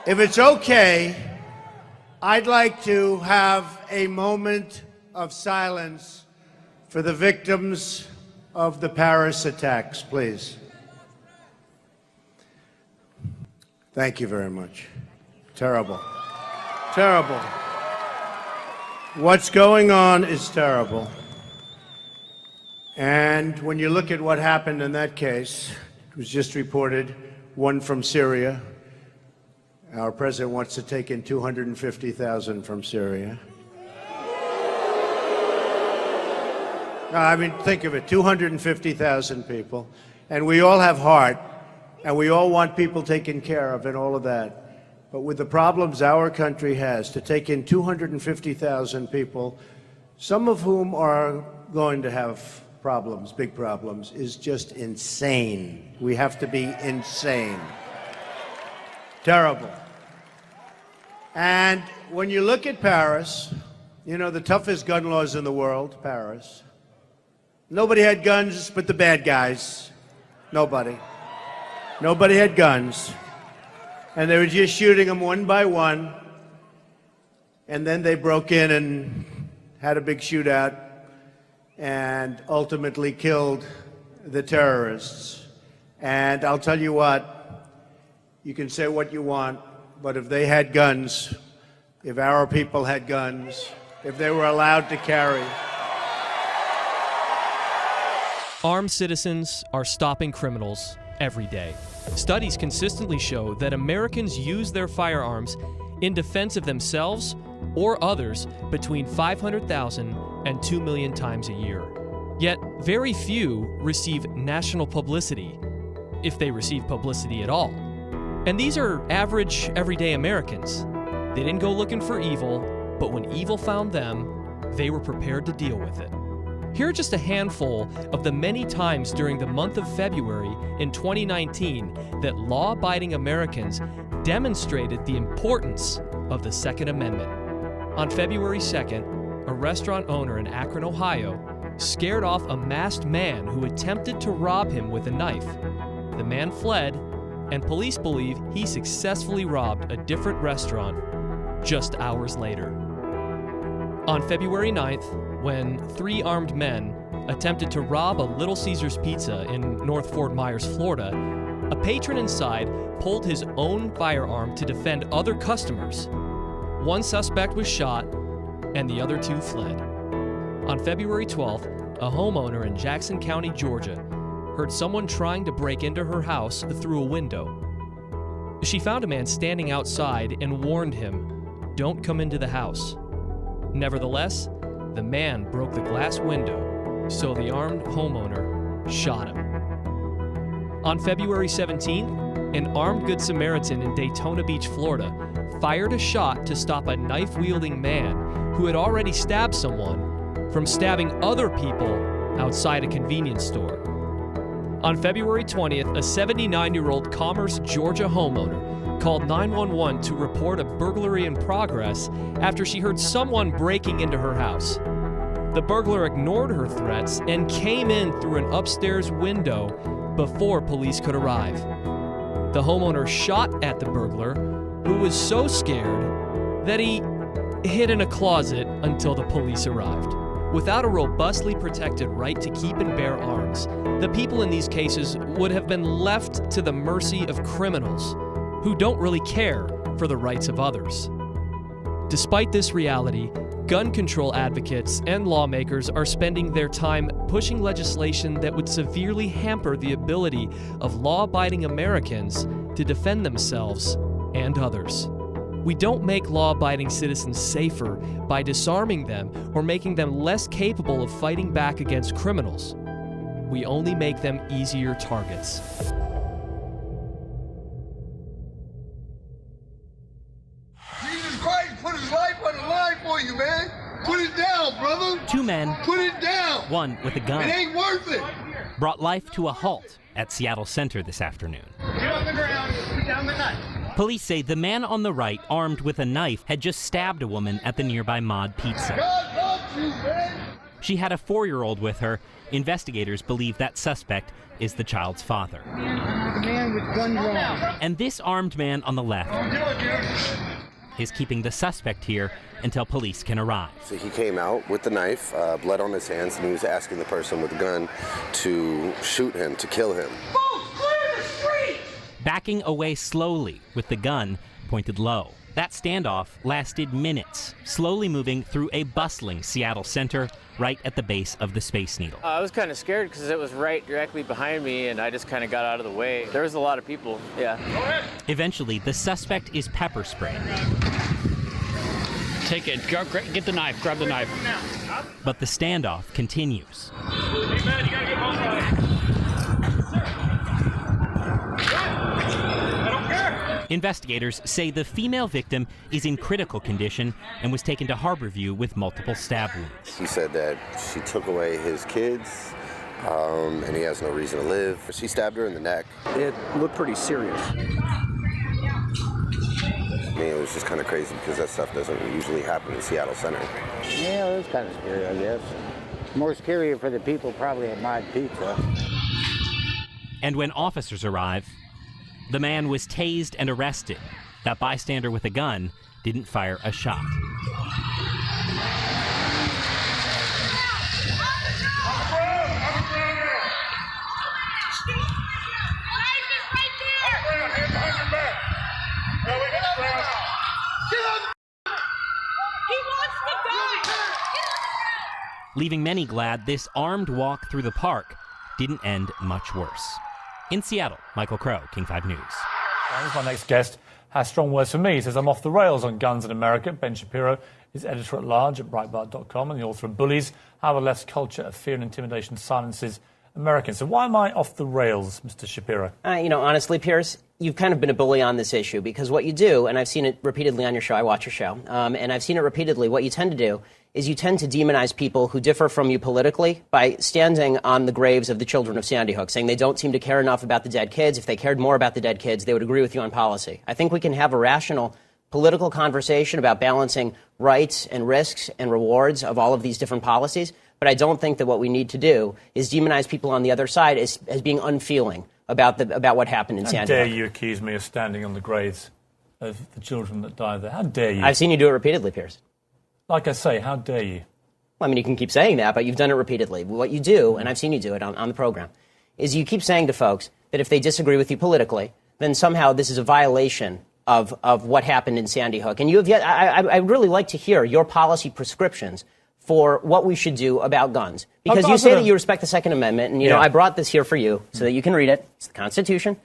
If it's okay, I'd like to have a moment of silence for the victims of the Paris attacks, please. Thank you very much. Terrible. Terrible. What's going on is terrible. And when you look at what happened in that case, it was just reported, one from Syria. Our president wants to take in 250,000 from Syria. I mean, think of it, 250,000 people. And we all have heart, and we all want people taken care of and all of that. But with the problems our country has, to take in 250,000 people, some of whom are going to have problems, big problems, is just insane. We have to be insane. Terrible. And when you look at Paris, you know, the toughest gun laws in the world, Paris. Nobody had guns but the bad guys. Nobody. Nobody had guns. And they were just shooting them one by one. And then they broke in and had a big shootout and ultimately killed the terrorists. And I'll tell you what, you can say what you want, but if they had guns, if our people had guns, if they were allowed to carry. Armed citizens are stopping criminals every day. Studies consistently show that Americans use their firearms in defense of themselves or others between 500,000 and 2 million times a year. Yet very few receive national publicity, if they receive publicity at all. And these are average, everyday Americans. They didn't go looking for evil, but when evil found them, they were prepared to deal with it. Here are just a handful of the many times during the month of February in 2019 that law-abiding Americans demonstrated the importance of the Second Amendment. On February 2nd, a restaurant owner in Akron, Ohio, scared off a masked man who attempted to rob him with a knife. The man fled, and police believe he successfully robbed a different restaurant just hours later. On February 9th, when 3 armed men attempted to rob a Little Caesars Pizza in North Fort Myers, Florida, a patron inside pulled his own firearm to defend other customers. One suspect was shot, and the other 2 fled. On February 12th, a homeowner in Jackson County, Georgia, heard someone trying to break into her house through a window. She found a man standing outside and warned him, "Don't come into the house." Nevertheless, the man broke the glass window, so the armed homeowner shot him. On February 17th, an armed Good Samaritan in Daytona Beach, Florida, fired a shot to stop a knife-wielding man who had already stabbed someone from stabbing other people outside a convenience store. On February 20th, a 79-year-old Commerce, Georgia homeowner called 911 to report a burglary in progress after she heard someone breaking into her house. The burglar ignored her threats and came in through an upstairs window before police could arrive. The homeowner shot at the burglar, who was so scared that he hid in a closet until the police arrived. Without a robustly protected right to keep and bear arms, the people in these cases would have been left to the mercy of criminals who don't really care for the rights of others. Despite this reality, gun control advocates and lawmakers are spending their time pushing legislation that would severely hamper the ability of law-abiding Americans to defend themselves and others. We don't make law-abiding citizens safer by disarming them or making them less capable of fighting back against criminals. We only make them easier targets. Jesus Christ put his life on the line for you, man. Put it down, brother. 2 men, Put it down. one with a gun, It ain't worth it. brought life to a halt at Seattle Center this afternoon. Get on the ground, put down the knife. Police say the man on the right, armed with a knife, had just stabbed a woman at the nearby Mod Pizza. God loves you, man. She had a 4-year-old with her. Investigators believe that suspect is the child's father. The man with gun drawn. And this armed man on the left is keeping the suspect here until police can arrive. So he came out with the knife, blood on his hands, and he was asking the person with the gun to shoot him, to kill him. Clear the street! Backing away slowly with the gun pointed low. That standoff lasted minutes, slowly moving through a bustling Seattle center right at the base of the Space Needle. I was kind of scared because it was right directly behind me, and I just kind of got out of the way. There was a lot of people, yeah. Eventually, the suspect is pepper sprayed. Take it. Get the knife. Grab the knife. But the standoff continues. Hey, man, you gotta get home right. I don't care. Investigators say the female victim is in critical condition and was taken to Harborview with multiple stab wounds. He said that she took away his kids, and he has no reason to live. She stabbed her in the neck. It looked pretty serious. I mean, it was just kind of crazy because that stuff doesn't usually happen in Seattle Center. Yeah, it was kind of scary, I guess. More scarier for the people probably at Mod Pizza. And when officers arrive, the man was tased and arrested. That bystander with a gun didn't fire a shot. Leaving many glad this armed walk through the park didn't end much worse. In Seattle, Michael Crow, King 5 News. My next guest has strong words for me. He says, I'm off the rails on guns in America. Ben Shapiro is editor-at-large at Breitbart.com and the author of Bullies, How the Left's Culture of Fear and Intimidation Silences Americans. So why am I off the rails, Mr. Shapiro? Honestly, Piers, you've kind of been a bully on this issue because what you do, and I've seen it repeatedly on your show, I watch your show, and I've seen it repeatedly, what you tend to do is you tend to demonize people who differ from you politically by standing on the graves of the children of Sandy Hook, saying they don't seem to care enough about the dead kids. If they cared more about the dead kids, they would agree with you on policy. I think we can have a rational political conversation about balancing rights and risks and rewards of all of these different policies, but I don't think that what we need to do is demonize people on the other side as being unfeeling about what happened in Sandy Hook. How dare you accuse me of standing on the graves of the children that died there? How dare you? I've seen you do it repeatedly, Piers. Like I say, how dare you? Well, I mean, you can keep saying that, but you've done it repeatedly. What you do, and I've seen you do it on the program, is you keep saying to folks that if they disagree with you politically, then somehow this is a violation of what happened in Sandy Hook. And you have yet, I'd really like to hear your policy prescriptions for what we should do about guns. Because you say that you respect the Second Amendment, and, you know, I brought this here for you so that you can read it. It's the Constitution.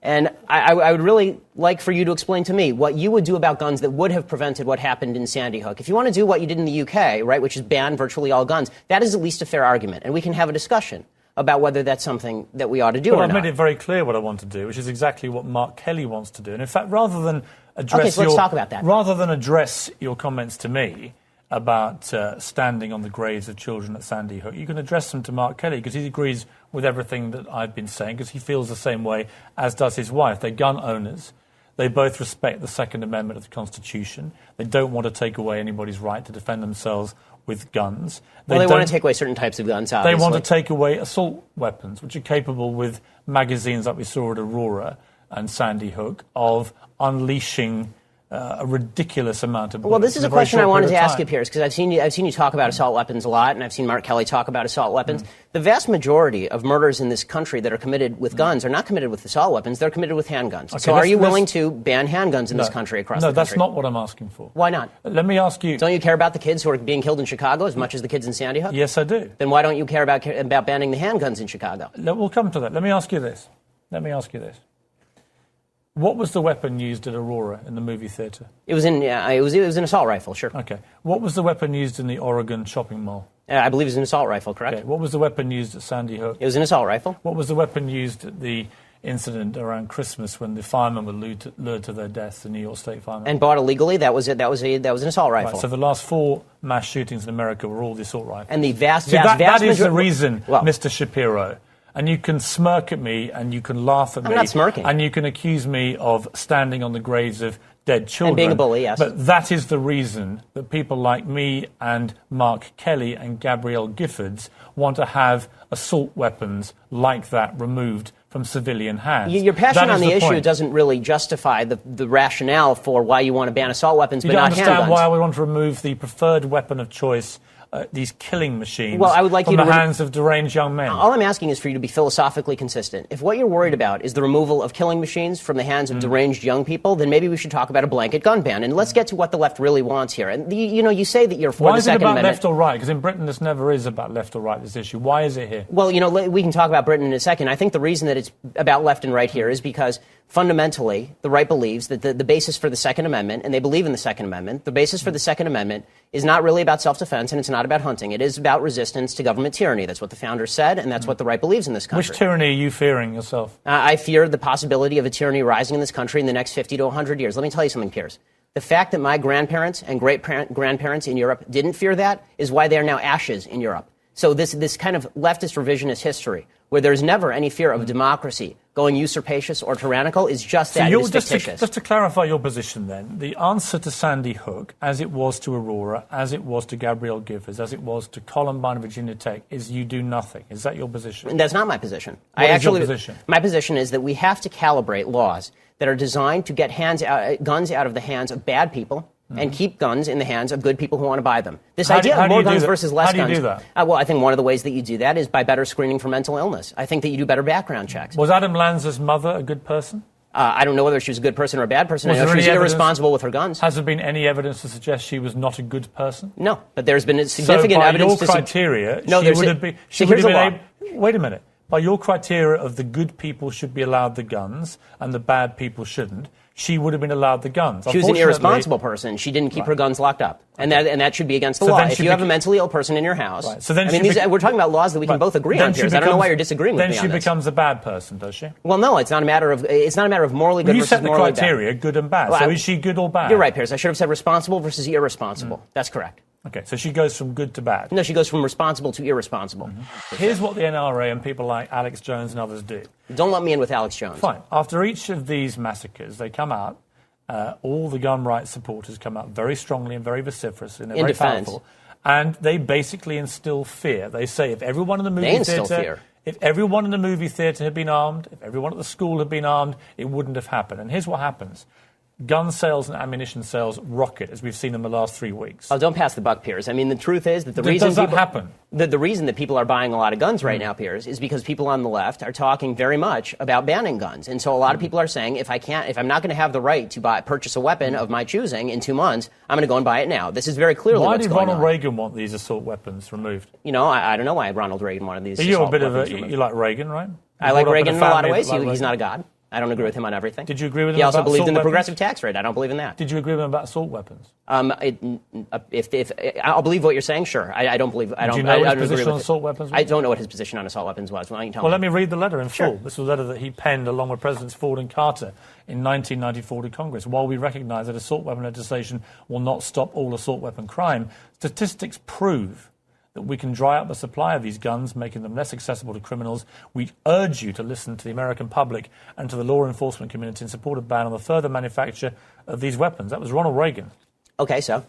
And I would really like for you to explain to me what you would do about guns that would have prevented what happened in Sandy Hook. If you want to do what you did in the UK, right, which is ban virtually all guns, that is at least a fair argument. And we can have a discussion about whether that's something that we ought to do or not. I've made it very clear what I want to do, which is exactly what Mark Kelly wants to do. And in fact, rather than address let's talk about that. Rather than address your comments to me about standing on the graves of children at Sandy Hook, you can address them to Mark Kelly because he agrees with everything that I've been saying because he feels the same way, as does his wife. They're gun owners. They both respect the Second Amendment of the Constitution. They don't want to take away anybody's right to defend themselves with guns. They want to take away certain types of guns, obviously. They want to take away assault weapons, which are capable with magazines like we saw at Aurora and Sandy Hook of unleashing a ridiculous amount of bullets. Well, this is a question I wanted to ask you, Piers, because I've seen you talk about assault weapons a lot, and I've seen Mark Kelly talk about assault weapons. The vast majority of murders in this country that are committed with guns are not committed with assault weapons. They're committed with handguns. Okay, so are you willing to ban handguns in this country across the country? No, that's not what I'm asking for. Why not? Let me ask you... Don't you care about the kids who are being killed in Chicago as much as the kids in Sandy Hook? Yes, I do. Then why don't you care about banning the handguns in Chicago? We'll come to that. Let me ask you this. What was the weapon used at Aurora in the movie theatre? It was an assault rifle, sure. Okay. What was the weapon used in the Oregon shopping mall? I believe it was an assault rifle, correct? Okay. What was the weapon used at Sandy Hook? It was an assault rifle. What was the weapon used at the incident around Christmas when the firemen were lured to their deaths, the New York State firemen? And bought illegally? That was an assault rifle. Right, so the last 4 mass shootings in America were all the assault rifles. And the vast that is majority... the reason, Mr. Shapiro, And you can smirk at me, and you can laugh at me. I'm not smirking. And you can accuse me of standing on the graves of dead children. And being a bully, yes. But that is the reason that people like me and Mark Kelly and Gabrielle Giffords want to have assault weapons like that removed from civilian hands. Your passion on the issue point. doesn't really justify the rationale for why you want to ban assault weapons, but not handguns. You don't understand why we want to remove the preferred weapon of choice, these killing machines, well, I would like from you to the hands of deranged young men. All I'm asking is for you to be philosophically consistent. If what you're worried about is the removal of killing machines from the hands of deranged young people, then maybe we should talk about a blanket gun ban. And let's get to what the left really wants here. And you say that you're for the Second Amendment. Why is it about left or right? Because in Britain this never is about left or right, this issue. Why is it here? Well, we can talk about Britain in a second. I think the reason that it's about left and right here is because fundamentally the right believes that the basis for the Second Amendment, and they believe in the Second Amendment, the basis for the Second Amendment is not really about self-defense and it's not about hunting. It is about resistance to government tyranny. That's what the founders said, and that's what the right believes in this country. Which tyranny are you fearing yourself? I fear the possibility of a tyranny rising in this country in the next 50 to 100 years. Let me tell you something, Piers. The fact that my grandparents and great-grandparents in Europe didn't fear that is why they are now ashes in Europe. So this kind of leftist revisionist history, where there's never any fear of democracy going usurpacious or tyrannical, is just that. It is fictitious. Just to clarify your position then, the answer to Sandy Hook, as it was to Aurora, as it was to Gabrielle Giffords, as it was to Columbine and Virginia Tech, is you do nothing. Is that your position? And that's not my position. What is your position? My position is that we have to calibrate laws that are designed to get guns out of the hands of bad people and keep guns in the hands of good people who want to buy them. This idea of more guns versus less guns. How do you do that? Well, I think one of the ways that you do that is by better screening for mental illness. I think that you do better background checks. Was Adam Lanza's mother a good person? I don't know whether she was a good person or a bad person. I know she was irresponsible with her guns. Has there been any evidence to suggest she was not a good person? No, but there's been significant evidence to suggest... So by your criteria, no, she would have been... She would have been able... Wait a minute. By your criteria of the good people should be allowed the guns and the bad people shouldn't, she would have been allowed the guns. She was an irresponsible person. She didn't keep her guns locked up. And that should be against the law. If you have a mentally ill person in your house... Right. So then we're talking about laws that we can both agree on, Piers. I don't know why you're disagreeing with me on this. Then she becomes a bad person, does she? Well, no, it's not a matter of morally good versus morally bad. You set the criteria, good and bad. So is she good or bad? You're right, Piers. I should have said responsible versus irresponsible. That's correct. Okay, so she goes from good to bad. No, she goes from responsible to irresponsible. Here's what the NRA and people like Alex Jones and others do. Don't let me in with Alex Jones. Fine. After each of these massacres, they come out, all the gun rights supporters come out very strongly and very vociferously, and they're very powerful, and they basically instill fear. They say if everyone in the movie theatre... If everyone in the movie theatre had been armed, if everyone at the school had been armed, it wouldn't have happened. And here's what happens. Gun sales and ammunition sales rocket, as we've seen in the last 3 weeks. Oh, don't pass the buck, Piers. I mean, the truth is that the reason that people are buying a lot of guns right now, Piers, is because people on the left are talking very much about banning guns. And so a lot of people are saying, if I'm not going to have the right to purchase a weapon of my choosing in 2 months, I'm going to go and buy it now. This is very clearly what's going on. Why did Ronald Reagan want these assault weapons removed? I don't know why Ronald Reagan wanted these assault weapons removed. You like Reagan, right? I like Reagan in a lot of ways. He's not a god. I don't agree with him on everything. Did you agree with him? He also about believed in the weapons? progressive tax rate. I don't believe in that. Did you agree with him about assault weapons? If I'll believe what you're saying, sure. I don't believe. I don't. Do you know what his position on assault weapons was? I don't know what his position on assault weapons was. Why don't you tell me? Well, let me read the letter in full. This was a letter that he penned along with Presidents Ford and Carter in 1994 to Congress. While we recognise that assault weapon legislation will not stop all assault weapon crime, statistics prove that we can dry up the supply of these guns, making them less accessible to criminals. We urge you to listen to the American public and to the law enforcement community in support of a ban on the further manufacture of these weapons. That was Ronald Reagan. Okay, so?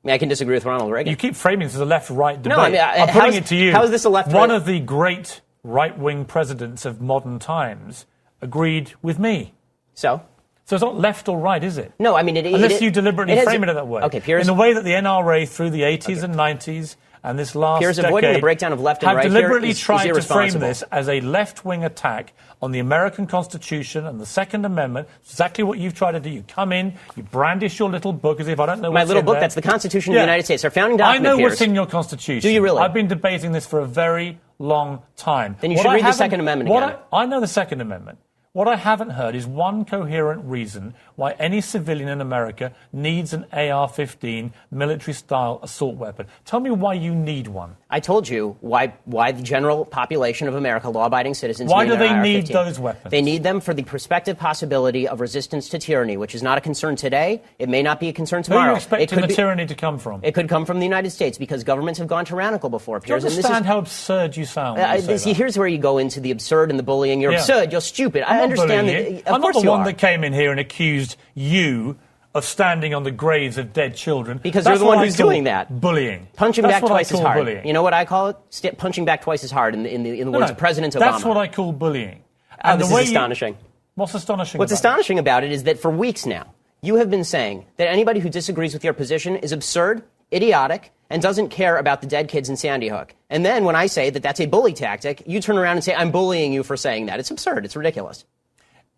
I can disagree with Ronald Reagan. You keep framing this as a left-right debate. No, I'm putting it to you. How is this a left-right? One of the great right-wing presidents of modern times agreed with me. So it's not left or right, is it? No, I mean... Unless you deliberately frame it that way. Okay, Piers. In the way that the NRA through the 80s and 90s and this last Piers, decade avoiding the breakdown of left and right have deliberately here is tried to frame irresponsible. this as a left-wing attack on the American Constitution and the Second Amendment. Exactly what you've tried to do. You come in, you brandish your little book as if I don't know what's in there. My little book, that's the Constitution of the United States, our founding document, I know Piers. what's in your Constitution. Do you really? I've been debating this for a very long time. Then you should read the Second Amendment again. I know the Second Amendment. What I haven't heard is one coherent reason why any civilian in America needs an AR-15 military-style assault weapon. Tell me why you need one. I told you why the general population of America, law-abiding citizens, why need do they an need AR-15. those weapons? They need them for the prospective possibility of resistance to tyranny, which is not a concern today. It may not be a concern tomorrow. Where are you expecting the tyranny to come from? It could come from the United States because governments have gone tyrannical before. Do you understand how absurd you sound? See, here's where you go into the absurd and the bullying. You're absurd. You're stupid. I understand that. I'm not the one that came in here and accused you of standing on the graves of dead children. Because you're the one who's doing that. Bullying. Punching back twice as hard. Bullying. You know what I call it? Punching back twice as hard in the words of President Obama. That's what I call bullying. And this is astonishing. What's astonishing What's about astonishing about it is that for weeks now, you have been saying that anybody who disagrees with your position is absurd, idiotic, and doesn't care about the dead kids in Sandy Hook. And then when I say that that's a bully tactic, you turn around and say, I'm bullying you for saying that. It's absurd. It's ridiculous.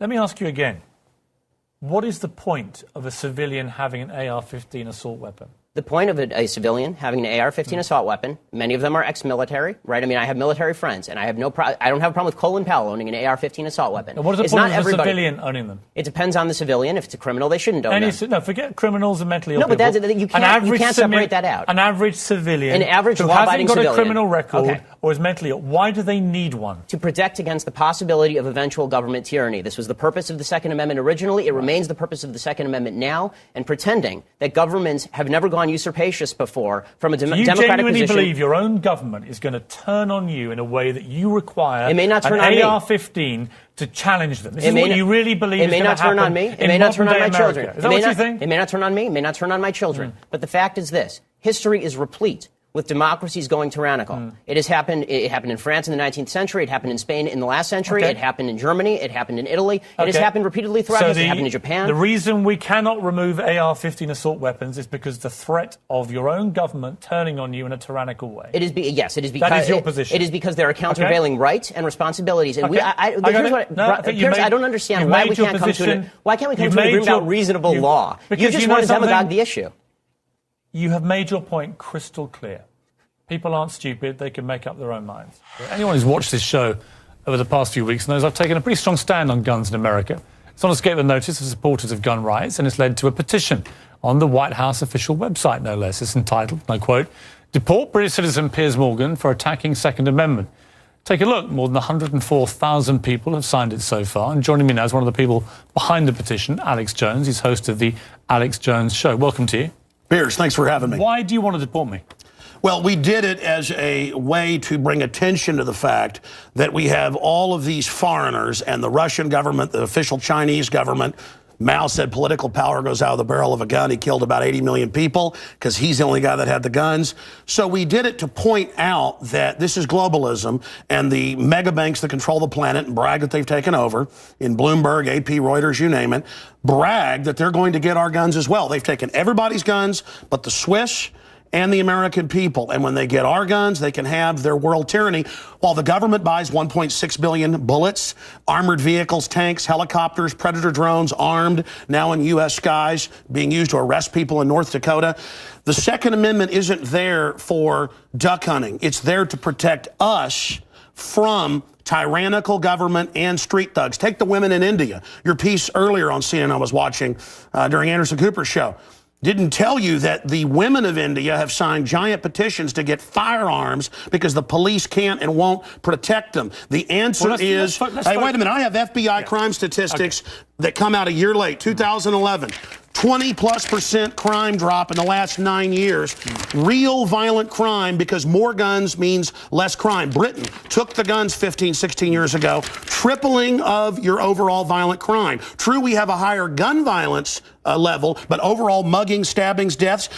Let me ask you again. What is the point of a civilian having an AR-15 assault weapon? The point of a civilian having an AR-15 assault weapon, many of them are ex-military, right? I mean, I have military friends, and I don't have a problem with Colin Powell owning an AR-15 assault weapon. And what is the point of a civilian owning them? It depends on the civilian. If it's a criminal, they shouldn't own them. No, forget criminals and mentally ill people. No, but you can't separate that out. An average civilian who hasn't got a criminal record or is mentally ill, why do they need one? To protect against the possibility of eventual government tyranny. This was the purpose of the Second Amendment originally. It remains the purpose of the Second Amendment now. And pretending that governments have never gone usurpacious before from a democratic position. You genuinely believe your own government is going to turn on you in a way that you require an AR-15 to challenge them? This is what you really believe is going to happen? It may not turn on me. It may not turn on my children. Is that what you think? It may not turn on me. It may not turn on my children. But the fact is this. History is replete with democracies going tyrannical. It has happened. It happened in France in the 19th century. It happened in Spain in the last century. It happened in Germany. It happened in Italy. It has happened repeatedly throughout history. It happened in Japan. The reason we cannot remove AR-15 assault weapons is because the threat of your own government turning on you in a tyrannical way. It is because that is your position. It is because there are countervailing rights and responsibilities. And I don't understand why we can't come to an. Why can't we come to an agreement about reasonable law? You just want to demagogue the issue. You have made your point crystal clear. People aren't stupid. They can make up their own minds. Anyone who's watched this show over the past few weeks knows I've taken a pretty strong stand on guns in America. It's not escaped the notice of supporters of gun rights, and it's led to a petition on the White House official website, no less. It's entitled, and I quote, "Deport British citizen Piers Morgan for attacking Second Amendment." Take a look. More than 104,000 people have signed it so far. And joining me now is one of the people behind the petition, Alex Jones. He's host of the Alex Jones Show. Welcome to you. Piers, thanks for having me. Why do you want to deport me? Well, we did it as a way to bring attention to the fact that we have all of these foreigners and the Russian government, the official Chinese government. Mao said political power goes out of the barrel of a gun. He killed about 80 million people because he's the only guy that had the guns. So we did it to point out that this is globalism, and the mega banks that control the planet and brag that they've taken over, in Bloomberg, AP, Reuters, you name it, brag that they're going to get our guns as well. They've taken everybody's guns but the Swiss and the American people. And when they get our guns, they can have their world tyranny. While the government buys 1.6 billion bullets, armored vehicles, tanks, helicopters, Predator drones, armed, now in U.S. skies, being used to arrest people in North Dakota. The Second Amendment isn't there for duck hunting. It's there to protect us from tyrannical government and street thugs. Take the women in India. Your piece earlier on CNN I was watching during Anderson Cooper's show didn't tell you that the women of India have signed giant petitions to get firearms because the police can't and won't protect them. The answer is, hey, wait a minute, I have FBI crime statistics that come out a year late, 2011. 20+% crime drop in the last 9 years. Real violent crime, because more guns means less crime. Britain took the guns 15, 16 years ago, tripling of your overall violent crime. True, we have a higher gun violence level, but overall mugging, stabbings, deaths,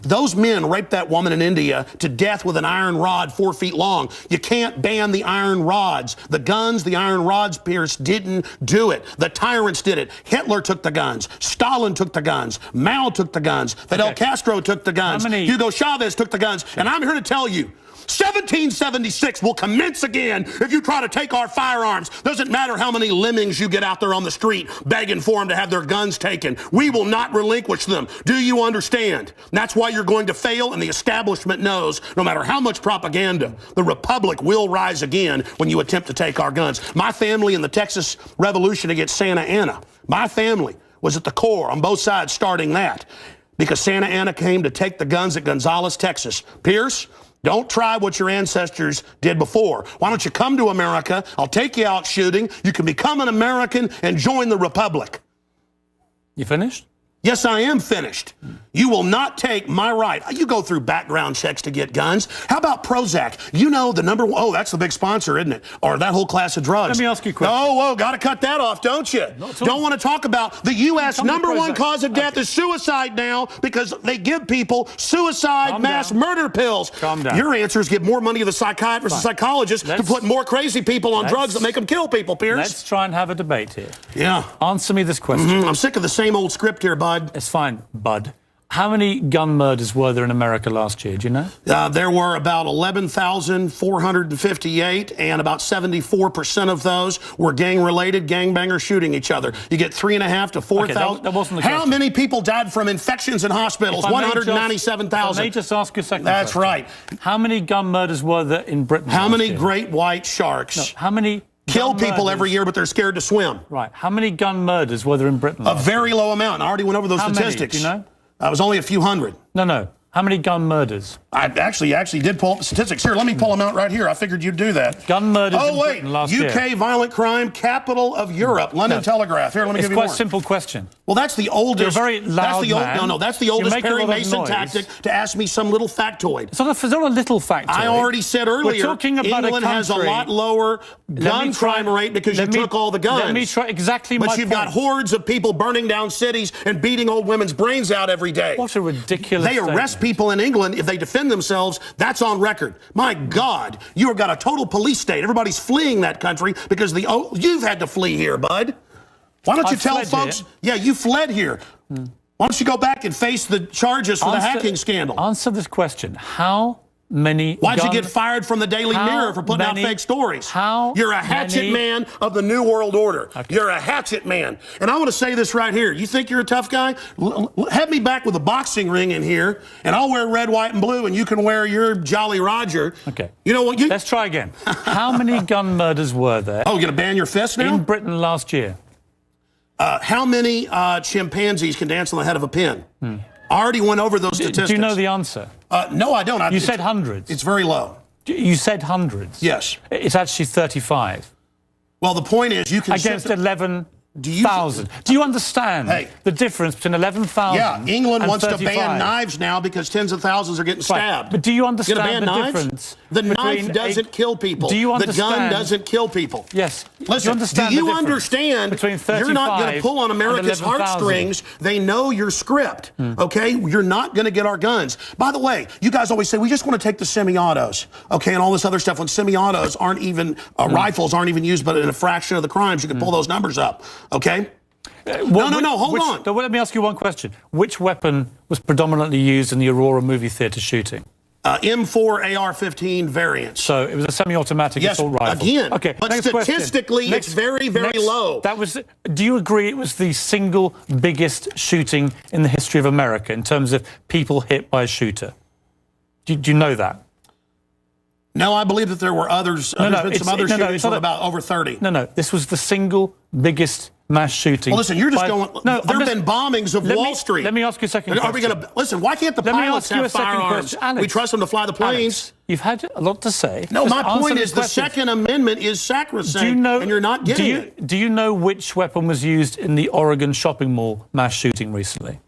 those men raped that woman in India to death with an iron rod 4 feet long. You can't ban the iron rods. The guns, the iron rods, Pierce, didn't do it. The tyrants did it. Hitler took the guns. Stalin took the guns. Mao took the guns. Fidel Castro took the guns. Hugo Chavez took the guns. And I'm here to tell you, 1776 will commence again if you try to take our firearms. Doesn't matter how many lemmings you get out there on the street begging for them to have their guns taken. We will not relinquish them. Do you understand? That's why you're going to fail, and the establishment knows no matter how much propaganda, the Republic will rise again when you attempt to take our guns. My family in the Texas Revolution against Santa Anna, my family was at the core on both sides starting that because Santa Anna came to take the guns at Gonzales, Texas. Pierce, don't try what your ancestors did before. Why don't you come to America? I'll take you out shooting. You can become an American and join the Republic. You finished? Yes, I am finished. You will not take my right. You go through background checks to get guns. How about Prozac? You know the number one, oh, that's the big sponsor, isn't it? Or that whole class of drugs. Let me ask you a question. Oh, got to cut that off, don't you? Don't want to talk about the U.S. number one cause of death is suicide now because they give people suicide mass murder pills. Calm down. Your answer is give more money to the psychiatrists and psychologists to put more crazy people on drugs that make them kill people, Pierce. Let's try and have a debate here. Yeah. Answer me this question. I'm sick of the same old script here, bud. It's fine, bud. How many gun murders were there in America last year? Do you know? There were about 11,458, and about 74% of those were gang-related, gangbangers shooting each other. You get 3,500 to 4,000. That wasn't the How question. many people died from infections in hospitals? 197,000. Let me just ask you a second That's question. right. How many gun murders were there in Britain How last many year? great white sharks How many kill people every year, but they're scared to swim? Right. How many gun murders were there in Britain A last year? very low amount. I already went over those How many? statistics. Do you know? It was only a few hundred. No. How many gun murders? I actually did pull up the statistics. Here, let me pull them out right here. I figured you'd do that. Gun murders in Oh, wait. Britain last year. UK violent crime, capital of Europe. London Telegraph. Here, let me It's give you quite more. a simple question. Well, that's the oldest. You're a very loud man. No, that's the You oldest make a Perry lot of Mason noise. tactic to ask me some little factoid. It's not a little factoid. I already said earlier, We're talking about England has a lot lower gun crime rate because you took all the guns. Let me try exactly my But you've got hordes of people burning down cities and beating old women's brains out every day. What a ridiculous They arrest people in England if they defend themselves. That's on record. My God, you have got a total police state. Everybody's fleeing that country because you've had to flee here, bud. Why don't you tell folks? Yeah, you fled here. Why don't you go back and face the charges for the hacking scandal? Answer this question. How many Why'd you get fired from the Daily Mirror for putting out fake stories? You're a hatchet man of the New World Order. Okay. You're a hatchet man. And I want to say this right here. You think you're a tough guy? Have me back with a boxing ring in here, and I'll wear red, white, and blue, and you can wear your Jolly Roger. Okay. You know what? Let's try again. How many gun murders were there? Oh, you're going to ban your fist now? In Britain last year. How many chimpanzees can dance on the head of a pin? I already went over those statistics. Do you know the answer? No, I don't. You said hundreds. It's very low. You said hundreds. Yes. It's actually 35. Well, the point is you can... Against 11,000. Do you understand the difference between 11,000 Yeah, England and wants 35? to ban knives now because tens of thousands are getting stabbed. But do you understand ban the knives? difference? The knife between doesn't kill people. Do you understand? The gun doesn't kill people. Yes. Listen, do you understand between 35 you're not going to pull on America's and 11,000? heartstrings? They know your script, okay? You're not going to get our guns. By the way, you guys always say, we just want to take the semi-autos, okay, and all this other stuff. When semi-autos aren't even, rifles aren't even used, but in a fraction of the crimes, you can pull those numbers up, okay? No, hold on. Let me ask you one question. Which weapon was predominantly used in the Aurora movie theatre shooting? M4 AR-15 variants. So it was a semi-automatic assault rifle. Again, okay, but next statistically, question. it's very, very low. That was. Do you agree it was the single biggest shooting in the history of America in terms of people hit by a shooter? Do you know that? No, I believe that there were others. There's been some other shootings with about over 30. No, this was the single biggest mass shooting. Well, listen, you're just going... No, there have been bombings of Wall Street. Let me ask you a second question. Are we going to... Listen, why can't the pilots have firearms? We trust them to fly the planes. Alex, you've had a lot to say. No, Just my point is the question. Second Amendment is sacrosanct, and you're not getting it. Do you know which weapon was used in the Oregon shopping mall mass shooting recently?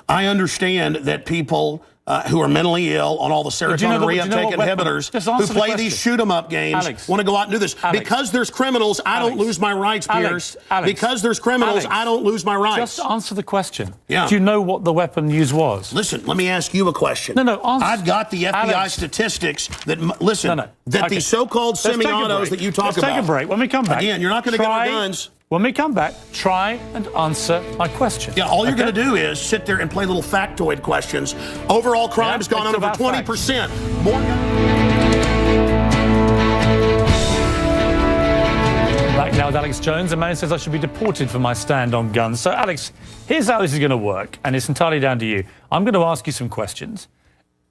I understand that people... who are mentally ill on all the serotonin reuptake inhibitors, who play these shoot-em-up games, want to go out and do this. Because there's criminals, I don't lose my rights, Pierce. Because there's criminals, I don't lose my rights. Just answer the question. Yeah. Do you know what the weapon used was? Listen, let me ask you a question. No, answer. I've got the FBI statistics that, listen, that the so-called semi-autos that you talk about... Let's take a break. When we come back... Again, you're not going to get our guns. when we come back, try and answer my question. Yeah, all you're going to do is sit there and play little factoid questions. Overall crime has gone up over 20%. More. Back now with Alex Jones. A man says I should be deported for my stand on guns. So, Alex, here's how this is going to work, and it's entirely down to you. I'm going to ask you some questions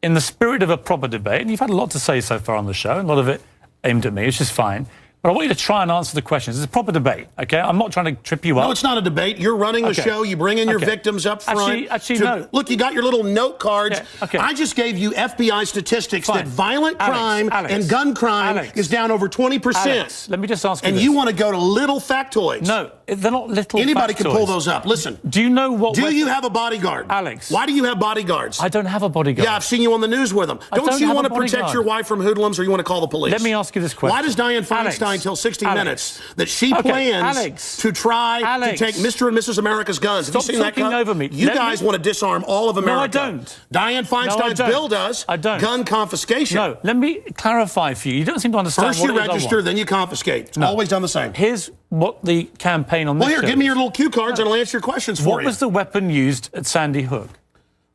in the spirit of a proper debate, and you've had a lot to say so far on the show, and a lot of it aimed at me, which is fine. But I want you to try and answer the questions. It's a proper debate, okay? I'm not trying to trip you up. No, it's not a debate. You're running the show. You bring in your victims up front. Actually, no. Look, you got your little note cards. Yeah, okay. I just gave you FBI statistics that violent crime and gun crime is down over 20%. Alex, let me just ask you and this. you want to go to little factoids. No, they're not little Anybody factoids. can pull those up. Listen. Do you know what... Do you have a bodyguard? Alex. Why do you have bodyguards? I don't have a bodyguard. Yeah, I've seen you on the news with them. Don't you want to protect your wife from hoodlums, or you want to call the police? Let me ask you this question. Why does Dianne Feinstein tell 60 Minutes that she plans to try to take Mr. and Mrs. America's guns? Stop Have you seen talking that? over me. You guys want to disarm all of America. No, I don't. Dianne Feinstein's bill does. I don't. Gun confiscation. No, let me clarify for you. You don't seem to understand First what you it is I register, want. then you confiscate. It's always done the same. Here's what the campaign on this Well, here, shows. give me your little cue cards and I'll answer your questions for you. What was the weapon used at Sandy Hook?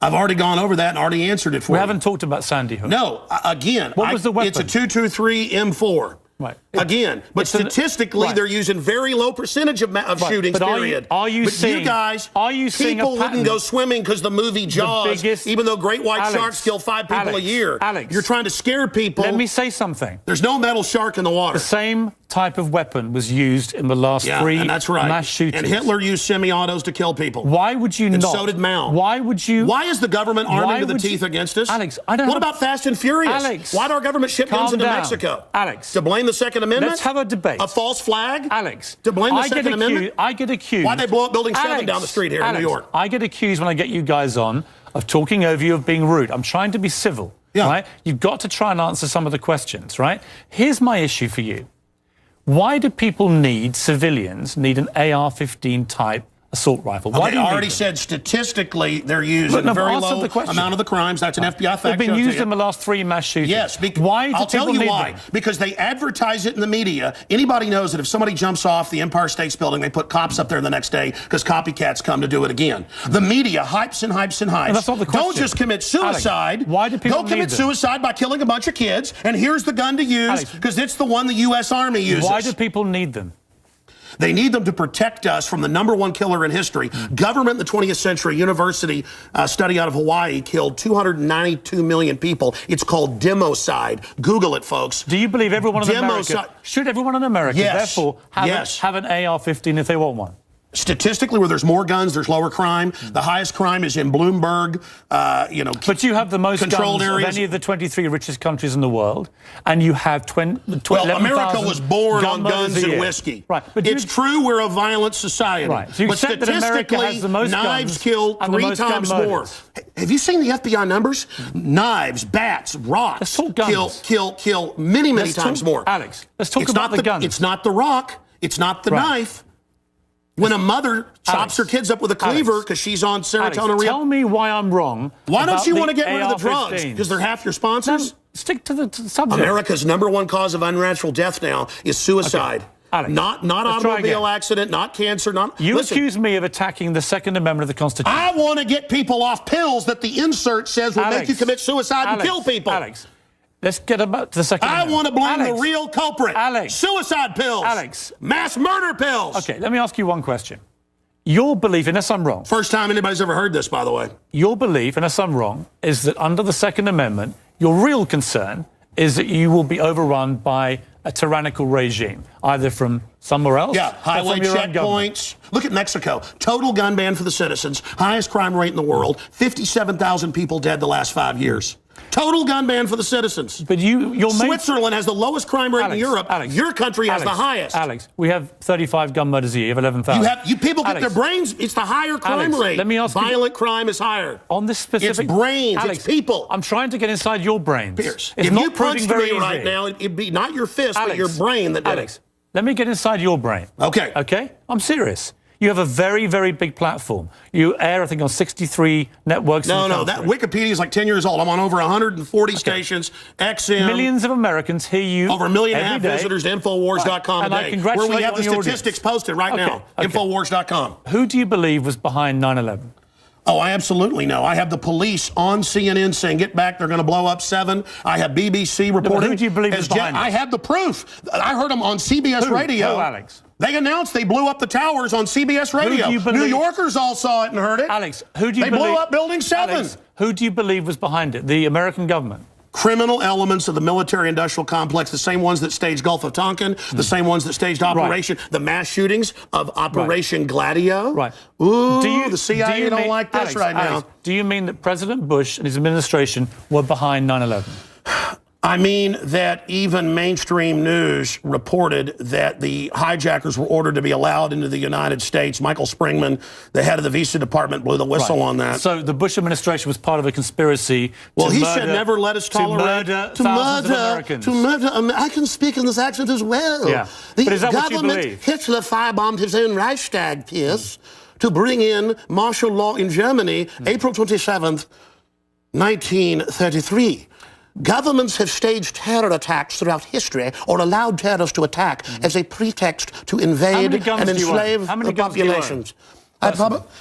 I've already gone over that and already answered it for you. We haven't talked about Sandy Hook. No, again. What was the weapon? It's a 223 M4. Right. Again, but statistically, they're using very low percentage of shootings. But period. Are you but seeing? You guys, are you seeing people a pattern? wouldn't go swimming because the movie Jaws, even though great white sharks kill 5 people a year. Alex, you're trying to scare people. Let me say something. There's no metal shark in the water. The same type of weapon was used in the last 3 and that's right. mass shootings. And Hitler used semi-autos to kill people. Why would you not? And so did Mao. Why would you? Why is the government arming to the teeth against us? Alex, I don't. What about Fast and Furious? Alex, why do our government ship guns into down. Mexico? Alex, to blame the Second Amendment? Let's have a debate. A false flag? Alex, to blame the Second Amendment? I get accused. Why'd they blow up Building 7 down the street here in New York? I get accused when I get you guys on of talking over you, of being rude. I'm trying to be civil. Yeah. Right? You've got to try and answer some of the questions, right? Here's my issue for you. Why do people civilians need an AR-15 type assault rifle? Why do you already said statistically they're used in a very low amount of the crimes. That's an FBI fact. They've been used in the last 3 mass shootings. Yes. Why do I'll tell people you need why. them? Because they advertise it in the media. Anybody knows that if somebody jumps off the Empire State Building, they put cops up there the next day because copycats come to do it again. The media hypes and hypes and hypes. And that's not the question. Don't just commit suicide. Alex, why do people Go commit suicide by killing a bunch of kids, and here's the gun to use because it's the one the U.S. Army uses. Why do people need them? They need them to protect us from the #1 killer in history. Government in the 20th century, university study out of Hawaii killed 292 million people. It's called democide. Google it, folks. Do you believe everyone in America, should everyone in America, therefore, have an AR-15 if they want one? Statistically, where there's more guns, there's lower crime. The highest crime is in Bloomberg, But you have the most controlled guns areas. of any of the 23 richest countries in the world, and you have Well, America was born on guns and whiskey. Right. But it's true we're a violent society. Right. So you but accept that America has the most knives guns kill and the 3 most gun times more. murders. Have you seen the FBI numbers? Knives, bats, rocks kill many times more. Alex, let's talk about the guns. It's not the rock. It's not the knife. When a mother chops her kids up with a cleaver because she's on serotonin. Tell me why I'm wrong. Why don't you want to get rid of the AR-15s? drugs? Because they're half your sponsors? No, stick to the subject. America's #1 cause of unnatural death now is suicide. Okay. Alex, not automobile accident, not cancer, not... You accuse me of attacking the Second Amendment of the Constitution. I want to get people off pills that the insert says will make you commit suicide and kill people. Alex, let's get about to the Second Amendment. I want to blame the real culprit. Suicide pills. Mass murder pills. Okay, let me ask you one question. Your belief, unless I'm wrong... First time anybody's ever heard this, by the way. Your belief, unless I'm wrong, is that under the Second Amendment, your real concern is that you will be overrun by a tyrannical regime, either from somewhere else or highway from your own government. checkpoints. Look at Mexico. Total gun ban for the citizens. Highest crime rate in the world. 57,000 people dead the last 5 years. Total gun ban for the citizens. But Switzerland has the lowest crime rate in Europe. Your country has the highest. Alex, we have 35 gun murders a year. You have 11,000. You people get their brains. It's the higher crime rate. Let me ask you. Violent crime is higher. On this specific... It's brains. Alex, it's people. I'm trying to get inside your brains. Pierce, it's if not you punched me very right easy. now, it'd be not your fist, but your brain that did it. Let me get inside your brain. Okay. Okay? I'm serious. You have a very, very big platform. You air, I think, on 63 networks. No, that Wikipedia is like 10 years old. I'm on over 140 stations. XM. Millions of Americans hear you. Over 1.5 million day. visitors to Infowars.com and today. I congratulate where we have you the on your statistics audience. posted right now. Infowars.com. Who do you believe was behind 9/11? Oh, I absolutely know. I have the police on CNN saying, get back, they're going to blow up 7. I have BBC reporting. Who do you believe is behind I have the proof. I heard them on CBS Radio. Who, Alex? They announced they blew up the towers on CBS Radio. Who do you believe? New Yorkers all saw it and heard it. Alex, who do you believe? They blew up Building 7. Alex, who do you believe was behind it? The American government? Criminal elements of the military-industrial complex, the same ones that staged Gulf of Tonkin, the same ones that staged Operation, the mass shootings of Operation Gladio. Right. Ooh, the CIA don't like this now. Do you mean that President Bush and his administration were behind 9/11? I mean that even mainstream news reported that the hijackers were ordered to be allowed into the United States. Michael Springman, the head of the visa department, blew the whistle on that. So the Bush administration was part of a conspiracy he said never let us tolerate to murder I can speak in this accent as well. Yeah. The But is that what you government, believe? Hitler firebombed his own Reichstag, Pierce, to bring in martial law in Germany, April 27th, 1933. Governments have staged terror attacks throughout history or allowed terrorists to attack as a pretext to invade and enslave the populations.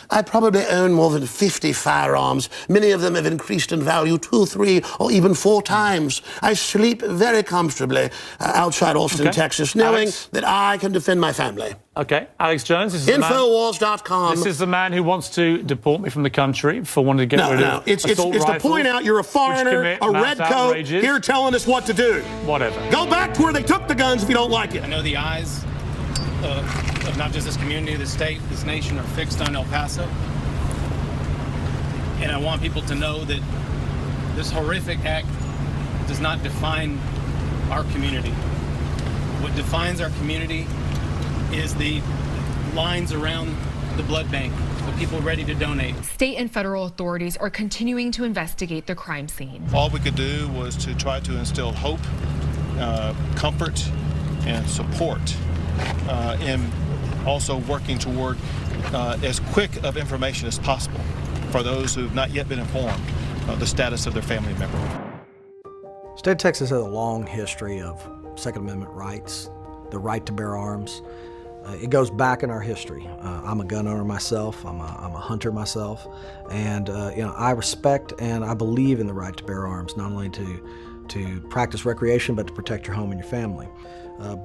I probably own more than 50 firearms. Many of them have increased in value 2, 3, or even 4 times. I sleep very comfortably outside Austin, Texas, knowing that I can defend my family. Okay, Alex Jones. This is Infowars.com. This is the man who wants to deport me from the country for wanting to get rid of it's to point out you're a foreigner, a red coat, here telling us what to do. Whatever. Go back to where they took the guns if you don't like it. I know the eyes of not just this community, this state, this nation are fixed on El Paso. And I want people to know that this horrific act does not define our community. What defines our community is the lines around the blood bank, the people ready to donate. State and federal authorities are continuing to investigate the crime scene. All we could do was to try to instill hope, comfort, and support, and also working toward as quick of information as possible for those who have not yet been informed of the status of their family member. The state of Texas has a long history of Second Amendment rights, the right to bear arms. It goes back in our history. I'm a gun owner myself. I'm a hunter myself, and I respect and I believe in the right to bear arms, not only to practice recreation, but to protect your home and your family.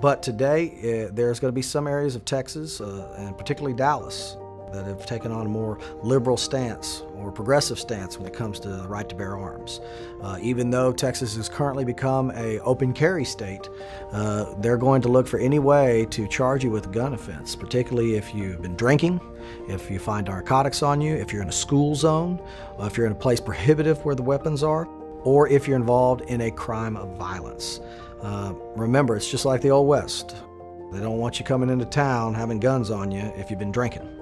But today, there's going to be some areas of Texas, and particularly Dallas, that have taken on a more liberal stance or progressive stance when it comes to the right to bear arms. Even though Texas has currently become an open carry state, they're going to look for any way to charge you with a gun offense, particularly if you've been drinking, if you find narcotics on you, if you're in a school zone, or if you're in a place prohibitive where the weapons are, or if you're involved in a crime of violence. Remember, it's just like the Old West. They don't want you coming into town having guns on you if you've been drinking.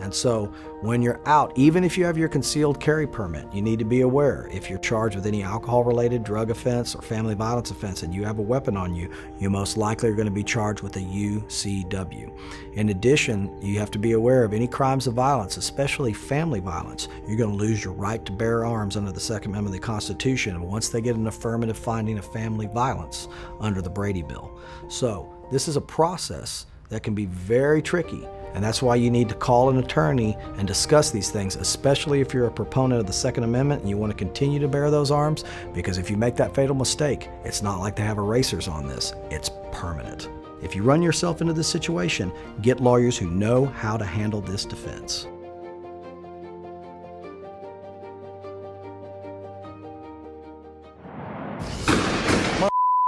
And so when you're out, even if you have your concealed carry permit, you need to be aware if you're charged with any alcohol-related drug offense or family violence offense and you have a weapon on you, you most likely are going to be charged with a UCW. In addition, you have to be aware of any crimes of violence, especially family violence. You're going to lose your right to bear arms under the Second Amendment of the Constitution once they get an affirmative finding of family violence under the Brady Bill. So this is a process that can be very tricky. And that's why you need to call an attorney and discuss these things, especially if you're a proponent of the Second Amendment and you want to continue to bear those arms, because if you make that fatal mistake, it's not like they have erasers on this, it's permanent. If you run yourself into this situation, get lawyers who know how to handle this defense.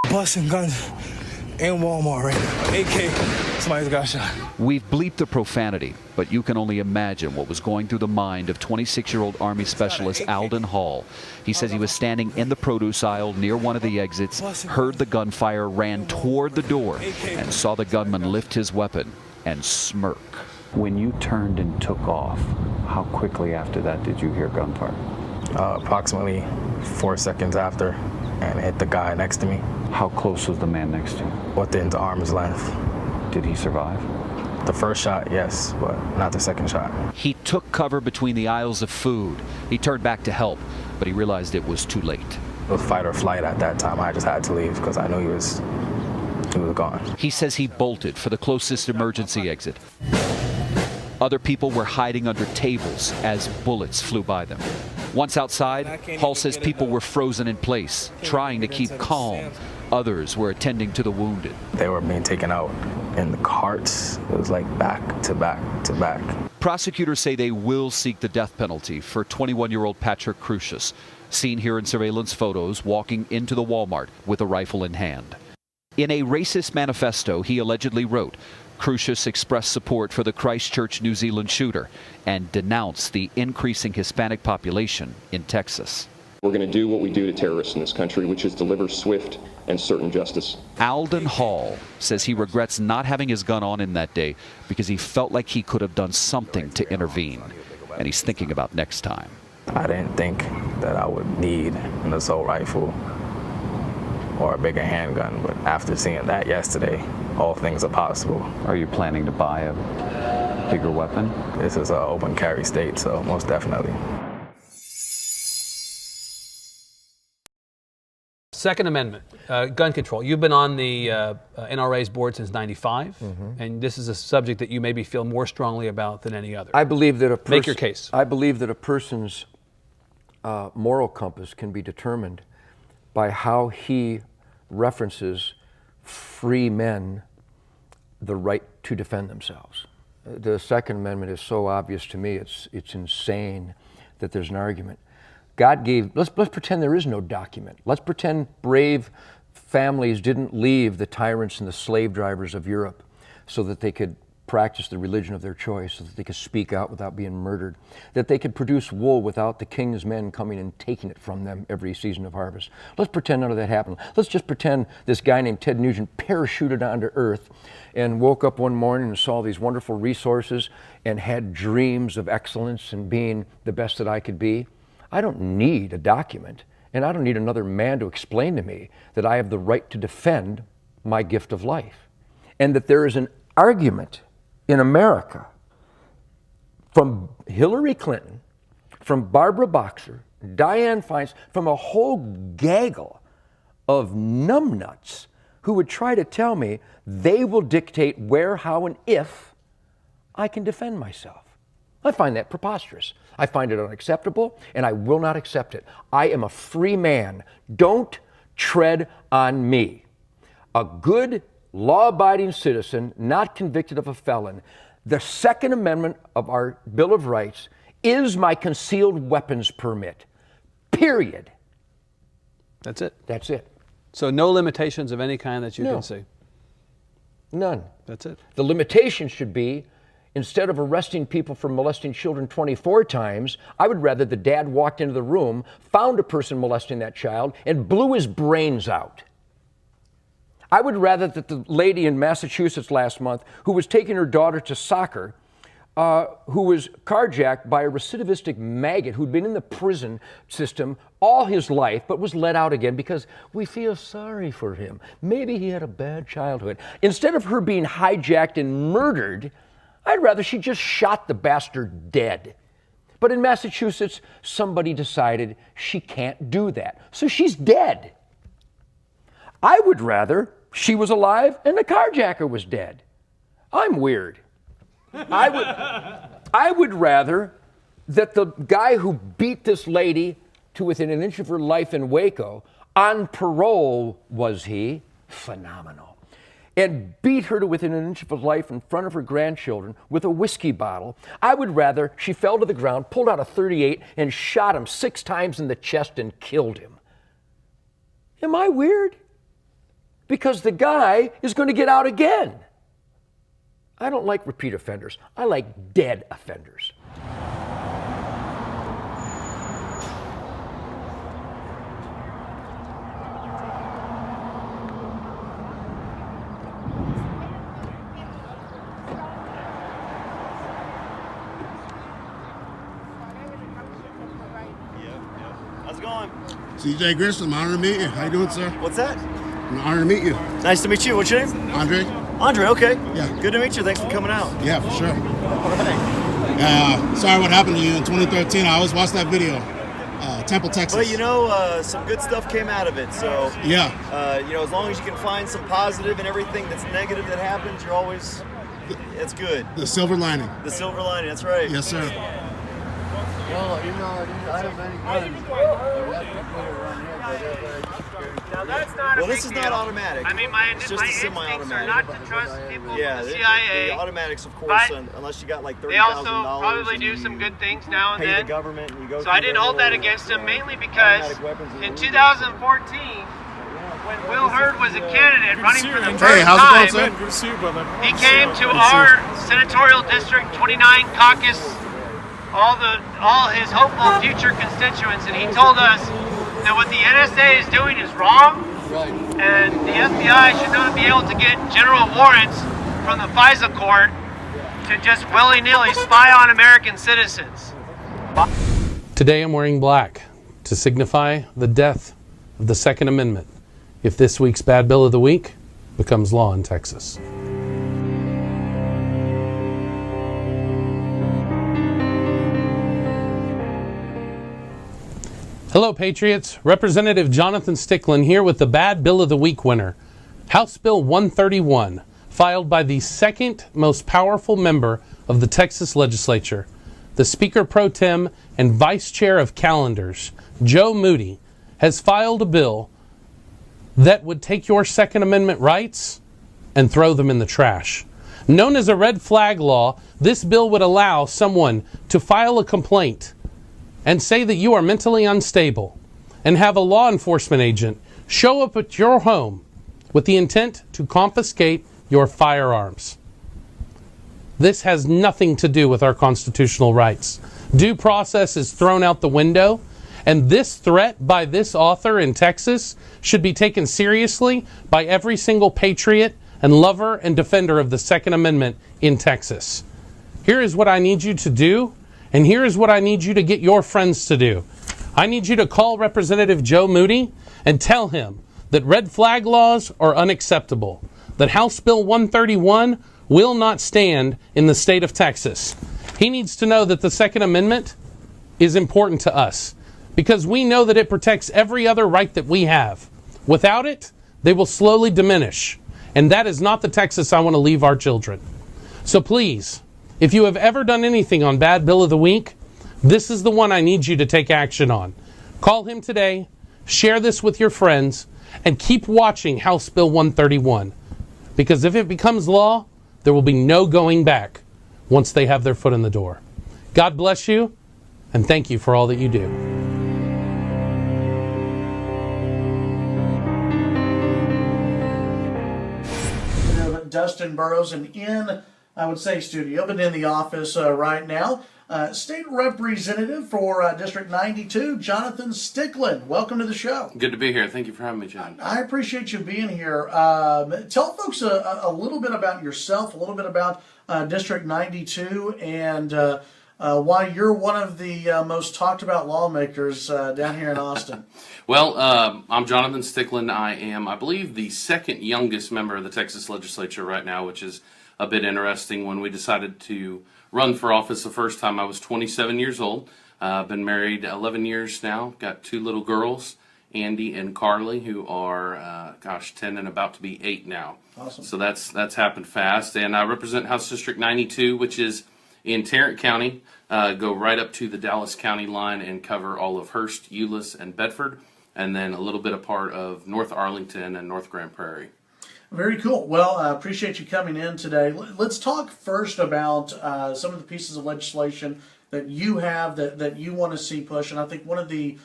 Busting guns in Walmart right now. AK, somebody's got shot. We've bleeped the profanity, but you can only imagine what was going through the mind of 26-year-old Army Specialist Alden Hall. He says he was standing in the produce aisle near one of the exits, heard the gunfire, ran toward the door, and saw the gunman lift his weapon and smirk. When you turned and took off, how quickly after that did you hear gunfire? Approximately 4 seconds after, and hit the guy next to me. How close was the man next to you? Within the arm's length. Did he survive? The first shot, yes, but not the second shot. He took cover between the aisles of food. He turned back to help, but he realized it was too late. It was fight or flight at that time. I just had to leave because I knew he was gone. He says he bolted for the closest emergency exit. Other people were hiding under tables as bullets flew by them. Once outside, Hall says people were frozen in place, trying to keep calm. Others were attending to the wounded. They were being taken out in the carts. It was like back to back to back. Prosecutors say they will seek the death penalty for 21-year-old Patrick Crucius, seen here in surveillance photos walking into the Walmart with a rifle in hand. In a racist manifesto he allegedly wrote, Crucius expressed support for the Christchurch, New Zealand shooter and denounced the increasing Hispanic population in Texas. We're going to do what we do to terrorists in this country, which is deliver swift and certain justice. Alden Hall says he regrets not having his gun on him that day because he felt like he could have done something to intervene, and he's thinking about next time. I didn't think that I would need an assault rifle or a bigger handgun, but after seeing that yesterday, all things are possible. Are you planning to buy a bigger weapon? This is an open carry state, so most definitely. Second Amendment, gun control. You've been on the NRA's board since '95, and this is a subject that you maybe feel more strongly about than any other. I believe that make your case. I believe that a person's moral compass can be determined by how he references free men the right to defend themselves. The Second Amendment is so obvious to me, it's insane that there's an argument. God gave, let's pretend there is no document. Let's pretend brave families didn't leave the tyrants and the slave drivers of Europe so that they could practice the religion of their choice, so that they could speak out without being murdered, that they could produce wool without the king's men coming and taking it from them every season of harvest. Let's pretend none of that happened. Let's just pretend this guy named Ted Nugent parachuted onto Earth and woke up one morning and saw these wonderful resources and had dreams of excellence and being the best that I could be. I don't need a document, and I don't need another man to explain to me that I have the right to defend my gift of life, and that there is an argument in America from Hillary Clinton, from Barbara Boxer, Dianne Feinstein, from a whole gaggle of numbnuts who would try to tell me they will dictate where, how, and if I can defend myself. I find that preposterous. I find it unacceptable, and I will not accept it. I am a free man. Don't tread on me. A good, law-abiding citizen, not convicted of a felon. The Second Amendment of our Bill of Rights is my concealed weapons permit. Period. That's it. That's it. So no limitations of any kind that you can see? None. That's it. The limitation should be, instead of arresting people for molesting children 24 times, I would rather the dad walked into the room, found a person molesting that child, and blew his brains out. I would rather that the lady in Massachusetts last month who was taking her daughter to soccer, who was carjacked by a recidivistic maggot who'd been in the prison system all his life but was let out again because we feel sorry for him. Maybe he had a bad childhood. Instead of her being hijacked and murdered, I'd rather she just shot the bastard dead. But in Massachusetts, somebody decided she can't do that, so she's dead. I would rather she was alive and the carjacker was dead. I'm weird. I would rather that the guy who beat this lady to within an inch of her life in Waco, on parole was he, phenomenal, and beat her to within an inch of her life in front of her grandchildren with a whiskey bottle. I would rather she fell to the ground, pulled out a .38, and shot him 6 times in the chest and killed him. Am I weird? Because the guy is going to get out again. I don't like repeat offenders. I like dead offenders. How's it going? CJ Grissom, honored to meet you. How you doing, sir? What's that? I'm honored to meet you. Nice to meet you. What's your name? Andre. Andre, okay. Yeah. Good to meet you. Thanks for coming out. Yeah, for sure. All right. Sorry what happened to you in 2013. I always watched that video. Temple, Texas. But you know, some good stuff came out of it. So yeah. You know, as long as you can find some positive in everything that's negative that happens, you're always. It's good. The silver lining. The silver lining. That's right. Yes, sir. Well, you know, I don't have any Now that's not well, a this big is deal. not automatic. I mean, my it's just a instincts semi-automatic. are not to trust people yeah, from the CIA. The automatics, of course, but unless you got like $30,000. they also probably do some good things now and pay then. the government and you go so I didn't hold that against him, mainly because in 2014, when Will Hurd was a candidate running for the first time, Good to see you, brother. he came to our senatorial district 29 caucus, all his hopeful future constituents, and he told us that what the NSA is doing is wrong, and the FBI should not be able to get general warrants from the FISA court to just willy-nilly spy on American citizens. Today I'm wearing black to signify the death of the Second Amendment if this week's Bad Bill of the Week becomes law in Texas. Hello, Patriots. Representative Jonathan Stickland here with the Bad Bill of the Week winner, House Bill 131, filed by the second most powerful member of the Texas legislature, the Speaker Pro Tem and Vice Chair of Calendars, Joe Moody, has filed a bill that would take your Second Amendment rights and throw them in the trash. Known as a red flag law, this bill would allow someone to file a complaint and say that you are mentally unstable and have a law enforcement agent show up at your home with the intent to confiscate your firearms. This has nothing to do with our constitutional rights. Due process is thrown out the window, and this threat by this author in Texas should be taken seriously by every single patriot and lover and defender of the Second Amendment in Texas. Here is what I need you to do, and here is what I need you to get your friends to do. I need you to call Representative Joe Moody and tell him that red flag laws are unacceptable, that House Bill 131 will not stand in the state of Texas. He needs to know that the Second Amendment is important to us because we know that it protects every other right that we have. Without it, they will slowly diminish. And that is not the Texas I want to leave our children. So please, if you have ever done anything on Bad Bill of the Week, this is the one I need you to take action on. Call him today, share this with your friends, and keep watching House Bill 131. Because if it becomes law, there will be no going back once they have their foot in the door. God bless you, and thank you for all that you do. Dustin Burrows, and I would say studio, but in the office right now. State Representative for District 92, Jonathan Stickland. Welcome to the show. Good to be here. Thank you for having me, John. I appreciate you being here. Tell folks a little bit about yourself, a little bit about District 92, and why you're one of the most talked about lawmakers down here in Austin. Well, I'm Jonathan Stickland. I am, I believe, the second youngest member of the Texas legislature right now, which is a bit interesting. When we decided to run for office the first time, I was 27 years old. I've been married 11 years now. Got two little girls, Andy and Carly, who are, 10 and about to be 8 now. Awesome. So that's happened fast. And I represent House District 92, which is in Tarrant County. Go right up to the Dallas County line and cover all of Hearst, Euless, and Bedford, and then a little bit of part of North Arlington and North Grand Prairie. Very cool. Well, I appreciate you coming in today. Let's talk first about some of the pieces of legislation that you have that you want to see push. And I think one of the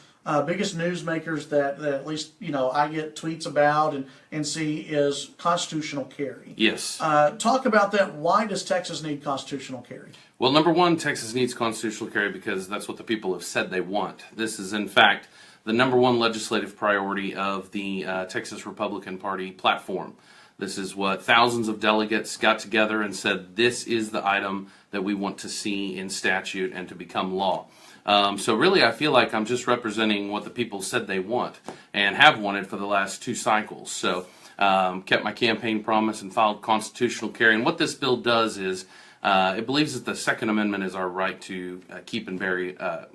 biggest newsmakers that at least I get tweets about and see is constitutional carry. Yes. Talk about that. Why does Texas need constitutional carry? Well, number one, Texas needs constitutional carry because that's what the people have said they want. This is, in fact, the number one legislative priority of the Texas Republican Party platform. This is what thousands of delegates got together and said, this is the item that we want to see in statute and to become law. So really, I feel like I'm just representing what the people said they want and have wanted for the last 2 cycles. So kept my campaign promise and filed constitutional carry. And what this bill does is it believes that the Second Amendment is our right to keep and bear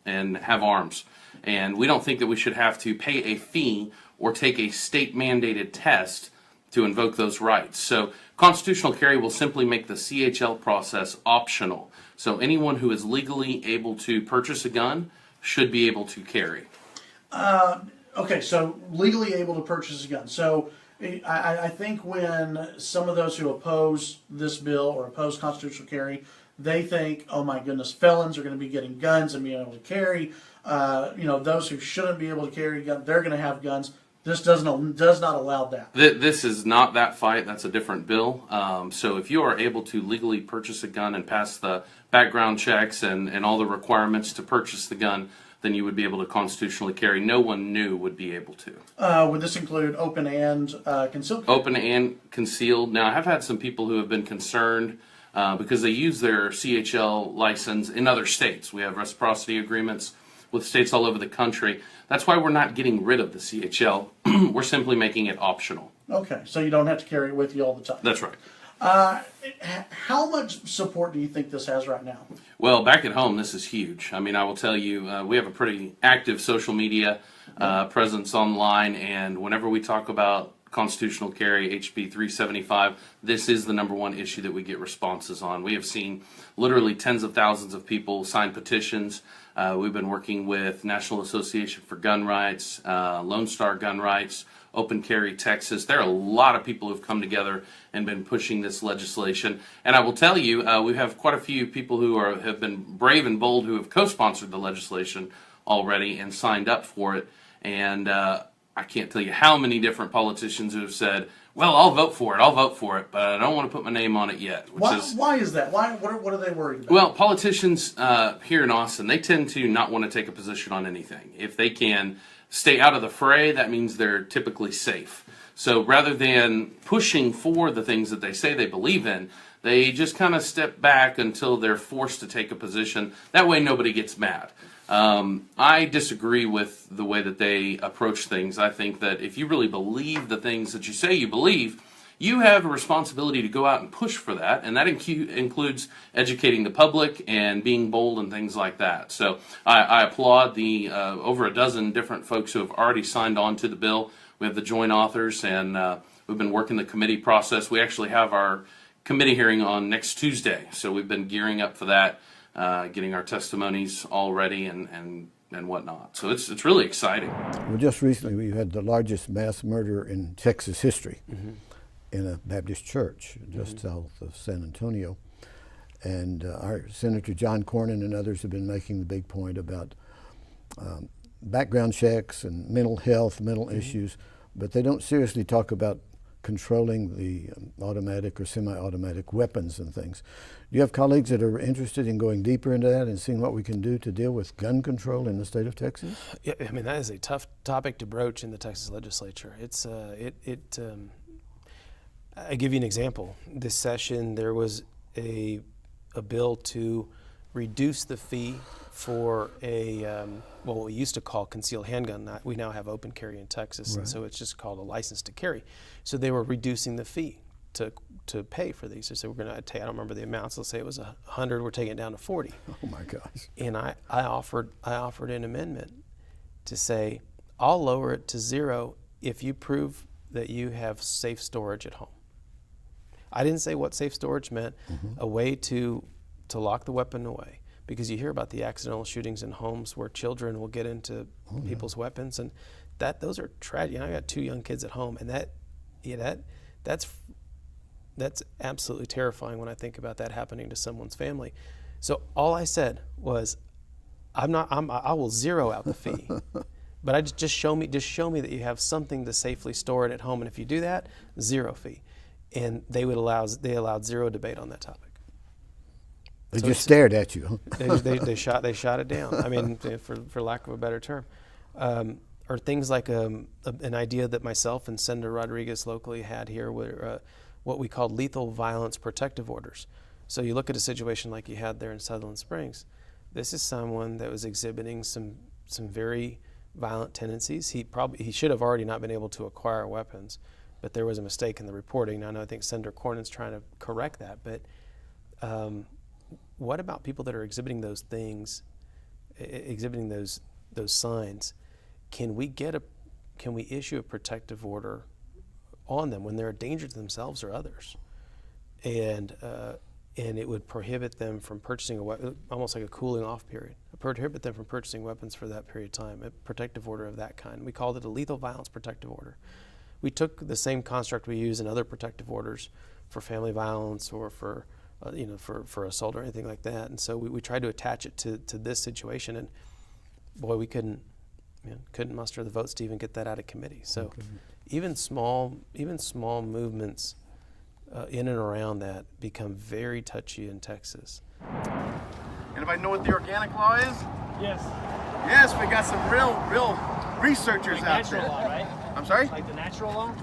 and have arms. And we don't think that we should have to pay a fee or take a state-mandated test to invoke those rights. So constitutional carry will simply make the CHL process optional. So anyone who is legally able to purchase a gun should be able to carry. Okay, so legally able to purchase a gun. So I think when some of those who oppose this bill or oppose constitutional carry, they think, oh my goodness, felons are going to be getting guns and being able to carry. Those who shouldn't be able to carry guns, they're going to have guns. This does not allow that. This is not that fight. That's a different bill. So if you are able to legally purchase a gun and pass the background checks and all the requirements to purchase the gun, then you would be able to constitutionally carry. No one new would be able to. Would this include open and concealed carry? Open and concealed. Now, I have had some people who have been concerned because they use their CHL license in other states. We have reciprocity agreements with states all over the country. That's why we're not getting rid of the CHL. We're simply making it optional. Okay, so you don't have to carry it with you all the time. That's right. How much support do you think this has right now? Well, back at home, this is huge. I mean, I will tell you, we have a pretty active social media presence online, and whenever we talk about constitutional carry, HB 375, this is the #1 issue that we get responses on. We have seen literally tens of thousands of people sign petitions. We've been working with National Association for Gun Rights, Lone Star Gun Rights, Open Carry Texas. There are a lot of people who've come together and been pushing this legislation. And I will tell you, we have quite a few people who have been brave and bold who have co-sponsored the legislation already and signed up for it. And I can't tell you how many different politicians who have said, well, I'll vote for it, but I don't want to put my name on it yet. Why is that? What are they worried about? Well, politicians here in Austin, they tend to not want to take a position on anything. If they can stay out of the fray, that means they're typically safe. So rather than pushing for the things that they say they believe in, they just kind of step back until they're forced to take a position. That way nobody gets mad. I disagree with the way that they approach things. I think that if you really believe the things that you say you believe, you have a responsibility to go out and push for that, and that includes educating the public and being bold and things like that. So I applaud the over a dozen different folks who have already signed on to the bill. We have the joint authors, and we've been working the committee process. We actually have our committee hearing on next Tuesday, so we've been gearing up for that, getting our testimonies all ready and whatnot. So it's really exciting. Well, just recently we had the largest mass murder in Texas history. In a Baptist church just south of San Antonio. And our Senator John Cornyn and others have been making the big point about background checks and mental health, mental issues, but they don't seriously talk about controlling the automatic or semi-automatic weapons and things. Do you have colleagues that are interested in going deeper into that and seeing what we can do to deal with gun control in the state of Texas? Yeah, I mean, that is a tough topic to broach in the Texas legislature. It's I give you an example. This session, there was a bill to reduce the fee for what we used to call concealed handgun. We now have open carry in Texas, and so it's just called a license to carry. So they were reducing the fee to pay for these. So we're going to take, I don't remember the amounts. Let's say it was 100. We're taking it down to 40. Oh my gosh! And I offered an amendment to say I'll lower it to 0 if you prove that you have safe storage at home. I didn't say what safe storage meant, a way to lock the weapon away, because you hear about the accidental shootings in homes where children will get into people's weapons, and those are tragic. I got 2 young kids at home, and that's absolutely terrifying when I think about that happening to someone's family. So all I said was, I will zero out the fee, but just show me that you have something to safely store it at home, and if you do that, 0 fee. And they allowed 0 debate on that topic. They just stared at you. they shot it down. I mean, for lack of a better term, or things like an idea that myself and Senator Rodriguez locally had here were what we called lethal violence protective orders. So you look at a situation like you had there in Sutherland Springs. This is someone that was exhibiting some very violent tendencies. He should have already not been able to acquire weapons. but there was a mistake in the reporting. Now, I think Senator Cornyn's trying to correct that, but what about people that are exhibiting those things, exhibiting those signs? Can we issue a protective order on them when they're a danger to themselves or others? And it would prohibit them from purchasing a weapon, almost like a cooling off period. Prohibit them from purchasing weapons for that period of time, a protective order of that kind. We called it a lethal violence protective order. We took the same construct we use in other protective orders for family violence or for assault or anything like that. And so we tried to attach it to this situation, and boy, we couldn't muster the votes to even get that out of committee. So even small movements in and around that become very touchy in Texas. Anybody know what the organic law is? Yes. Yes, we got some real researchers Like out natural there. law, right? I'm sorry? Like the natural law?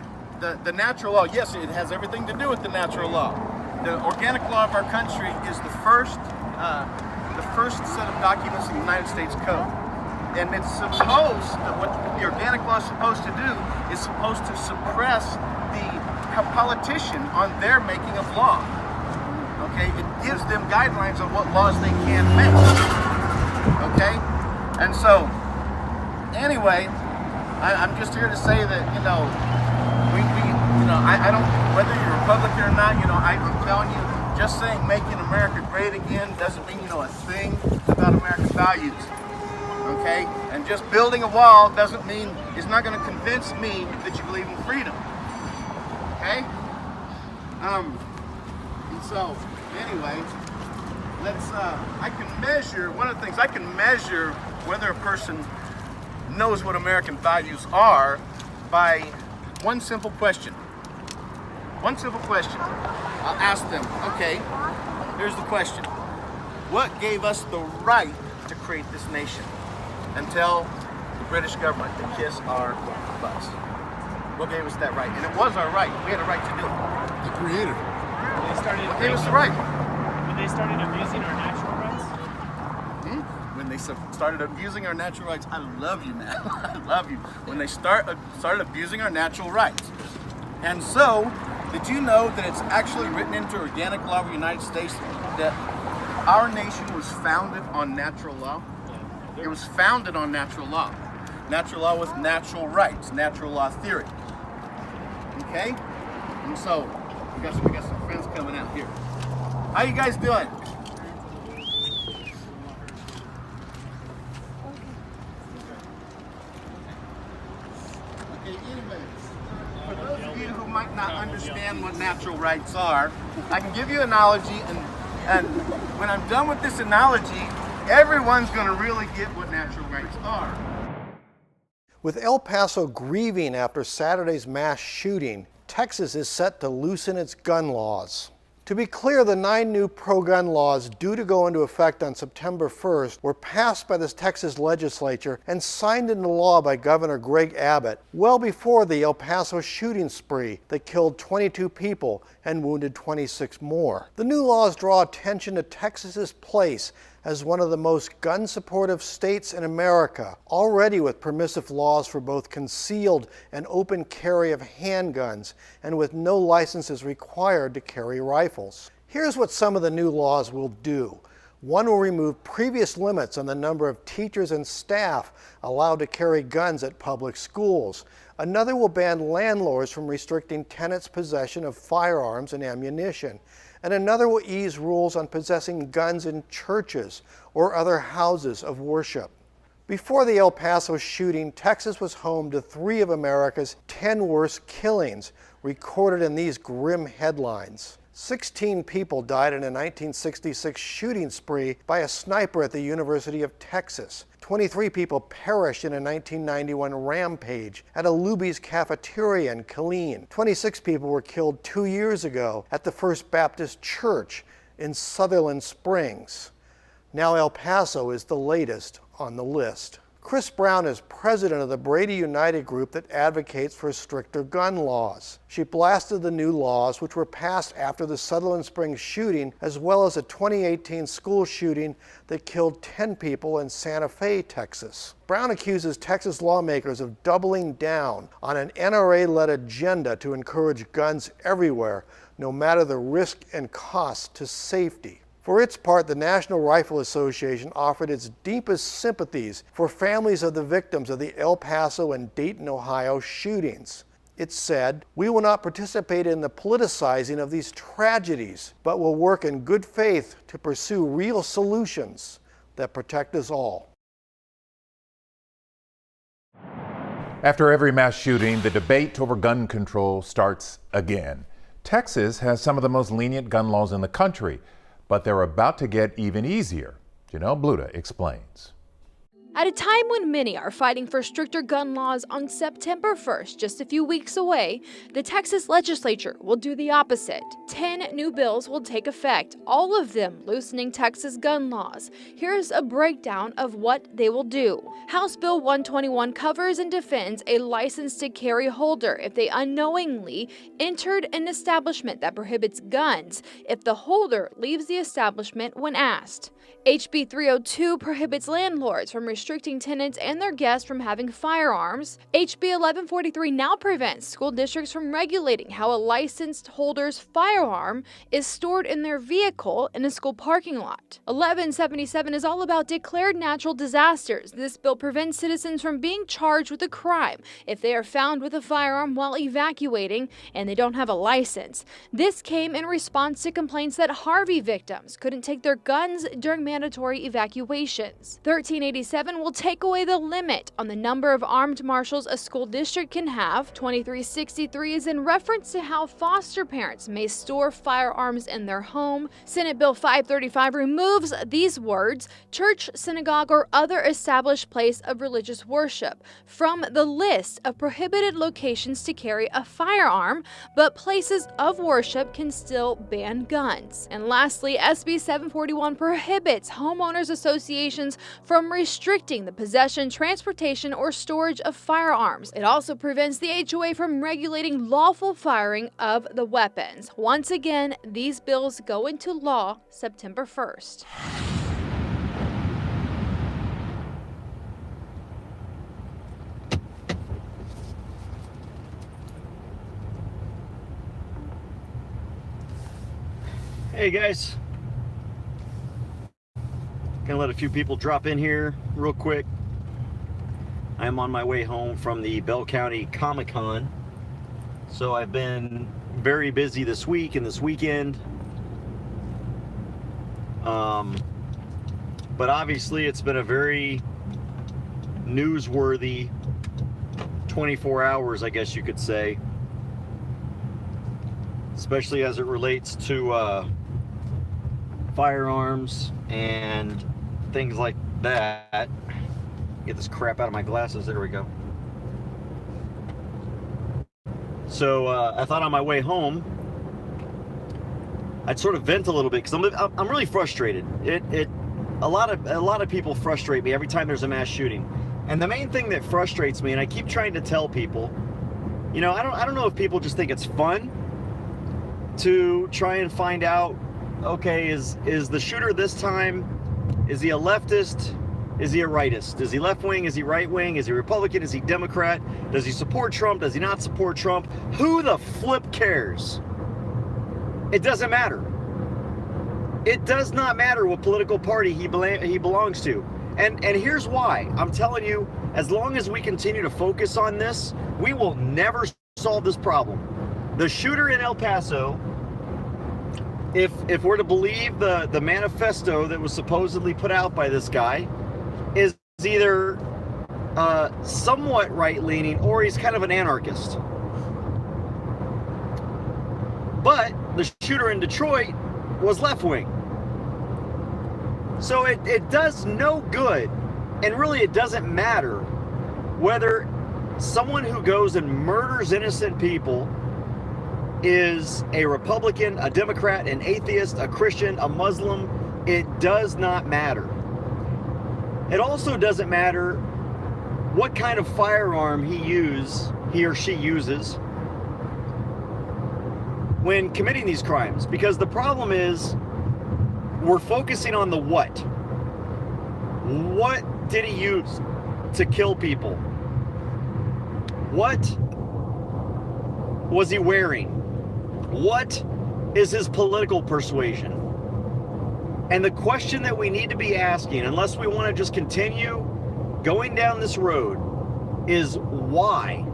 The natural law, yes, it has everything to do with the natural law. The organic law of our country is the first set of documents in the United States Code. And it's supposed, what the organic law is supposed to do is supposed to suppress the politician on their making of law. Okay, it gives them guidelines on what laws they can make. Okay, and so anyway, I'm just here to say that I don't, whether you're Republican or not, I'm telling you, just saying making America great again doesn't mean a thing about American values. Okay, and just building a wall doesn't mean, it's not going to convince me that you believe in freedom. Okay, and so anyway, I can measure, one of the things I can measure whether a person knows what American values are by one simple question. One simple question. I'll ask them, okay, here's the question. What gave us the right to create this nation and tell the British government to kiss our butts? What gave us that right? And it was our right. We had a right to do it. The creator. What gave us the right? When they started abusing our natural rights? When they started abusing our natural rights, I love you, man. I love you. When they started abusing our natural rights. And so, did you know that it's actually written into organic law of the United States that our nation was founded on natural law? It was founded on natural law. Natural law with natural rights, natural law theory. Okay? And so, we got some friends coming out here. How you guys doing? For those of you who might not understand what natural rights are, I can give you an analogy, and when I'm done with this analogy, everyone's going to really get what natural rights are. With El Paso grieving after Saturday's mass shooting, Texas is set to loosen its gun laws. To be clear, the 9 new pro-gun laws due to go into effect on September 1st were passed by the Texas legislature and signed into law by Governor Greg Abbott well before the El Paso shooting spree that killed 22 people and wounded 26 more. The new laws draw attention to Texas's place as one of the most gun-supportive states in America, already with permissive laws for both concealed and open carry of handguns, and with no licenses required to carry rifles. Here's what some of the new laws will do. One will remove previous limits on the number of teachers and staff allowed to carry guns at public schools. Another will ban landlords from restricting tenants' possession of firearms and ammunition. And another will ease rules on possessing guns in churches or other houses of worship. Before the El Paso shooting, Texas was home to 3 of America's 10 worst killings, recorded in these grim headlines. 16 people died in a 1966 shooting spree by a sniper at the University of Texas. 23 people perished in a 1991 rampage at a Luby's cafeteria in Colleen. 26 people were killed 2 years ago at the First Baptist Church in Sutherland Springs. Now El Paso is the latest on the list. Chris Brown is president of the Brady United group that advocates for stricter gun laws. She blasted the new laws, which were passed after the Sutherland Springs shooting, as well as a 2018 school shooting that killed 10 people in Santa Fe, Texas. Brown accuses Texas lawmakers of doubling down on an NRA-led agenda to encourage guns everywhere, no matter the risk and cost to safety. For its part, the National Rifle Association offered its deepest sympathies for families of the victims of the El Paso and Dayton, Ohio shootings. It said, "We will not participate in the politicizing of these tragedies, but will work in good faith to pursue real solutions that protect us all." After every mass shooting, the debate over gun control starts again. Texas has some of the most lenient gun laws in the country, but they're about to get even easier. Janelle Bluda explains. At a time when many are fighting for stricter gun laws on September 1st, just a few weeks away, the Texas legislature will do the opposite. 10 new bills will take effect, all of them loosening Texas gun laws. Here's a breakdown of what they will do. House Bill 121 covers and defends a license to carry holder if they unknowingly entered an establishment that prohibits guns if the holder leaves the establishment when asked. HB 302 prohibits landlords from restricting tenants and their guests from having firearms. HB 1143 now prevents school districts from regulating how a licensed holder's firearm is stored in their vehicle in a school parking lot. 1177 is all about declared natural disasters. This bill prevents citizens from being charged with a crime if they are found with a firearm while evacuating and they don't have a license. This came in response to complaints that Harvey victims couldn't take their guns during mandatory evacuations. 1387 will take away the limit on the number of armed marshals a school district can have. 2363 is in reference to how foster parents may store firearms in their home. Senate Bill 535 removes these words, church, synagogue, or other established place of religious worship, from the list of prohibited locations to carry a firearm, but places of worship can still ban guns. And lastly, SB 741 prohibits homeowners associations from restricting the possession, transportation, or storage of firearms. It also prevents the HOA from regulating lawful firing of the weapons. Once again, these bills go into law September 1st. Hey guys, gonna let a few people drop in here real quick. I'm on my way home from the Bell County Comic-Con, so I've been very busy this week and this weekend, but obviously it's been a very newsworthy 24 hours, I guess you could say, especially as it relates to firearms and things like that. Get this crap out of my glasses. There we go. So I thought on my way home I'd sort of vent a little bit because I'm really frustrated. A lot of people frustrate me every time there's a mass shooting, and the main thing that frustrates me, and I keep trying to tell people, you know, I don't know if people just think it's fun to try and find out, okay, is the shooter this time, is he a leftist? Is he a rightist? Is he left wing? Is he right wing? Is he Republican? Is he Democrat? Does he support Trump? Does he not support Trump? Who the flip cares? It doesn't matter. It does not matter what political party he belongs to. And here's why. I'm telling you, as long as we continue to focus on this, we will never solve this problem. The shooter in El Paso, if we're to believe the manifesto that was supposedly put out by this guy, is either somewhat right-leaning or he's kind of an anarchist. But the shooter in Detroit was left-wing. So it does no good, and really it doesn't matter whether someone who goes and murders innocent people is a Republican, a Democrat, an atheist, a Christian, a Muslim. It does not matter. It also doesn't matter what kind of firearm he or she uses when committing these crimes. Because the problem is, we're focusing on the what. What did he use to kill people? What was he wearing? What is his political persuasion? And the question that we need to be asking, unless we want to just continue going down this road, is why?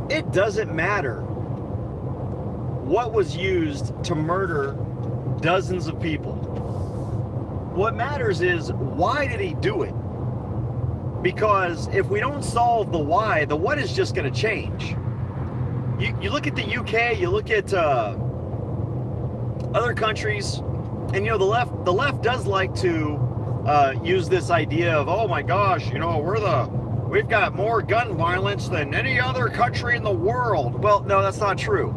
It doesn't matter what was used to murder dozens of people. What matters is, why did he do it? Because if we don't solve the why, the what is just going to change. You look at the UK, you look at other countries, and the left does like to use this idea of, oh my gosh, we've got more gun violence than any other country in the world. Well, no, that's not true.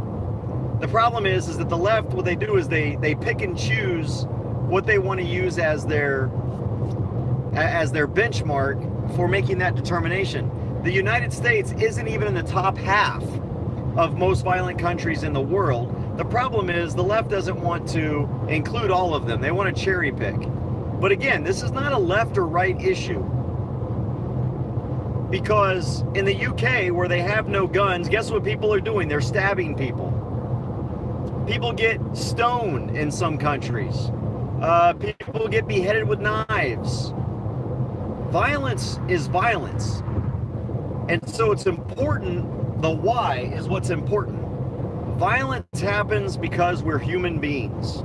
The problem is that the left, what they do is they pick and choose what they want to use as their benchmark for making that determination. The United States isn't even in the top half of most violent countries in the world. The problem is the left doesn't want to include all of them. They want to cherry pick. But again, this is not a left or right issue. Because in the UK, where they have no guns, guess what people are doing? They're stabbing people. People get stoned in some countries. People get beheaded with knives. Violence is violence. And so it's important, the why is what's important. Violence happens because we're human beings.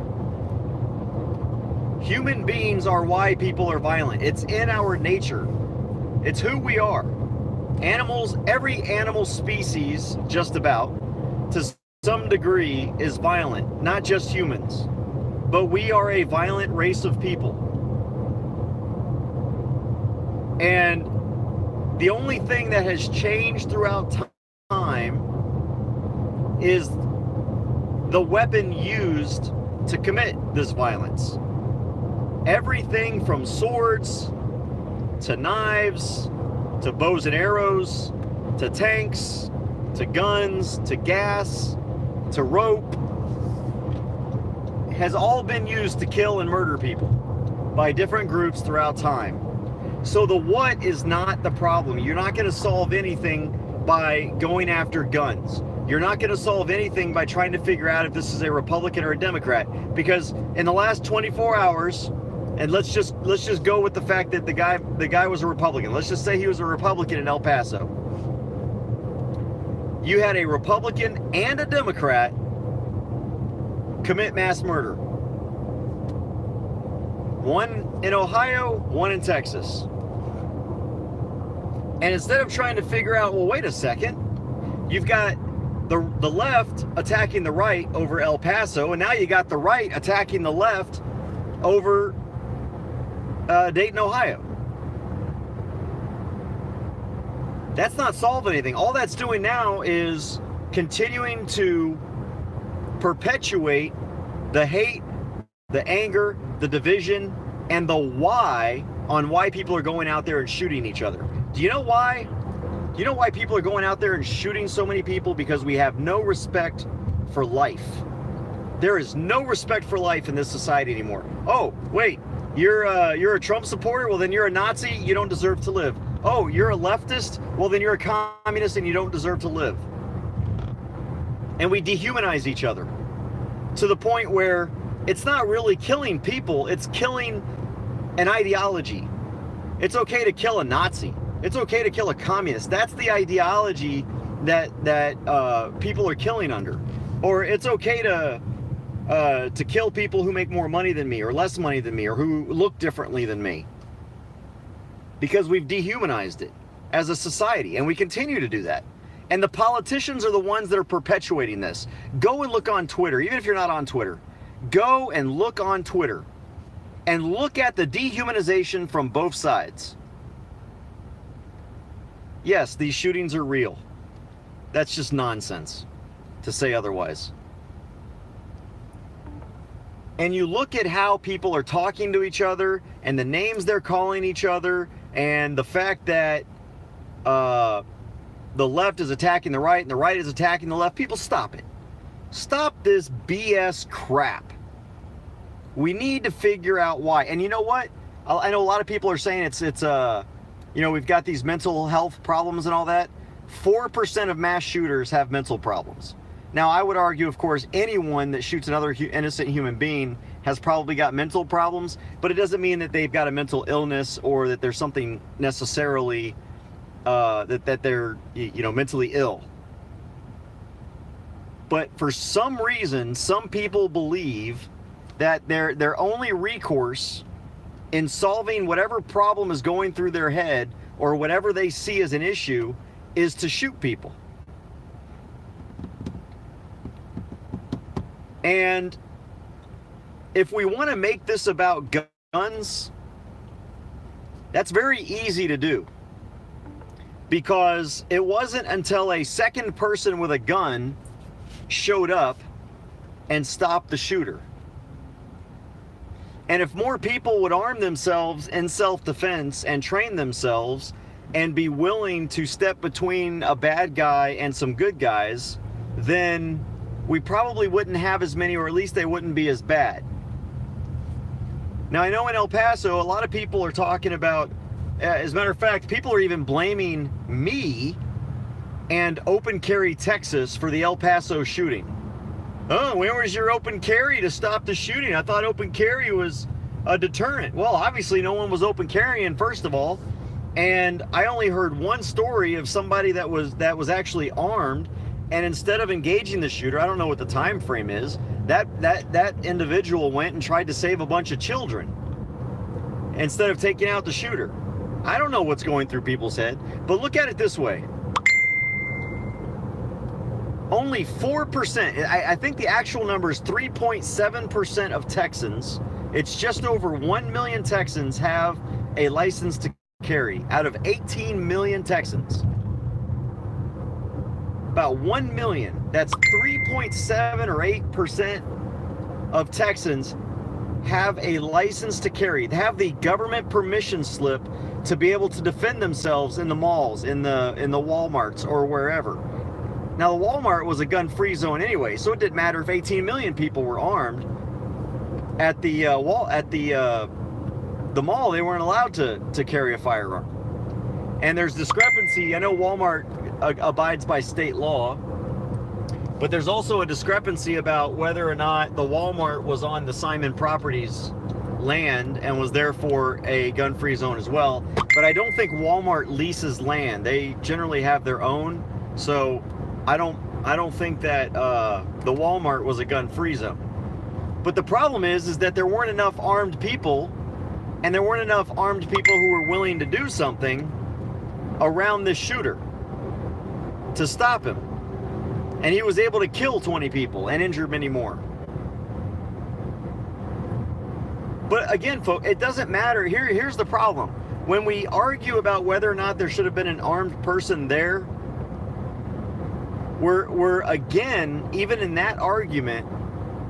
Human beings are why people are violent. It's in our nature. It's who we are. Animals, every animal species, just about, to some degree, is violent. Not just humans. But we are a violent race of people. And the only thing that has changed throughout time is the weapon used to commit this violence. Everything from swords to knives to bows and arrows to tanks to guns to gas to rope has all been used to kill and murder people by different groups throughout time. So the what is not the problem. You're not going to solve anything by going after guns. You're not going to solve anything by trying to figure out if this is a Republican or a Democrat, because in the last 24 hours, and let's just go with the fact that the guy was a Republican. Let's just say he was a Republican in El Paso. You had a Republican and a Democrat commit mass murder. One in Ohio, one in Texas. And instead of trying to figure out, well, wait a second, you've got the left attacking the right over El Paso, and now you got the right attacking the left over Dayton, Ohio. That's not solving anything. All that's doing now is continuing to perpetuate the hate, the anger, the division, and the why on why people are going out there and shooting each other. Do you know why? Do you know why people are going out there and shooting so many people? Because we have no respect for life. There is no respect for life in this society anymore. Oh, wait, you're a Trump supporter? Well, then you're a Nazi, you don't deserve to live. Oh, you're a leftist? Well, then you're a communist and you don't deserve to live. And we dehumanize each other to the point where it's not really killing people, it's killing an ideology. It's okay to kill a Nazi. It's okay to kill a communist. That's the ideology that people are killing under. Or it's okay to kill people who make more money than me or less money than me or who look differently than me. Because we've dehumanized it as a society, and we continue to do that. And the politicians are the ones that are perpetuating this. Go and look on Twitter, even if you're not on Twitter. Go and look on Twitter and look at the dehumanization from both sides. Yes, these shootings are real. That's just nonsense to say otherwise. And you look at how people are talking to each other and the names they're calling each other and the fact that the left is attacking the right and the right is attacking the left. People, stop it. Stop this BS crap. We need to figure out why. And you know what? I know a lot of people are saying it's you know, we've got these mental health problems and all that. 4% of mass shooters have mental problems. Now, I would argue, of course, anyone that shoots another innocent human being has probably got mental problems, but it doesn't mean that they've got a mental illness or that there's something necessarily that they're, you know, mentally ill. But for some reason, some people believe that their only recourse in solving whatever problem is going through their head or whatever they see as an issue is to shoot people. And if we want to make this about guns, that's very easy to do. Because it wasn't until a second person with a gun showed up and stopped the shooter. And if more people would arm themselves in self-defense and train themselves and be willing to step between a bad guy and some good guys, then we probably wouldn't have as many, or at least they wouldn't be as bad. Now, I know in El Paso, a lot of people are talking about, as a matter of fact, people are even blaming me and Open Carry Texas for the El Paso shooting. Oh, where was your open carry to stop the shooting? I thought open carry was a deterrent. Well, obviously no one was open carrying, first of all. And I only heard one story of somebody that was actually armed, and instead of engaging the shooter, I don't know what the time frame is, that individual went and tried to save a bunch of children instead of taking out the shooter. I don't know what's going through people's head, but look at it this way. Only 4%, I think the actual number is 3.7% of Texans, it's just over 1 million Texans have a license to carry out of 18 million Texans. About 1 million, that's 3.7 or 8% of Texans have a license to carry. They have the government permission slip to be able to defend themselves in the malls, in the Walmarts or wherever. Now, the Walmart was a gun-free zone anyway, so it didn't matter if 18 million people were armed at the mall. They weren't allowed to carry a firearm. And there's discrepancy. I know Walmart abides by state law, but there's also a discrepancy about whether or not the Walmart was on the Simon Properties land and was therefore a gun-free zone as well. But I don't think Walmart leases land. They generally have their own, so I don't think that the Walmart was a gun-free zone. But the problem is that there weren't enough armed people, and there weren't enough armed people who were willing to do something around this shooter to stop him. And he was able to kill 20 people and injure many more. But again, folks, it doesn't matter. Here's the problem. When we argue about whether or not there should have been an armed person there, we're again, even in that argument,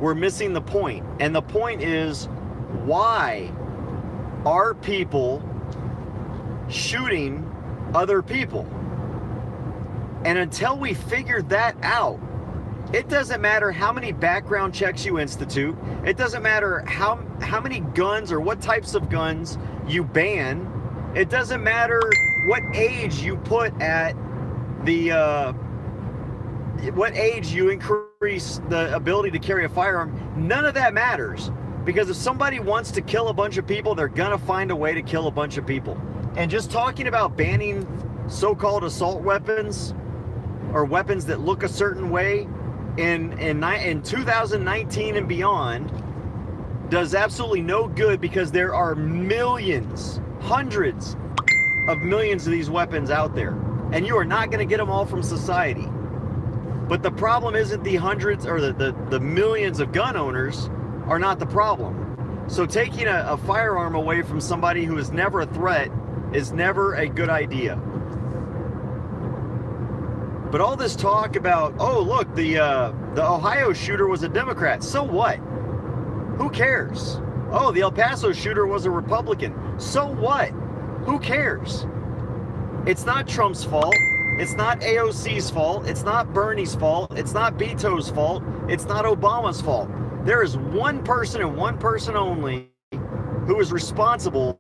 we're missing the point. And the point is, why are people shooting other people? And until we figure that out, it doesn't matter how many background checks you institute. It doesn't matter how many guns or what types of guns you ban. It doesn't matter what age you put at the what age you increase the ability to carry a firearm. None of that matters, because if somebody wants to kill a bunch of people, they're gonna find a way to kill a bunch of people. And just talking about banning so-called assault weapons or weapons that look a certain way in 2019 and beyond does absolutely no good, because there are millions, hundreds of millions of these weapons out there, and you are not going to get them all from society. But the problem isn't the hundreds or the millions of gun owners are not the problem. So taking a firearm away from somebody who is never a threat is never a good idea. But all this talk about, oh look, the Ohio shooter was a Democrat. So what? Who cares? Oh, the El Paso shooter was a Republican. So what? Who cares? It's not Trump's fault. It's not AOC's fault. It's not Bernie's fault. It's not Beto's fault. It's not Obama's fault. There is one person and one person only who is responsible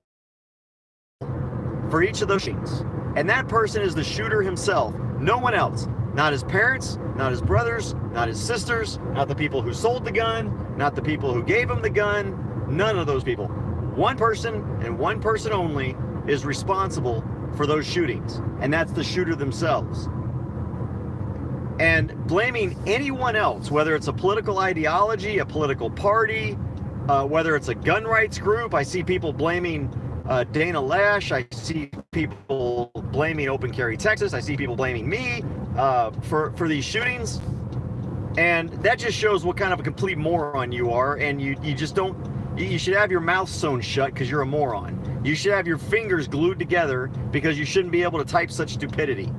for each of those shootings. And that person is the shooter himself. No one else. Not his parents, not his brothers, not his sisters, not the people who sold the gun, not the people who gave him the gun. None of those people. One person and one person only is responsible for those shootings, and that's the shooter themselves. And blaming anyone else, whether it's a political ideology, a political party, whether it's a gun rights group. I see people blaming Dana Lash. I see people blaming Open Carry Texas. I see people blaming me for these shootings. And that just shows what kind of a complete moron you are, and you just don't, you should have your mouth sewn shut because you're a moron. You should have your fingers glued together because you shouldn't be able to type such stupidity.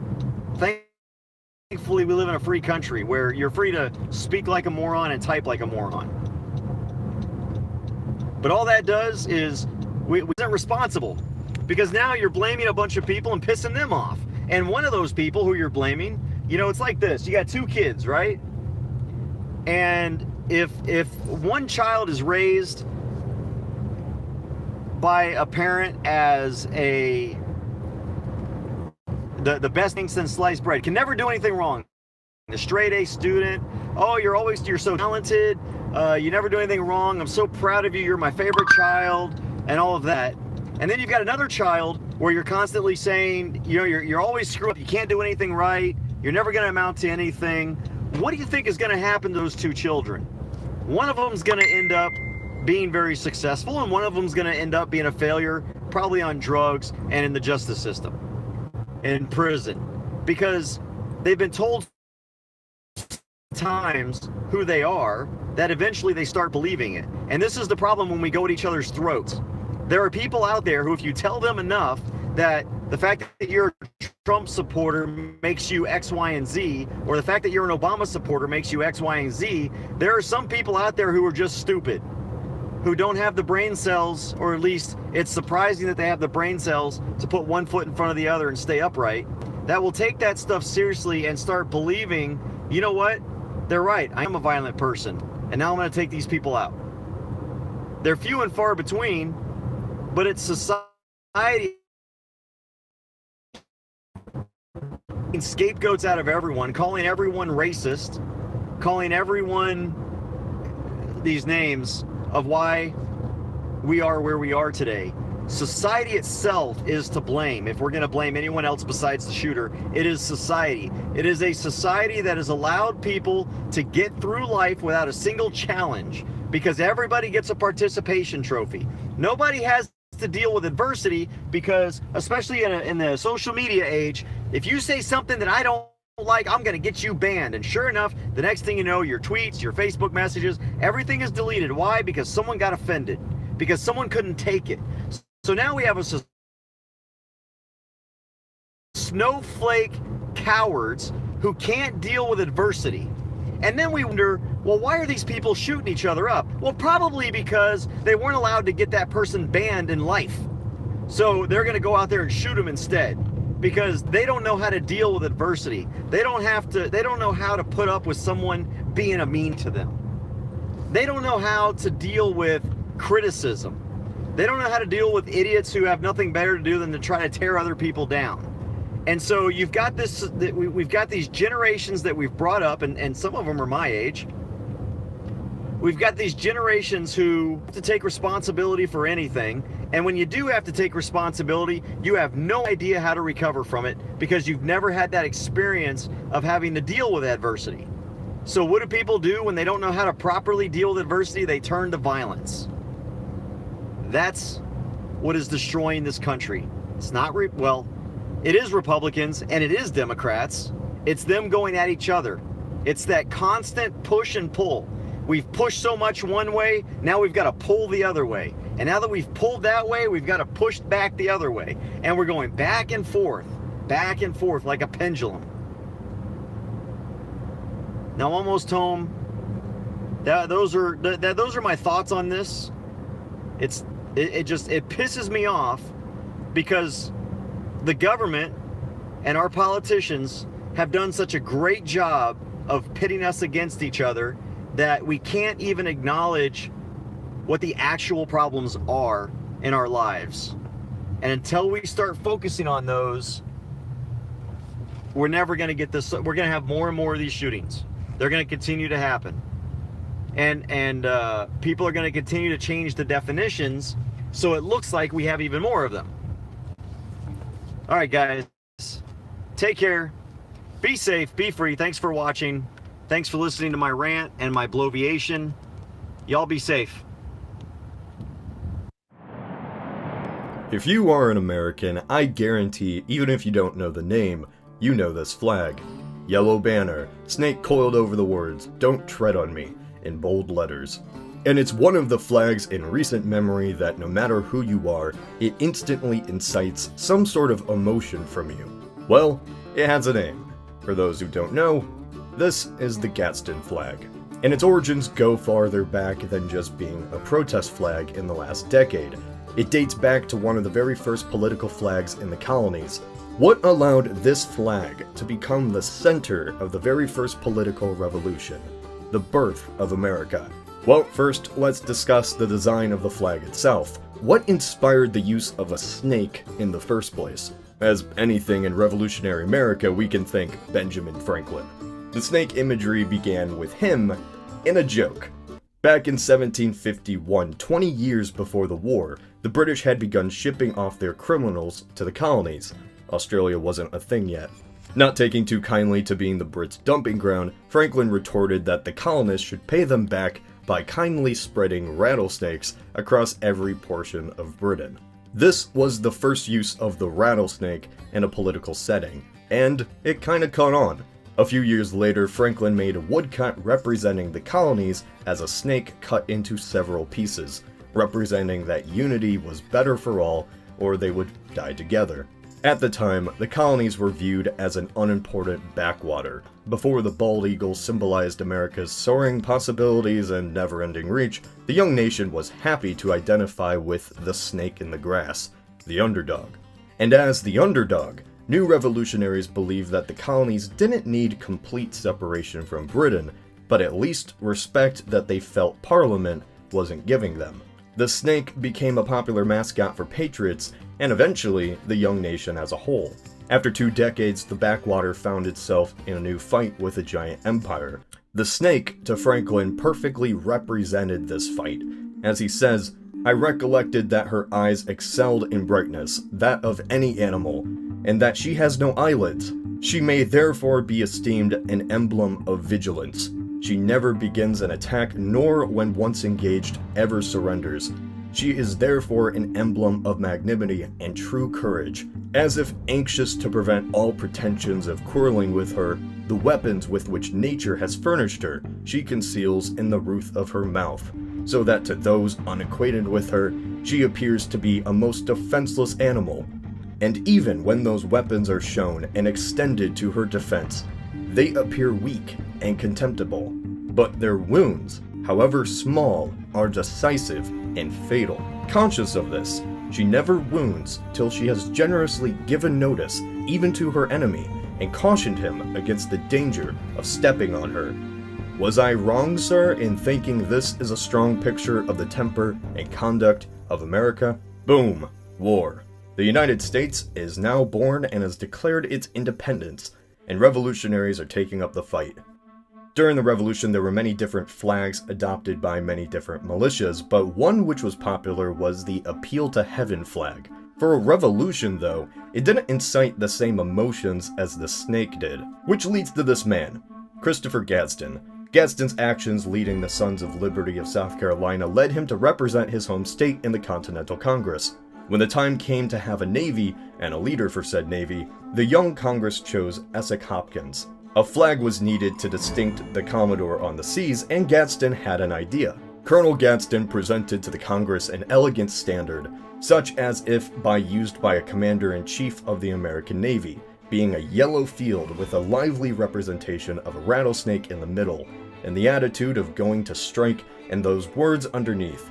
Thankfully, we live in a free country where you're free to speak like a moron and type like a moron. But all that does is we aren't responsible, because now you're blaming a bunch of people and pissing them off. And one of those people who you're blaming, you know, it's like this. You got two kids, right? And if one child is raised by a parent as the best thing since sliced bread, can never do anything wrong, a straight A student, oh, you're so talented, you never do anything wrong, I'm so proud of you, you're my favorite child, and all of that. And then you've got another child where you're constantly saying, you know, you're always screwing up, you can't do anything right, you're never going to amount to anything. What do you think is going to happen to those two children? One of them is going to end up being very successful, and one of them is going to end up being a failure, probably on drugs and in the justice system, in prison, because they've been told times who they are that eventually they start believing it. And this is the problem when we go at each other's throats. There are people out there who, if you tell them enough that the fact that you're a Trump supporter makes you X, Y, and Z, or the fact that you're an Obama supporter makes you X, Y, and Z, there are some people out there who are just stupid, who don't have the brain cells, or at least it's surprising that they have the brain cells to put one foot in front of the other and stay upright, that will take that stuff seriously and start believing, you know what, they're right, I am a violent person, and now I'm going to take these people out. They're few and far between, but it's society scapegoats out of everyone, calling everyone racist, calling everyone these names of why we are where we are today. Society itself is to blame. If we're going to blame anyone else besides the shooter, it is society. It is a society that has allowed people to get through life without a single challenge, because everybody gets a participation trophy. Nobody has to deal with adversity, because especially in the social media age, if you say something that I don't like, I'm going to get you banned. And sure enough, the next thing you know, your tweets, your Facebook messages, everything is deleted. Why? Because someone got offended, because someone couldn't take it. So now we have a snowflake cowards who can't deal with adversity. And then we wonder, well, why are these people shooting each other up? Well, probably because they weren't allowed to get that person banned in life. So they're going to go out there and shoot them instead, because they don't know how to deal with adversity. They don't know how to put up with someone being a mean to them. They don't know how to deal with criticism. They don't know how to deal with idiots who have nothing better to do than to try to tear other people down. And so you've got this, we've got these generations that we've brought up, and some of them are my age. We've got these generations who have to take responsibility for anything, and when you do have to take responsibility, you have no idea how to recover from it, because you've never had that experience of having to deal with adversity. So what do people do when they don't know how to properly deal with adversity? They turn to violence. That's what is destroying this country. It's not, well, it is Republicans and it is Democrats. It's them going at each other. It's that constant push and pull. We've pushed so much one way, now we've got to pull the other way. And now that we've pulled that way, we've got to push back the other way. And we're going back and forth like a pendulum. Now I'm almost home. Those are my thoughts on this. It pisses me off, because the government and our politicians have done such a great job of pitting us against each other that we can't even acknowledge what the actual problems are in our lives. And until we start focusing on those, we're never going to get this. We're going to have more and more of these shootings. They're going to continue to happen. And people are going to continue to change the definitions, so it looks like we have even more of them. All right, guys. Take care. Be safe. Be free. Thanks for watching. Thanks for listening to my rant and my bloviation. Y'all be safe. If you are an American, I guarantee, even if you don't know the name, you know this flag. Yellow banner, snake coiled over the words, "Don't tread on me," in bold letters. And it's one of the flags in recent memory that no matter who you are, it instantly incites some sort of emotion from you. Well, it has a name. For those who don't know, this is the Gadsden flag. And its origins go farther back than just being a protest flag in the last decade. It dates back to one of the very first political flags in the colonies. What allowed this flag to become the center of the very first political revolution? The birth of America. Well, first, let's discuss the design of the flag itself. What inspired the use of a snake in the first place? As anything in revolutionary America, we can think Benjamin Franklin. The snake imagery began with him in a joke. Back in 1751, 20 years before the war, the British had begun shipping off their criminals to the colonies. Australia wasn't a thing yet. Not taking too kindly to being the Brits' dumping ground, Franklin retorted that the colonists should pay them back by kindly spreading rattlesnakes across every portion of Britain. This was the first use of the rattlesnake in a political setting, and it kinda caught on. A few years later, Franklin made a woodcut representing the colonies as a snake cut into several pieces, representing that unity was better for all, or they would die together. At the time, the colonies were viewed as an unimportant backwater. Before the bald eagle symbolized America's soaring possibilities and never-ending reach, the young nation was happy to identify with the snake in the grass, the underdog. And as the underdog, new revolutionaries believed that the colonies didn't need complete separation from Britain, but at least respect that they felt Parliament wasn't giving them. The snake became a popular mascot for patriots, and eventually the young nation as a whole. After 2 decades, the backwater found itself in a new fight with a giant empire. The snake, to Franklin, perfectly represented this fight. As he says, "I recollected that her eyes excelled in brightness, that of any animal, and that she has no eyelids. She may therefore be esteemed an emblem of vigilance. She never begins an attack, nor when once engaged, ever surrenders. She is therefore an emblem of magnanimity and true courage. As if anxious to prevent all pretensions of quarreling with her, the weapons with which nature has furnished her, she conceals in the roof of her mouth, so that to those unacquainted with her, she appears to be a most defenseless animal. And even when those weapons are shown and extended to her defense, they appear weak and contemptible, but their wounds, however small, are decisive and fatal. Conscious of this, she never wounds till she has generously given notice even to her enemy and cautioned him against the danger of stepping on her. Was I wrong, sir, in thinking this is a strong picture of the temper and conduct of America? Boom. War. The United States is now born and has declared its independence, and revolutionaries are taking up the fight. During the revolution, there were many different flags adopted by many different militias, but one which was popular was the Appeal to Heaven flag. For a revolution, though, it didn't incite the same emotions as the snake did, which leads to this man, Christopher Gadsden. Gadsden's actions leading the Sons of Liberty of South Carolina led him to represent his home state in the Continental Congress. When the time came to have a navy and a leader for said navy, the young Congress chose Essex Hopkins. A flag was needed to distinct the Commodore on the seas, and Gadsden had an idea. Colonel Gadsden presented to the Congress an elegant standard, such as if used by a commander-in-chief of the American Navy, being a yellow field with a lively representation of a rattlesnake in the middle, and the attitude of going to strike, and those words underneath,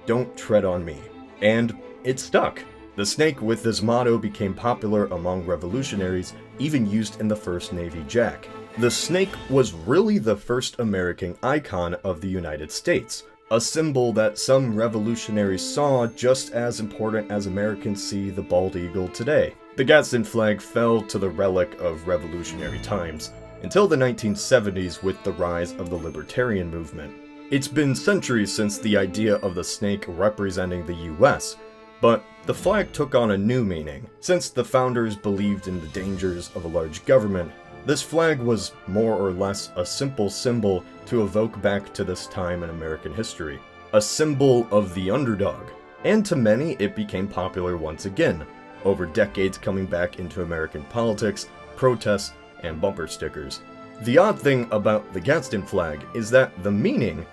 "Don't tread on me." And it stuck. The snake with this motto became popular among revolutionaries, even used in the first Navy Jack. The snake was really the first American icon of the United States, a symbol that some revolutionaries saw just as important as Americans see the bald eagle today. The Gadsden flag fell to the relic of revolutionary times, until the 1970s with the rise of the libertarian movement. It's been centuries since the idea of the snake representing the US, but the flag took on a new meaning. Since the founders believed in the dangers of a large government, this flag was more or less a simple symbol to evoke back to this time in American history. A symbol of the underdog. And to many, it became popular once again, over decades coming back into American politics, protests, and bumper stickers. The odd thing about the Gadsden flag is that the meaning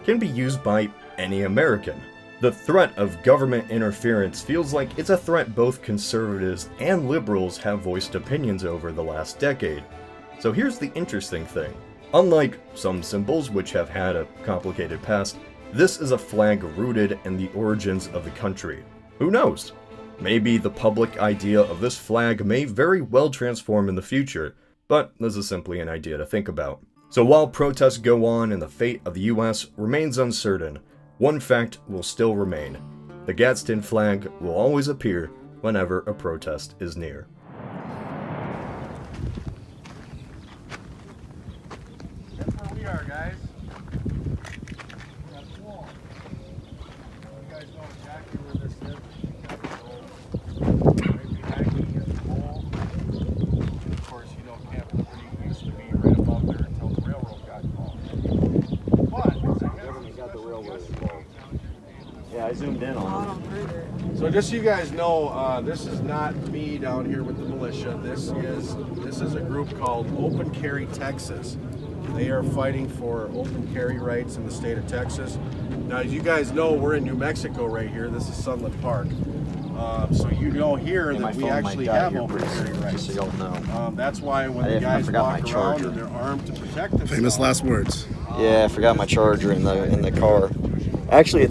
can be used by any American. The threat of government interference feels like it's a threat both conservatives and liberals have voiced opinions over the last decade. So here's the interesting thing. Unlike some symbols which have had a complicated past, this is a flag rooted in the origins of the country. Who knows? Maybe the public idea of this flag may very well transform in the future, but this is simply an idea to think about. So while protests go on and the fate of the US remains uncertain, one fact will still remain. The Gadsden flag will always appear whenever a protest is near. That's where we are, guys. We're at the wall. You guys know exactly where this is. Right behind me is the wall. And of course, you know Camp Liberty used to be right above there until the railroad got involved. But the government got the railroad involved. Yeah, I zoomed in on them. So just so you guys know, this is not me down here with the militia. This is a group called Open Carry Texas. They are fighting for open carry rights in the state of Texas. Now, as you guys know, we're in New Mexico right here. This is Sunlit Park. So you know here that we actually have open carry rights. So y'all know. That's why when the guys walk around and they're armed to protect themselves. Famous last words. Yeah, I forgot my charger in the car. Actually,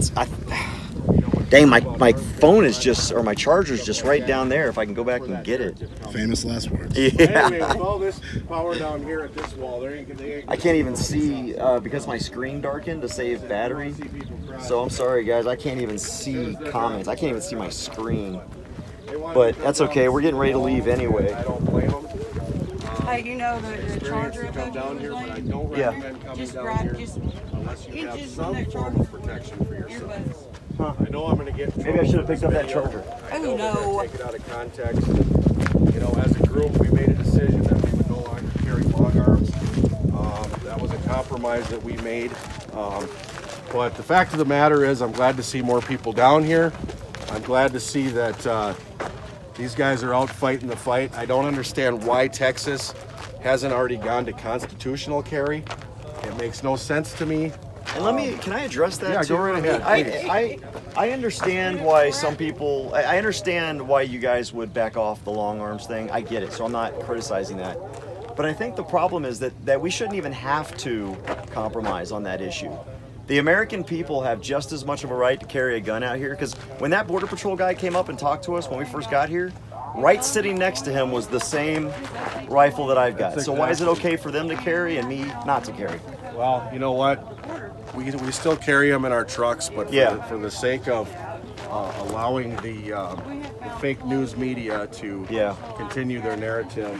dang, my phone is just, or my charger's just right down there. If I can go back and get it. Famous last words. Yeah. Anyway, with all this power down here at this wall, they ain't I can't even see because my screen darkened to save battery. So I'm sorry, guys. I can't even see comments. I can't even see my screen. But that's okay. We're getting ready to leave anyway. I don't blame them. You know the charger come down here, but I don't Yeah. recommend coming down here unless you have some form of protection for yourself. I know I'm going to get. Maybe I should have picked up that charger. I know no. Take it out of context. You know, as a group, we made a decision that we would no longer carry long arms. That was a compromise that we made. But the fact of the matter is, I'm glad to see more people down here. I'm glad to see that these guys are out fighting the fight. I don't understand why Texas hasn't already gone to constitutional carry. It makes no sense to me. And can I address that? Yeah, too? go right ahead. I understand why some people, I understand why you guys would back off the long arms thing. I get it, so I'm not criticizing that. But I think the problem is that we shouldn't even have to compromise on that issue. The American people have just as much of a right to carry a gun out here, because when that Border Patrol guy came up and talked to us when we first got here, right sitting next to him was the same rifle that I've got. So why is it okay for them to carry and me not to carry? Well, you know what? We still carry them in our trucks, but for the sake of allowing the fake news media to continue their narrative,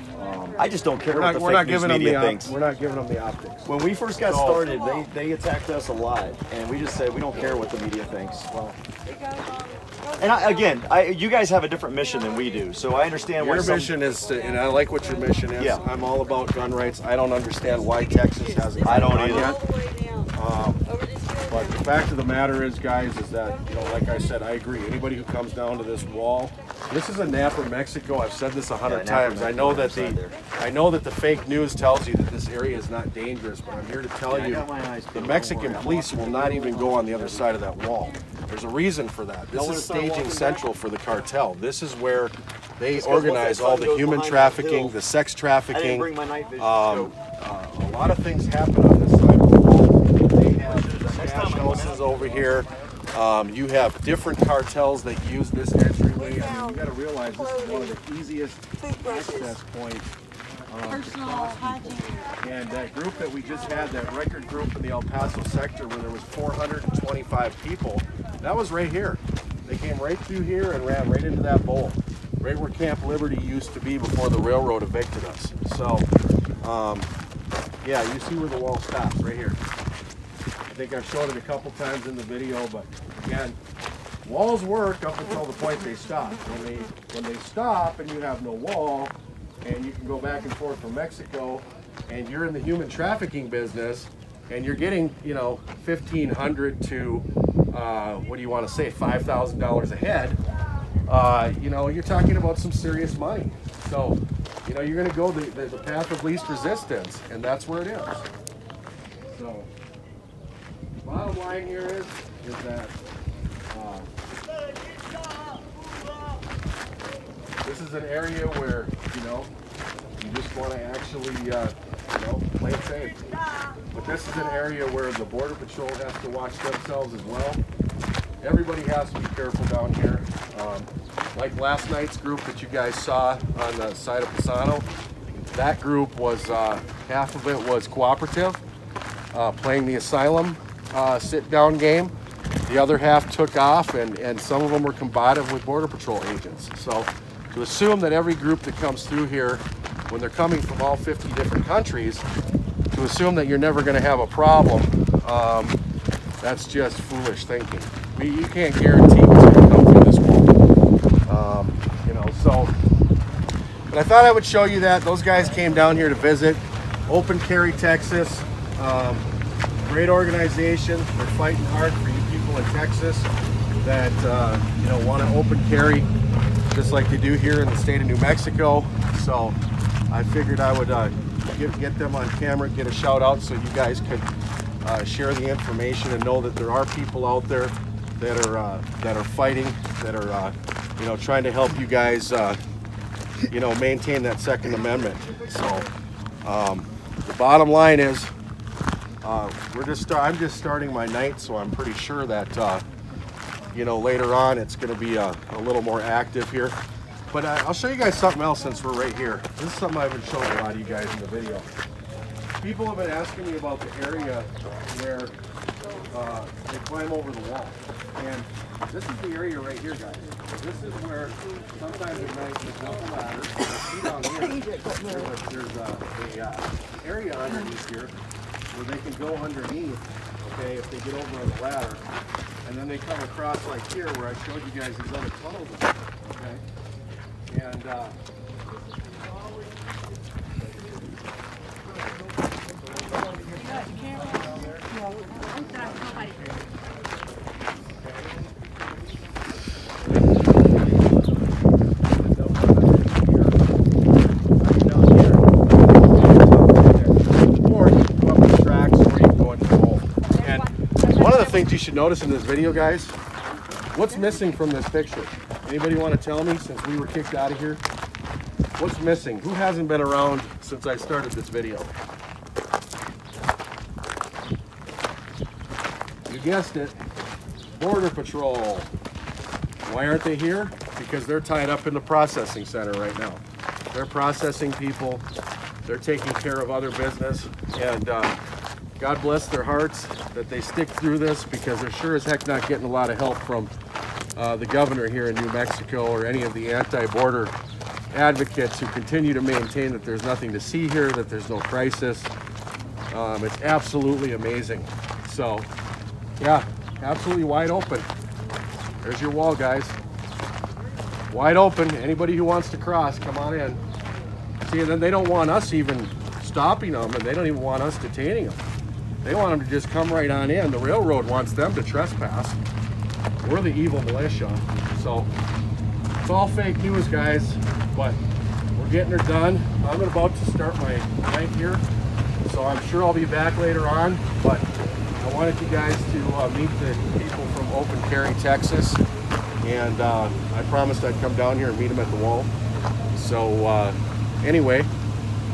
I just don't care what the fake news media thinks. We're not giving them the optics. When we first got started, they attacked us a lot, and we just said we don't care what the media thinks. Well, and you guys have a different mission than we do, so I understand why your mission is to, and I like what your mission is. Yeah. I'm all about gun rights. I don't understand why Texas hasn't. I don't either. Yet. But the fact of the matter is, guys, is that, you know, like I said, I agree. Anybody who comes down to this wall, this is a Napa, Mexico. I've said this 100 times. I know that the fake news tells you that this area is not dangerous, but I'm here to tell you, the Mexican police will not even go on the other side of that wall. There's a reason for that. This is staging central for the cartel. This is where they organize all the human trafficking, the sex trafficking. A lot of things happen on this side of the wall. They have stash houses over here. You have different cartels that use this entryway. I mean, you got to realize this is one of the easiest access points. Personal hygiene. And that group that we just had, that record group in the El Paso sector where there was 425 people, that was right here. They came right through here and ran right into that bowl, right where Camp Liberty used to be before the railroad evicted us. So, yeah, you see where the wall stops, right here. I think I've shown it a couple times in the video, but again, walls work up until the point they stop. When they stop and you have no wall, and you can go back and forth from Mexico, and you're in the human trafficking business, and you're getting, you know, $1,500 to, what do you want to say, $5,000 a head, you know, you're talking about some serious money. So, you know, you're going to go the path of least resistance, and that's where it is. So, bottom line here is that this is an area where, you know, you just want to actually, you know, play it safe. But this is an area where the Border Patrol has to watch themselves as well. Everybody has to be careful down here. Like last night's group that you guys saw on the side of Pisano, that group was, half of it was cooperative, playing the asylum sit-down game. The other half took off, and some of them were combative with Border Patrol agents. So to assume that every group that comes through here, when they're coming from all 50 different countries, to assume that you're never going to have a problem, that's just foolish thinking. You can't guarantee what's going to come through this wall. You know, so, but I thought I would show you that. Those guys came down here to visit. Open Carry, Texas. Great organization. They're fighting hard for you people in Texas that you know, want to open carry, just like they do here in the state of New Mexico. So I figured I would get them on camera, get a shout out so you guys could share the information and know that there are people out there that are fighting, that are you know, trying to help you guys you know, maintain that Second Amendment. So the bottom line is I'm just starting my night, so I'm pretty sure that you know, later on it's going to be a little more active here. But I'll show you guys something else since we're right here. This is something I've been showing a lot of you guys in the video. People have been asking me about the area where they climb over the wall. And this is the area right here, guys. This is where sometimes at night there's no ladder. See down here, there's a area underneath here where they can go underneath, okay, if they get over on the ladder. And then they come across like here where I showed you guys these other tunnels, okay? And things you should notice in this video, guys. What's missing from this picture? Anybody want to tell me, since we were kicked out of here? What's missing? Who hasn't been around since I started this video? You guessed it. Border Patrol. Why aren't they here? Because they're tied up in the processing center right now. They're processing people. They're taking care of other business. And God bless their hearts that they stick through this, because they're sure as heck not getting a lot of help from the governor here in New Mexico or any of the anti-border advocates who continue to maintain that there's nothing to see here, that there's no crisis. It's absolutely amazing. So, yeah, absolutely wide open. There's your wall, guys. Wide open. Anybody who wants to cross, come on in. See, and then they don't want us even stopping them, and they don't even want us detaining them. They want them to just come right on in. The railroad wants them to trespass. We're the evil militia. So it's all fake news, guys, but we're getting her done. I'm about to start my night here, so I'm sure I'll be back later on, but I wanted you guys to meet the people from Open Carry, Texas, and I promised I'd come down here and meet them at the wall. So anyway,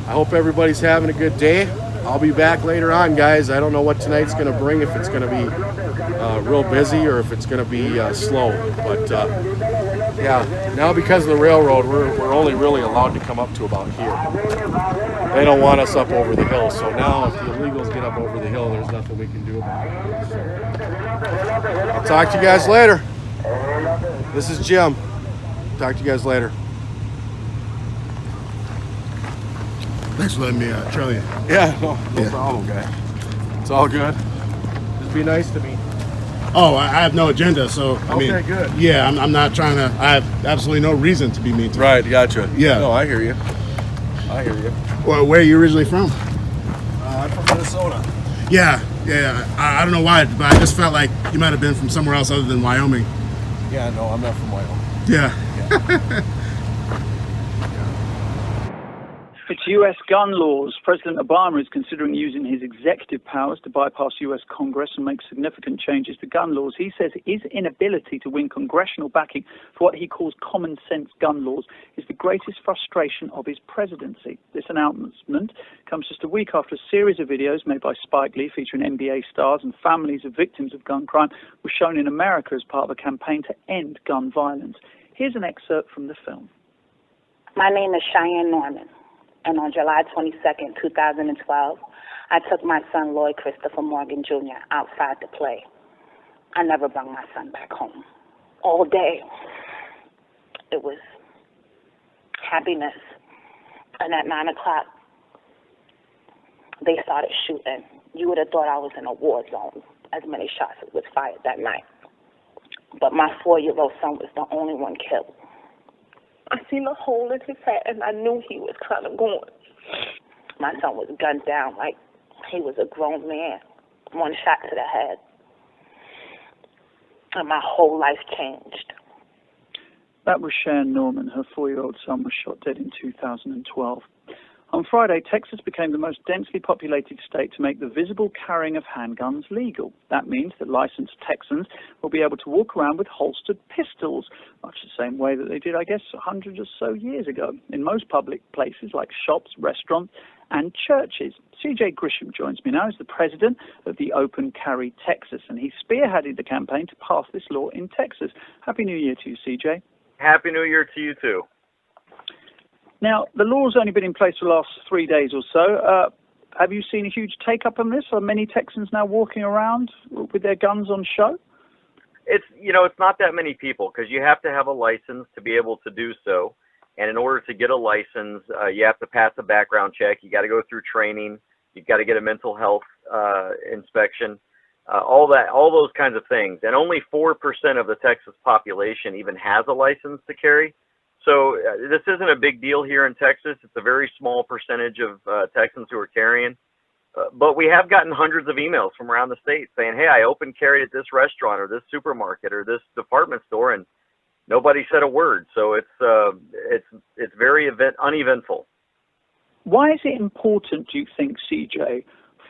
I hope everybody's having a good day. I'll be back later on, guys. I don't know what tonight's going to bring, if it's going to be real busy or if it's going to be slow. But yeah, now because of the railroad, we're only really allowed to come up to about here. They don't want us up over the hill, so now if the illegals get up over the hill, there's nothing we can do about it. So, I'll talk to you guys later. This is Jim. Talk to you guys later. Thanks for letting me trail you. Yeah, no problem, guy. It's all good. Just be nice to me. Oh, I have no agenda, so I mean, Okay, good. yeah, I'm not trying to. I have absolutely no reason to be mean to you. Right, gotcha. Yeah. No, I hear you. I hear you. Well, where are you originally from? I'm from Minnesota. Yeah. I don't know why, but I just felt like you might have been from somewhere else other than Wyoming. Yeah, no, I'm not from Wyoming. Yeah. It's U.S. gun laws. President Obama is considering using his executive powers to bypass U.S. Congress and make significant changes to gun laws. He says his inability to win congressional backing for what he calls common sense gun laws is the greatest frustration of his presidency. This announcement comes just a week after a series of videos made by Spike Lee featuring NBA stars and families of victims of gun crime was shown in America as part of a campaign to end gun violence. Here's an excerpt from the film. My name is Cheyenne Norman. And on July 22nd, 2012, I took my son, Lloyd Christopher Morgan Jr., outside to play. I never brought my son back home. All day, it was happiness. And at 9 o'clock, they started shooting. You would have thought I was in a war zone, as many shots as was fired that night. But my 4-year-old son was the only one killed. I seen a hole in his head, and I knew he was kind of going. My son was gunned down like he was a grown man. 1 shot to the head. And my whole life changed. That was Sharon Norman. Her 4-year-old son was shot dead in 2012. On Friday, Texas became the most densely populated state to make the visible carrying of handguns legal. That means that licensed Texans will be able to walk around with holstered pistols, much the same way that they did, I guess, 100 or so years ago, in most public places like shops, restaurants, and churches. CJ Grisham joins me now as the president of the Open Carry Texas, and he spearheaded the campaign to pass this law in Texas. Happy New Year to you, CJ. Happy New Year to you, too. Now, the law's only been in place for the last 3 days or so. Have you seen a huge take-up on this? Are many Texans now walking around with their guns on show? It's not that many people because you have to have a license to be able to do so. And in order to get a license, you have to pass a background check. You got to go through training. You've got to get a mental health inspection, all those kinds of things. And only 4% of the Texas population even has a license to carry. So this isn't a big deal here in Texas. It's a very small percentage of Texans who are carrying. But we have gotten hundreds of emails from around the state saying, hey, I open carried at this restaurant or this supermarket or this department store, and nobody said a word. So it's very uneventful. Why is it important, do you think, CJ,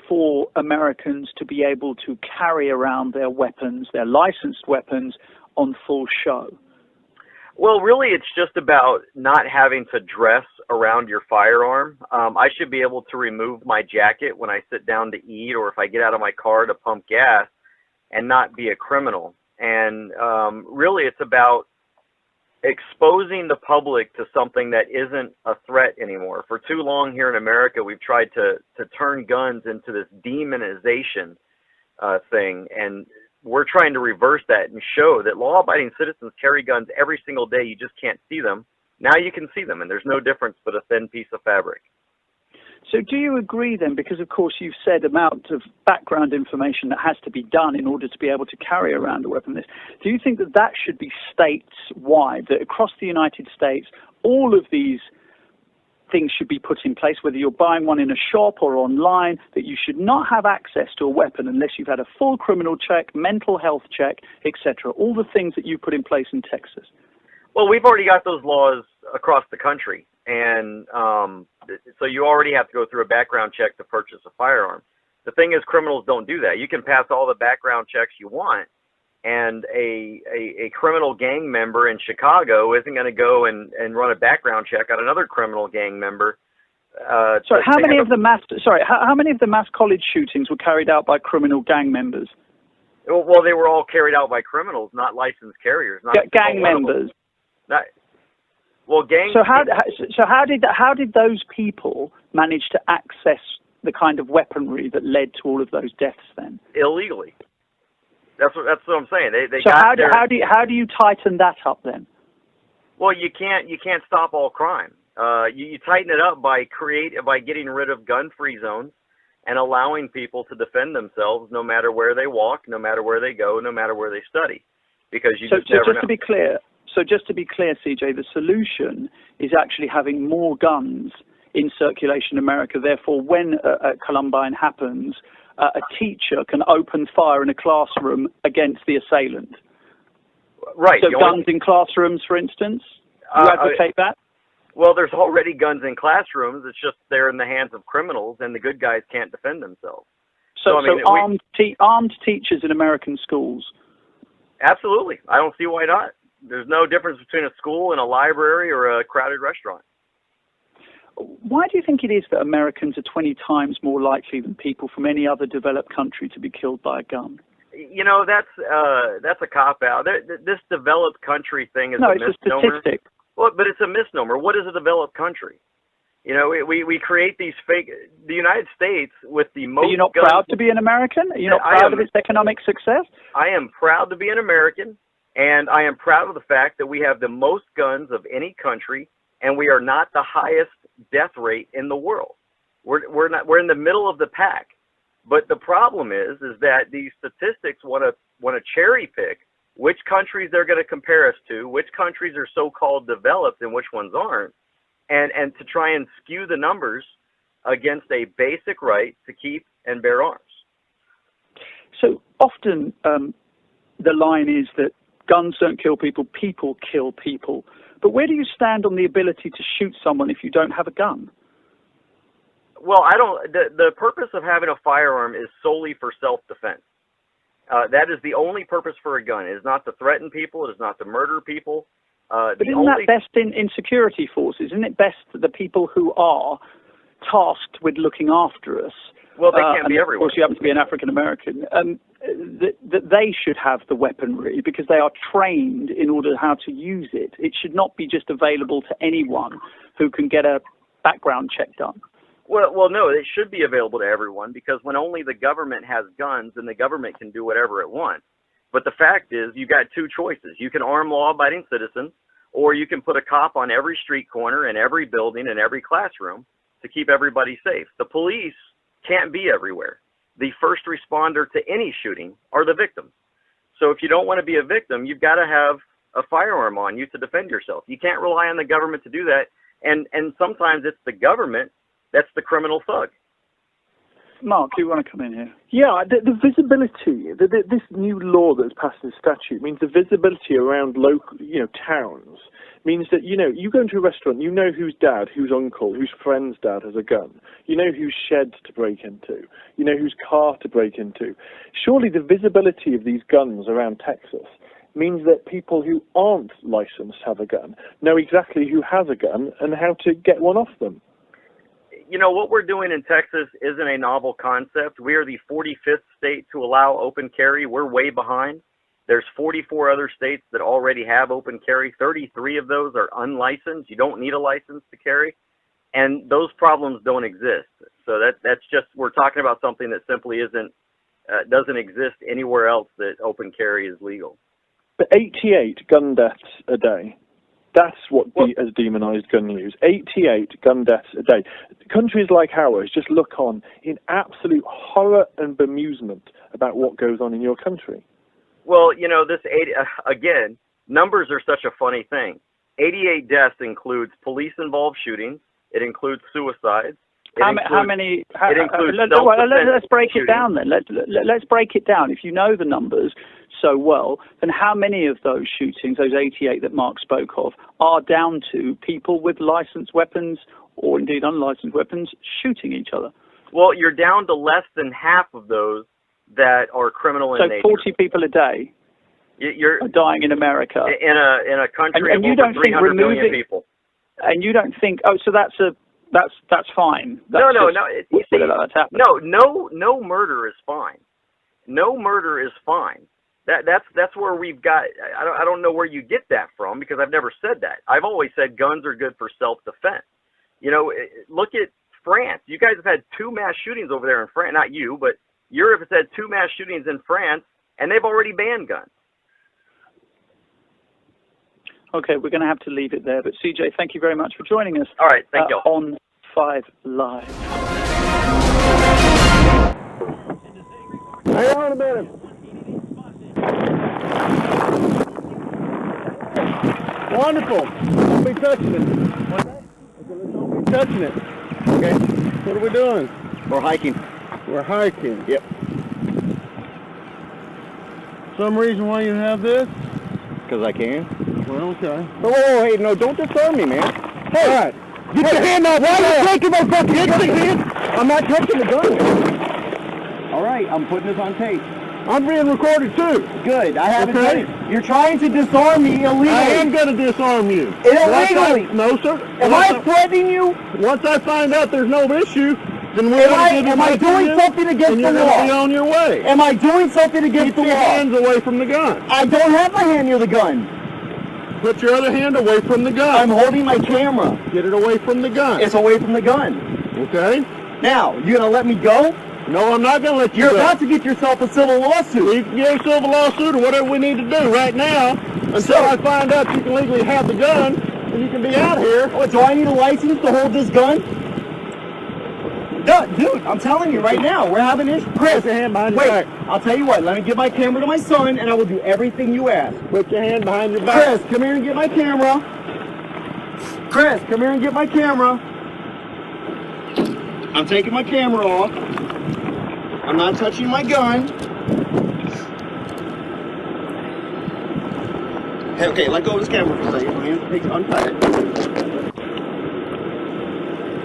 for Americans to be able to carry around their weapons, their licensed weapons, on full show? Well, really, it's just about not having to dress around your firearm. I should be able to remove my jacket when I sit down to eat or if I get out of my car to pump gas and not be a criminal. And really, it's about exposing the public to something that isn't a threat anymore. For too long here in America, we've tried to turn guns into this demonization thing, and we're trying to reverse that and show that law-abiding citizens carry guns every single day. You just can't see them. Now you can see them, and there's no difference but a thin piece of fabric. So do you agree then, because of course you've said amount of background information that has to be done in order to be able to carry around a weapon like this, do you think that that should be states-wide, that across the United States all of these things should be put in place, whether you're buying one in a shop or online, that you should not have access to a weapon unless you've had a full criminal check, mental health check, etc., all the things that you put in place in Texas? Well, we've already got those laws across the country, and so you already have to go through a background check to purchase a firearm. The thing is, criminals don't do that. You can pass all the background checks you want, and a criminal gang member in Chicago isn't going to go and run a background check on another criminal gang member. Sorry, how many of the mass college shootings were carried out by criminal gang members? Well, they were all carried out by criminals, not licensed carriers. Not gang members. Not, well, gangs. So how did those people manage to access the kind of weaponry that led to all of those deaths then? Illegally. That's what I'm saying. They so got how do you tighten that up then? Well, you can't stop all crime. You tighten it up by getting rid of gun-free zones and allowing people to defend themselves no matter where they walk, no matter where they go, no matter where they study, because you just never know. Just to be clear, CJ, the solution is actually having more guns in circulation in America. Therefore, when Columbine happens, a teacher can open fire in a classroom against the assailant. Right. So guns in classrooms, for instance, you advocate that? Well, there's already guns in classrooms. It's just they're in the hands of criminals, and the good guys can't defend themselves. So armed teachers in American schools? Absolutely. I don't see why not. There's no difference between a school and a library or a crowded restaurant. Why do you think it is that Americans are 20 times more likely than people from any other developed country to be killed by a gun? You know, that's a cop-out. This developed country thing is a misnomer. It's a statistic. Well, but it's a misnomer. What is a developed country? You know, we create these fake. The United States with the most. Are you not proud to be an American? Are you not proud of its economic success? I am proud to be an American, and I am proud of the fact that we have the most guns of any country, and we are not the highest death rate in the world. We're in the middle of the pack. But the problem is that these statistics want to cherry pick which countries they're going to compare us to, which countries are so-called developed and which ones aren't, and to try and skew the numbers against a basic right to keep and bear arms. So often the line is that guns don't kill people, people kill people. But where do you stand on the ability to shoot someone if you don't have a gun? Well, the purpose of having a firearm is solely for self-defense. That is the only purpose for a gun. It is not to threaten people. It is not to murder people. But isn't that best in security forces? Isn't it best that the people who are tasked with looking after us, well, they can't be everywhere. Of course, you happen to be an African American, that they should have the weaponry because they are trained in order how to use it. It should not be just available to anyone who can get a background check done. Well, no, it should be available to everyone because when only the government has guns, then the government can do whatever it wants. But the fact is, you got two choices. You can arm law-abiding citizens, or you can put a cop on every street corner, in every building, in every classroom to keep everybody safe. The police can't be everywhere. The first responder to any shooting are the victims. So if you don't want to be a victim, you've got to have a firearm on you to defend yourself. You can't rely on the government to do that. And sometimes it's the government that's the criminal thug. Mark, you want to come in here? Yeah, the visibility, this new law that's passed in statute means the visibility around local, towns means that, you go into a restaurant, you know whose dad, whose uncle, whose friend's dad has a gun. You know whose shed to break into. You know whose car to break into. Surely the visibility of these guns around Texas means that people who aren't licensed to have a gun know exactly who has a gun and how to get one off them. You know, what we're doing in Texas isn't a novel concept. We are the 45th state to allow open carry. We're way behind. There's 44 other states that already have open carry. 33 of those are unlicensed. You don't need a license to carry. And those problems don't exist. So that's just, we're talking about something that simply doesn't exist anywhere else that open carry is legal. But 88 gun deaths a day. That's what has demonized gun use. 88 gun deaths a day. Countries like ours just look on in absolute horror and bemusement about what goes on in your country. Well, again, numbers are such a funny thing. 88 deaths includes police-involved shootings. It includes suicides. How many? Let's break it down then. Let's break it down. If you know the numbers so well, then how many of those shootings, those 88 that Mark spoke of, are down to people with licensed weapons or indeed unlicensed weapons shooting each other? Well, you're down to less than half of those that are criminal in nature. So 40 people a day are dying in America. In a country of over 300 million people. And you don't think, so that's fine. No, that's happening. No murder is fine. no murder is fine. That's where we've got. I don't know where you get that from, because I've never said that. I've always said guns are good for self-defense. You know, look at France. You guys have had 2 mass shootings over there in France. Not you, but Europe has had 2 mass shootings in France, and they've already banned guns. Okay, we're going to have to leave it there. But CJ, thank you very much for joining us. All right, thank you. On 5 Live. Hang on a minute. Wonderful. Don't be touching it. What's that? Don't be touching it. Okay. What are we doing? We're hiking. We're hiking. Yep. Some reason why you have this? Because I can. Well, okay. Oh, hey, no, don't disarm me, man. Hey, all right. Get your hand off. Why are you taking my fucking gun? I'm not touching the gun. All right, I'm putting this on tape. I'm being recorded too. Good. I haven't done Okay. it. You're trying to disarm me illegally. I am going to disarm you. Illegally. No, sir. Am I threatening you? Once I find out there's no issue, then we're going to give you Am I doing something against and the you're law? going to be on your way. Am I doing something against the Keep law? your hands away from the gun. I don't have my hand near the gun. Put your other hand away from the gun. I'm holding my camera. Get it away from the gun. It's away from the gun. Okay. Now, you going to let me go? No, I'm not going to let you You're go. about to get yourself a civil lawsuit. You can get a civil lawsuit or whatever we need to do right now until I find out you can legally have the gun and you can be out here. Oh, do I need a license to hold this gun? Dude, I'm telling you right now, we're having issues. Chris, put your hand behind your wait, back. I'll tell you what, let me give my camera to my son and I will do everything you ask. Put your hand behind your back. Chris, come here and get my camera. Chris, come here and get my camera. I'm taking my camera off. I'm not touching my gun. Hey, okay, let go of this camera for a second. My hands, untie it.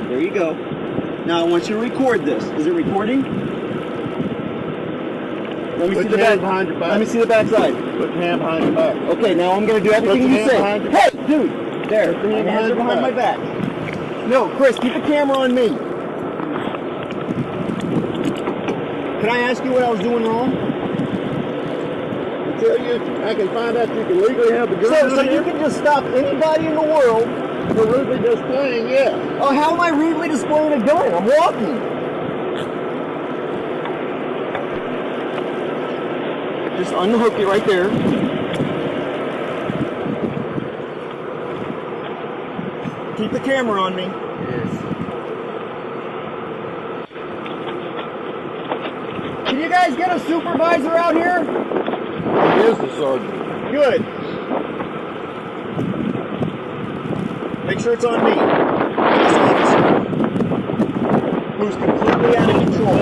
There you go. Now I want you to record this. Is it recording? Let me see the back. Behind your back. Let me see the back side. Put your hand behind your back. Okay, now I'm going to do everything you say. Hey, dude! There. My hands are behind my back. No, Chris, keep the camera on me. Can I ask you what I was doing wrong? I tell you, I can find out you can legally have the gun. So you can just stop anybody in the world for rudely displaying, yeah. Oh, how am I rudely displaying a gun? I'm walking. Just unhook it right there. Keep the camera on me. Yes. Can you guys get a supervisor out here? He is the sergeant. Good. Make sure it's on me. This officer, who's completely out of control.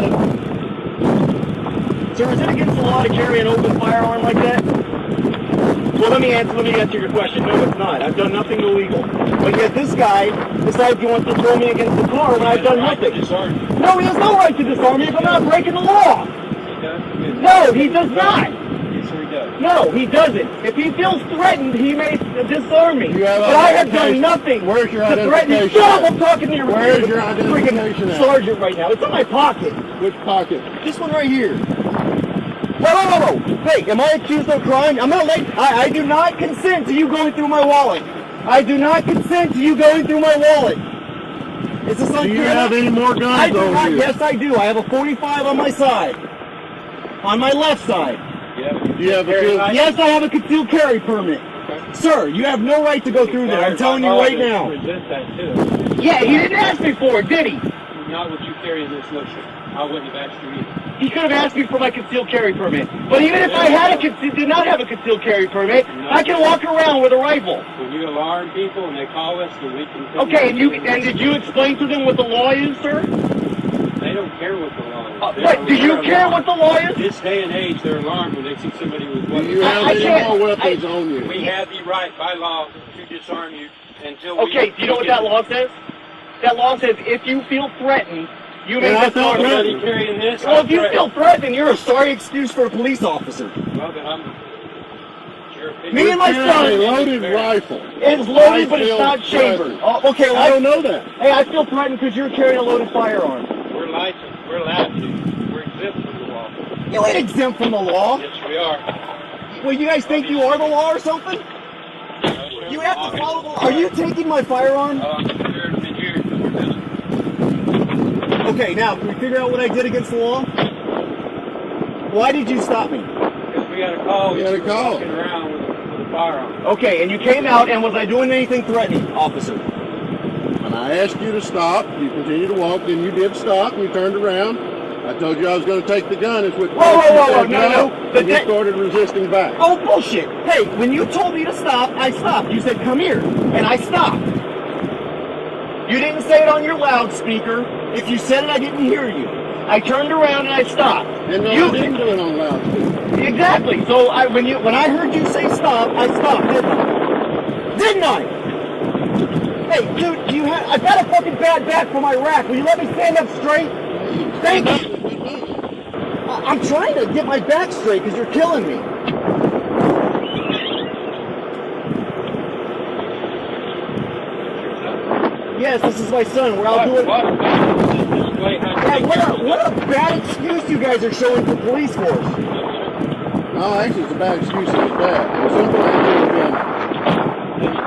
Sir, is it against the law to carry an open firearm like that? Well, let me answer your question. No, it's not. I've done nothing illegal. But yet this guy decides he wants to throw me against the car when I've done nothing. No, he has no right to disarm me if I'm not breaking the law. No, he does not. No, he doesn't. If he feels threatened, he may disarm me. But I have done nothing Where's your to threaten you. identification? Shut up, I'm talking to your Where's your identification freaking at? sergeant right now. It's in my pocket. Which pocket? This one right here. Whoa. Hey, am I accused of crime? I'm not late. I do not consent to you going through my wallet. I do not consent to you going through my wallet. Is this Do you have any more guns I do over not. here? Yes, I do. I have a 45 on my side. On my left side. Do you have a Yes, I have a concealed carry permit. Sir, you have no right to go through there. I'm telling you right now. Resist that too. Yeah, he didn't ask me for it, did he? Not what you carry in this notion. I wouldn't have asked you either. He could have asked me for my concealed carry permit. But even if I did not have a concealed carry permit, I can walk around with a rifle. When you alarm people and they call us, then we can... Okay, and did you explain to them what the law is, sir? They don't care what the law is. What, do you care what the law is? This day and age, they're alarmed when they see somebody with weapons. Do you have any more weapons on you? We have the right by law to disarm you until we... Okay, do you know what that law says? That law says if you feel threatened, you may disarm Somebody me. carrying this, Well, I'm if you threatened. feel threatened, you're a sorry excuse for a police officer. Well, then I'm... Your opinion. Me and my son. a loaded rifle. It's loaded, but it's not chambered. Oh, okay, well, I don't know that. Hey, I feel threatened because you're carrying a loaded firearm. We're licensed. We're allowed to. We're exempt from the law. You ain't exempt from the law. Yes, we are. Well, you guys think you are the law or something? You have to follow the law. Are you taking my firearm? Okay, now, can we figure out what I did against the law? Why did you stop me? Because we got a call. We got a call. Walking around with a firearm. Okay, and you came out, and was I doing anything threatening, officer? When I asked you to stop, you continued to walk, then you did stop, and you turned around. I told you I was going to take the gun. It's what Whoa, no. And you started resisting back. Oh, bullshit. Hey, when you told me to stop, I stopped. You said, come here, and I stopped. You didn't say it on your loudspeaker. If you said it, I didn't hear you. I turned around and I stopped. And no, you I didn't do it on loudspeaker. Exactly. So when I heard you say stop, I stopped, didn't I? Hey, dude, I've got a fucking bad back from Iraq. Will you let me stand up straight? Thank you. I'm trying to get my back straight because you're killing me. Yes, this is my son. We're out doing. Hey, what a bad excuse you guys are showing for police force. No, actually, it's a bad excuse. It's bad. At some point,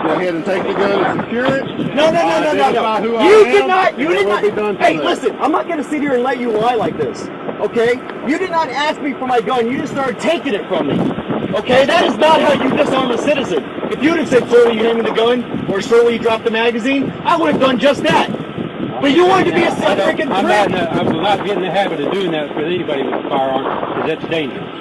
go ahead and take the gun and secure it. No. You did not. Hey, listen, I'm not going to sit here and let you lie like this. Okay? You did not ask me for my gun. You just started taking it from me. Okay? That is not how you disarm a citizen. If you'd have said, sir, will you hand me the gun? Or, sir, will you drop the magazine? I would have done just that. But you wanted to be a freaking prick. I will not get in the habit of doing that with anybody with a firearm, because that's dangerous.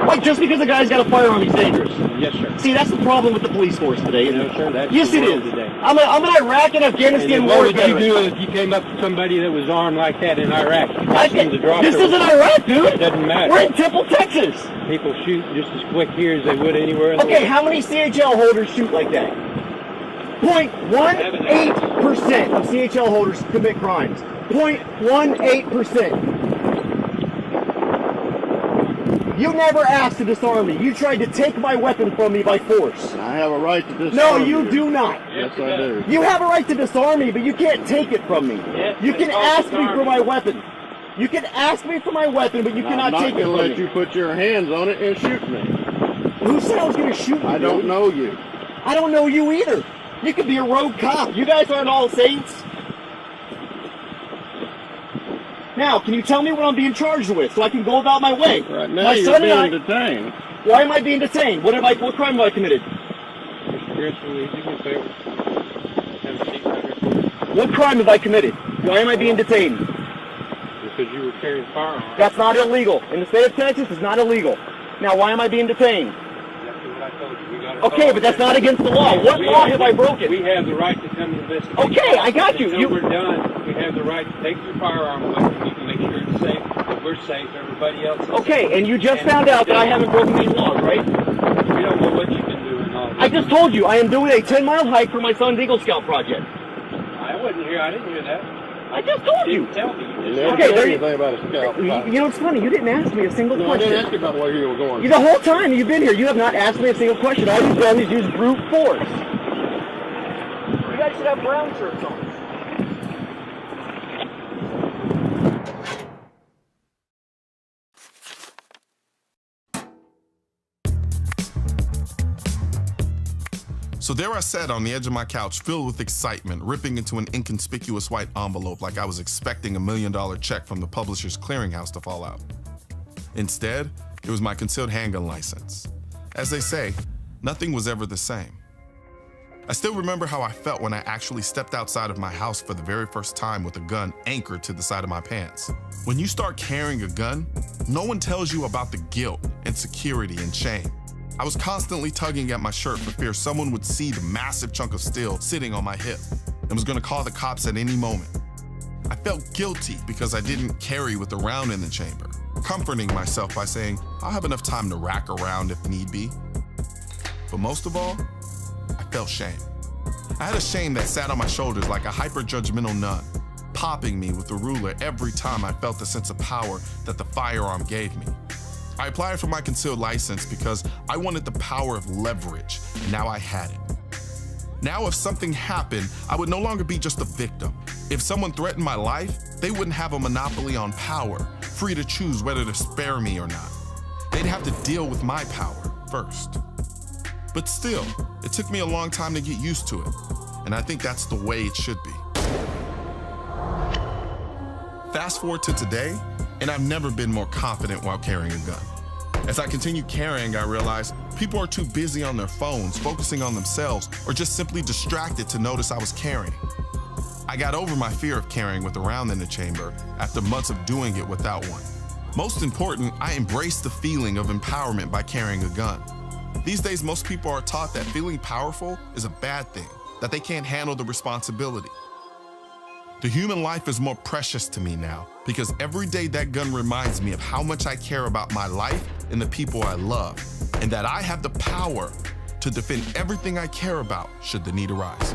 Like, just because a guy's got a firearm, he's dangerous. Yes, sir. See, that's the problem with the police force today. No, sir, that's yes, it is. today. I'm an Iraq and Afghanistan war What would you veteran. do if you came up to somebody that was armed like that in Iraq? This isn't Iraq, dude. It doesn't matter. We're in Temple, Texas. People shoot just as quick here as they would anywhere else. Okay, how many CHL holders shoot like that? 0.18% of CHL holders commit crimes. 0.18%. You never asked to disarm me. You tried to take my weapon from me by force. I have a right to disarm No, you do not. Yes, I do. You have a right to disarm me, but you can't take it from me. Yes, you can ask me for my weapon. You can ask me for my weapon, but you cannot take it from me. I'm not going to let you put your hands on it and shoot me. Who said I was going to shoot you? I don't know you. I don't know you either. You could be a rogue cop. You guys aren't all saints. Now, can you tell me what I'm being charged with so I can go about my way? Right now, my you're son being detained. Why am I being detained? What crime have I committed? What crime have I committed? Why am I being detained? Because you were carrying a firearm. That's not illegal. In the state of Texas, it's not illegal. Now, why am I being detained? Exactly what I told you. Okay, but that's not against the law. What law have I broken? We have the right to come investigate. Okay, I got you. Until we're done, we have the right to take your firearm away from you to make sure it's safe, that we're safe, everybody else is safe. Okay, and you just found out that I haven't broken any laws, right? We don't know what you've been doing all I just told you, I am doing a 10-mile hike for my son's Eagle Scout project. I wasn't here. I didn't hear that. I just told you. Didn't tell me. Okay, there you anything about a scout. You know, it's funny. You didn't ask me a single No, I question. didn't ask you about where you were going. The whole time you've been here, you have not asked me a single question. All you've done is use brute force. You guys should have brown shirts on. So there I sat on the edge of my couch, filled with excitement, ripping into an inconspicuous white envelope like I was expecting $1 million check from the Publishers Clearinghouse to fall out. Instead, it was my concealed handgun license. As they say, nothing was ever the same. I still remember how I felt when I actually stepped outside of my house for the very first time with a gun anchored to the side of my pants. When you start carrying a gun, no one tells you about the guilt, insecurity, and shame. I was constantly tugging at my shirt for fear someone would see the massive chunk of steel sitting on my hip and was gonna call the cops at any moment. I felt guilty because I didn't carry with a round in the chamber, comforting myself by saying, I'll have enough time to rack around if need be. But most of all, I felt shame. I had a shame that sat on my shoulders like a hyper-judgmental nun, popping me with a ruler every time I felt the sense of power that the firearm gave me. I applied for my concealed license because I wanted the power of leverage, and now I had it. Now if something happened, I would no longer be just a victim. If someone threatened my life, they wouldn't have a monopoly on power, free to choose whether to spare me or not. they'd have to deal with my power first. But still, it took me a long time to get used to it, and I think that's the way it should be. Fast forward to today, and I've never been more confident while carrying a gun. As I continue carrying, I realized people are too busy on their phones, focusing on themselves, or just simply distracted to notice I was carrying. I got over my fear of carrying with a round in the chamber after months of doing it without one. Most important, I embraced the feeling of empowerment by carrying a gun. These days, most people are taught that feeling powerful is a bad thing, that they can't handle the responsibility. The human life is more precious to me now because every day that gun reminds me of how much I care about my life and the people I love, and that I have the power to defend everything I care about should the need arise.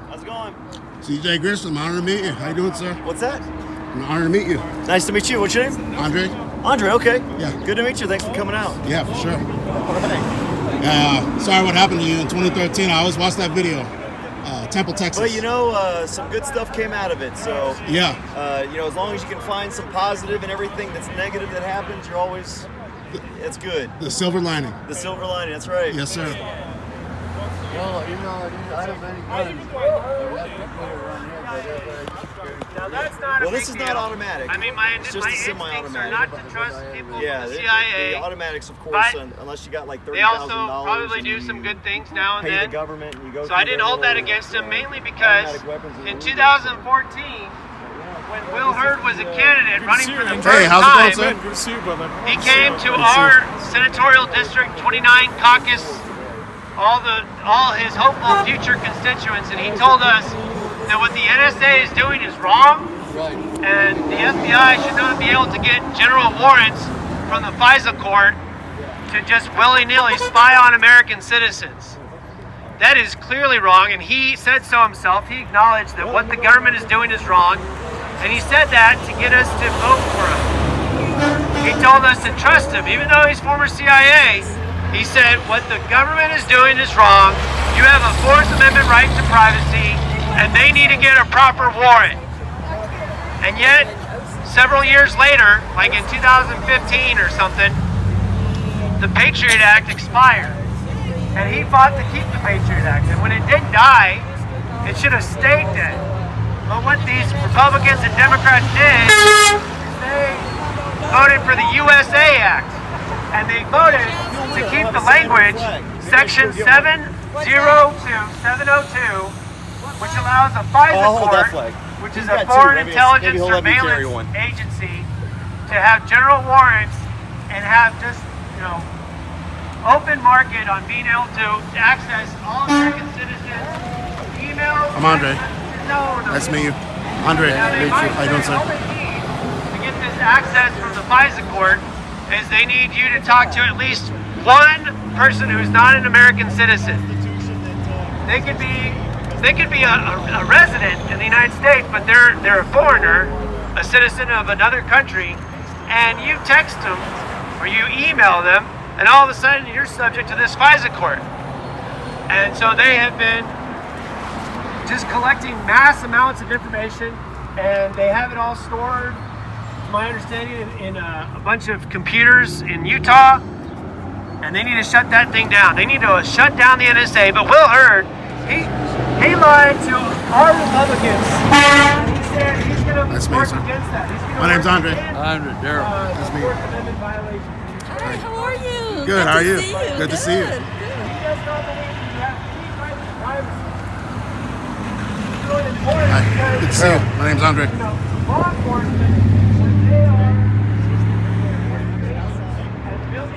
How's it going? CJ Grissom, honored to meet you. How you doing, sir? What's that? I'm honored to meet you. Nice to meet you. What's your name? Andre. Andre, okay. Yeah. Good to meet you. Thanks for coming out. Yeah, for sure. All right. Sorry what happened to you in 2013. I always watched that video. Temple, Texas. Well, you know, some good stuff came out of it. So, yeah. You know, as long as you can find some positive in everything that's negative that happens, you're always, it's good. The silver lining. The silver lining, that's right. Yes, sir. Well, you know, I don't have any Now that's not well, a this is big not deal. automatic. I mean, my it's just a instincts are semi-automatic. not to trust people Yeah, from the CIA. the automatics, of course, but unless you got like $30,000. they also probably do some good things now and pay then. the government and you go So I didn't hold that against him, mainly because in 2014, when Will Hurd was a candidate running for the first time, Good to see you, brother. he came to our senatorial district 29 caucus, all his hopeful future constituents, and he told us that what the NSA is doing is wrong, and the FBI should not be able to get general warrants from the FISA court to just willy-nilly spy on American citizens. That is clearly wrong, and he said so himself. He acknowledged that what the government is doing is wrong, and he said that to get us to vote for him. He told us to trust him, even though he's former CIA. He said, what the government is doing is wrong. You have a Fourth Amendment right to privacy, and they need to get a proper warrant. And yet, several years later, like in 2015 or something, the Patriot Act expired. And he fought to keep the Patriot Act. And when it did die, it should have stayed dead. But what these Republicans and Democrats did is they voted for the USA Act. And they voted to keep the language, section 702, which allows a FISA court, which is a foreign intelligence surveillance agency, to have general warrants and have just, you know, open market on being able to access all American citizens, emails. I'm Andre. No. Nice to meet you. Andre, Now, meet you. How you doing, sir? To get this access from the FISA court is they need you to talk to at least one person who's not an American citizen. They could be a resident in the United States, but they're a foreigner, a citizen of another country, and you text them or you email them, and all of a sudden you're subject to this FISA court. And so they have been just collecting mass amounts of information, and they have it all stored, to my understanding, in a bunch of computers in Utah, and they need to shut that thing down. They need to shut down the NSA. But Will Hurd, he lied to our Republicans. He said he's going to work against that. My name's Andre. Andre, Daryl. Nice to meet you. Fourth Amendment violation. Hi, how are you? Good, how are you? Good to see you. He does not believe you have any right to privacy. It's really important because, Good to see you. My name's Andre. you know, law enforcement, when they are, and Bill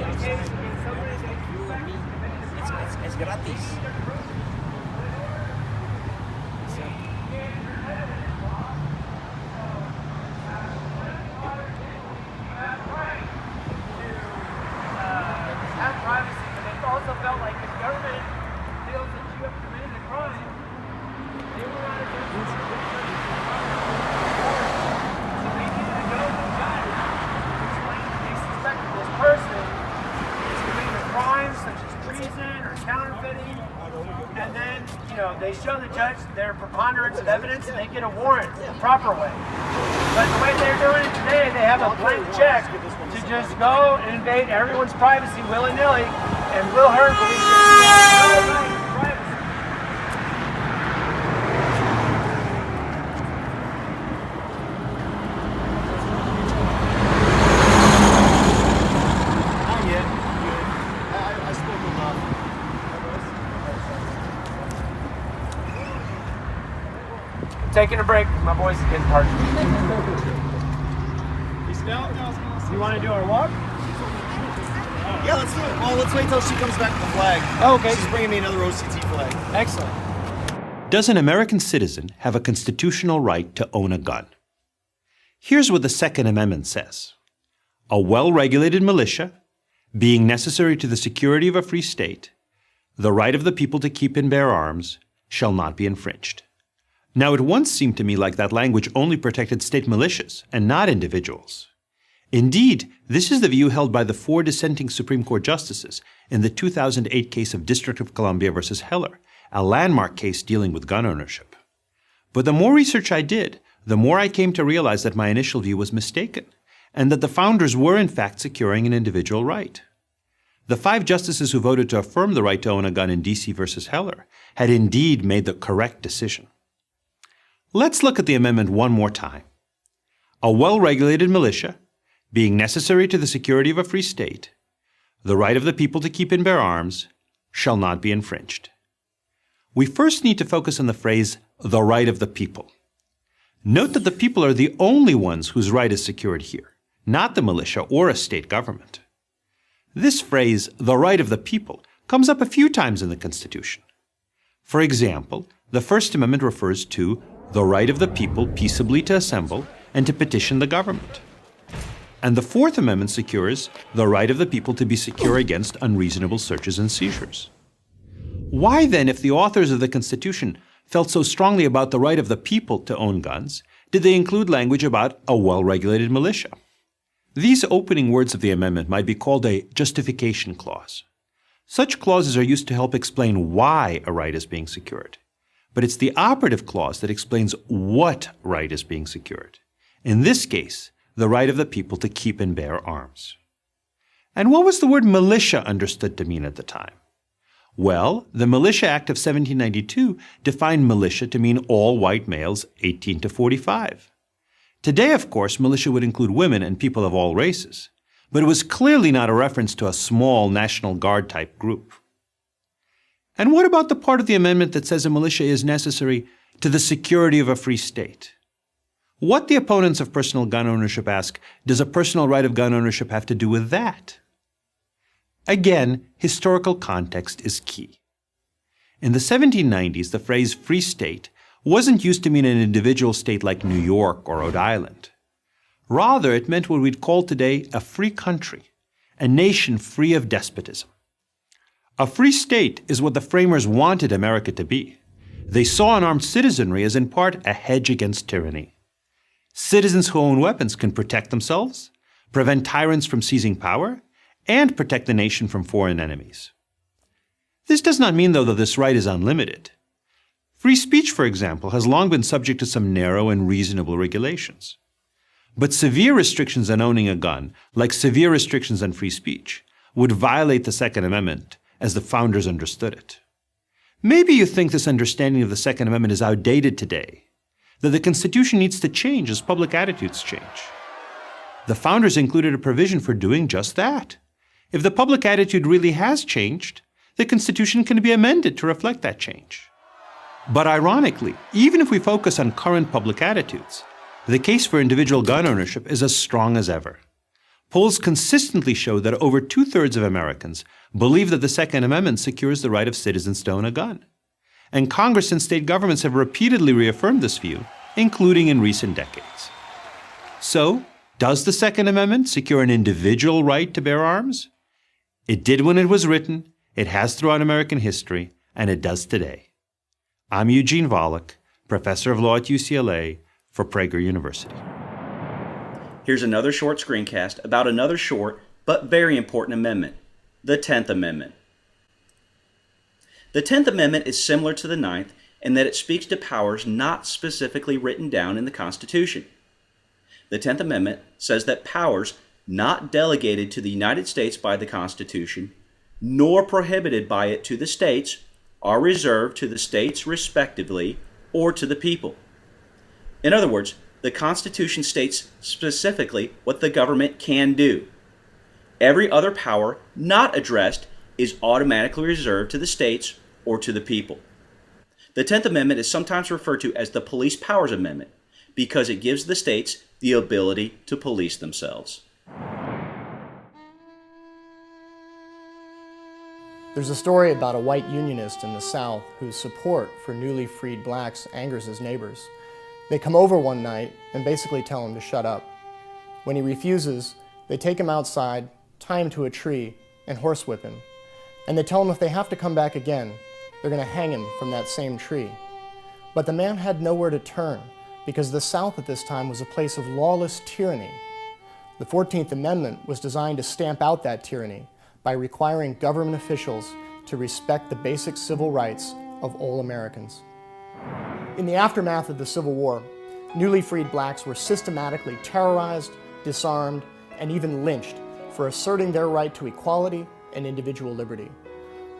they show the judge their preponderance of evidence and they get a warrant the proper way. But the way they're doing it today, they have a blank check to just go and invade everyone's privacy willy-nilly, and Will Hearn believes there's no right to privacy. Not yet. Good. I spoke enough. Taking a break. My voice is getting parched. You want to do our walk? Yeah, let's do it. Well, let's wait till she comes back with the flag. Oh, okay. She's bringing me another OCT flag. Excellent. Does an American citizen have a constitutional right to own a gun? Here's what the Second Amendment says. A well-regulated militia, being necessary to the security of a free state, the right of the people to keep and bear arms, shall not be infringed. Now, it once seemed to me like that language only protected state militias and not individuals. Indeed, this is the view held by the 4 dissenting Supreme Court justices in the 2008 case of District of Columbia versus Heller, a landmark case dealing with gun ownership. But the more research I did, the more I came to realize that my initial view was mistaken, and that the founders were in fact securing an individual right. The 5 justices who voted to affirm the right to own a gun in D.C. versus Heller had indeed made the correct decision. Let's look at the amendment one more time. A well-regulated militia, being necessary to the security of a free state, the right of the people to keep and bear arms, shall not be infringed. We first need to focus on the phrase, the right of the people. Note that the people are the only ones whose right is secured here, not the militia or a state government. This phrase, the right of the people, comes up a few times in the Constitution. For example, the First Amendment refers to the right of the people peaceably to assemble and to petition the government. And the Fourth Amendment secures the right of the people to be secure against unreasonable searches and seizures. Why then, if the authors of the Constitution felt so strongly about the right of the people to own guns, did they include language about a well-regulated militia? These opening words of the amendment might be called a justification clause. Such clauses are used to help explain why a right is being secured. But it's the operative clause that explains what right is being secured. In this case, the right of the people to keep and bear arms. And what was the word militia understood to mean at the time? Well, the Militia Act of 1792 defined militia to mean all white males 18 to 45. Today, of course, militia would include women and people of all races, but it was clearly not a reference to a small National Guard type group. And what about the part of the amendment that says a militia is necessary to the security of a free state? What the opponents of personal gun ownership ask, does a personal right of gun ownership have to do with that? Again, historical context is key. In the 1790s, the phrase free state wasn't used to mean an individual state like New York or Rhode Island. Rather, it meant what we'd call today a free country, a nation free of despotism. A free state is what the framers wanted America to be. They saw an armed citizenry as in part a hedge against tyranny. Citizens who own weapons can protect themselves, prevent tyrants from seizing power, and protect the nation from foreign enemies. This does not mean, though, that this right is unlimited. Free speech, for example, has long been subject to some narrow and reasonable regulations. But severe restrictions on owning a gun, like severe restrictions on free speech, would violate the Second Amendment as the founders understood it. Maybe you think this understanding of the Second Amendment is outdated today, that the Constitution needs to change as public attitudes change. The founders included a provision for doing just that. If the public attitude really has changed, the Constitution can be amended to reflect that change. But ironically, even if we focus on current public attitudes, the case for individual gun ownership is as strong as ever. Polls consistently show that over 2/3 of Americans believe that the Second Amendment secures the right of citizens to own a gun. And Congress and state governments have repeatedly reaffirmed this view, including in recent decades. So, does the Second Amendment secure an individual right to bear arms? It did when it was written, it has throughout American history, and it does today. I'm Eugene Volokh, professor of law at UCLA for Prager University. Here's another short screencast about another short but very important amendment, the 10th Amendment. The 10th Amendment is similar to the 9th and that it speaks to powers not specifically written down in the Constitution. The 10th Amendment says that powers not delegated to the United States by the Constitution, nor prohibited by it to the states, are reserved to the states respectively or to the people. In other words, the Constitution states specifically what the government can do. Every other power not addressed is automatically reserved to the states or to the people. The 10th Amendment is sometimes referred to as the Police Powers Amendment because it gives the states the ability to police themselves. There's a story about a white unionist in the South whose support for newly freed blacks angers his neighbors. They come over one night and basically tell him to shut up. When he refuses, they take him outside, tie him to a tree, and horsewhip him. And they tell him if they have to come back again, they're going to hang him from that same tree. But the man had nowhere to turn because the South at this time was a place of lawless tyranny. The 14th Amendment was designed to stamp out that tyranny by requiring government officials to respect the basic civil rights of all Americans. In the aftermath of the Civil War, newly freed blacks were systematically terrorized, disarmed, and even lynched for asserting their right to equality and individual liberty.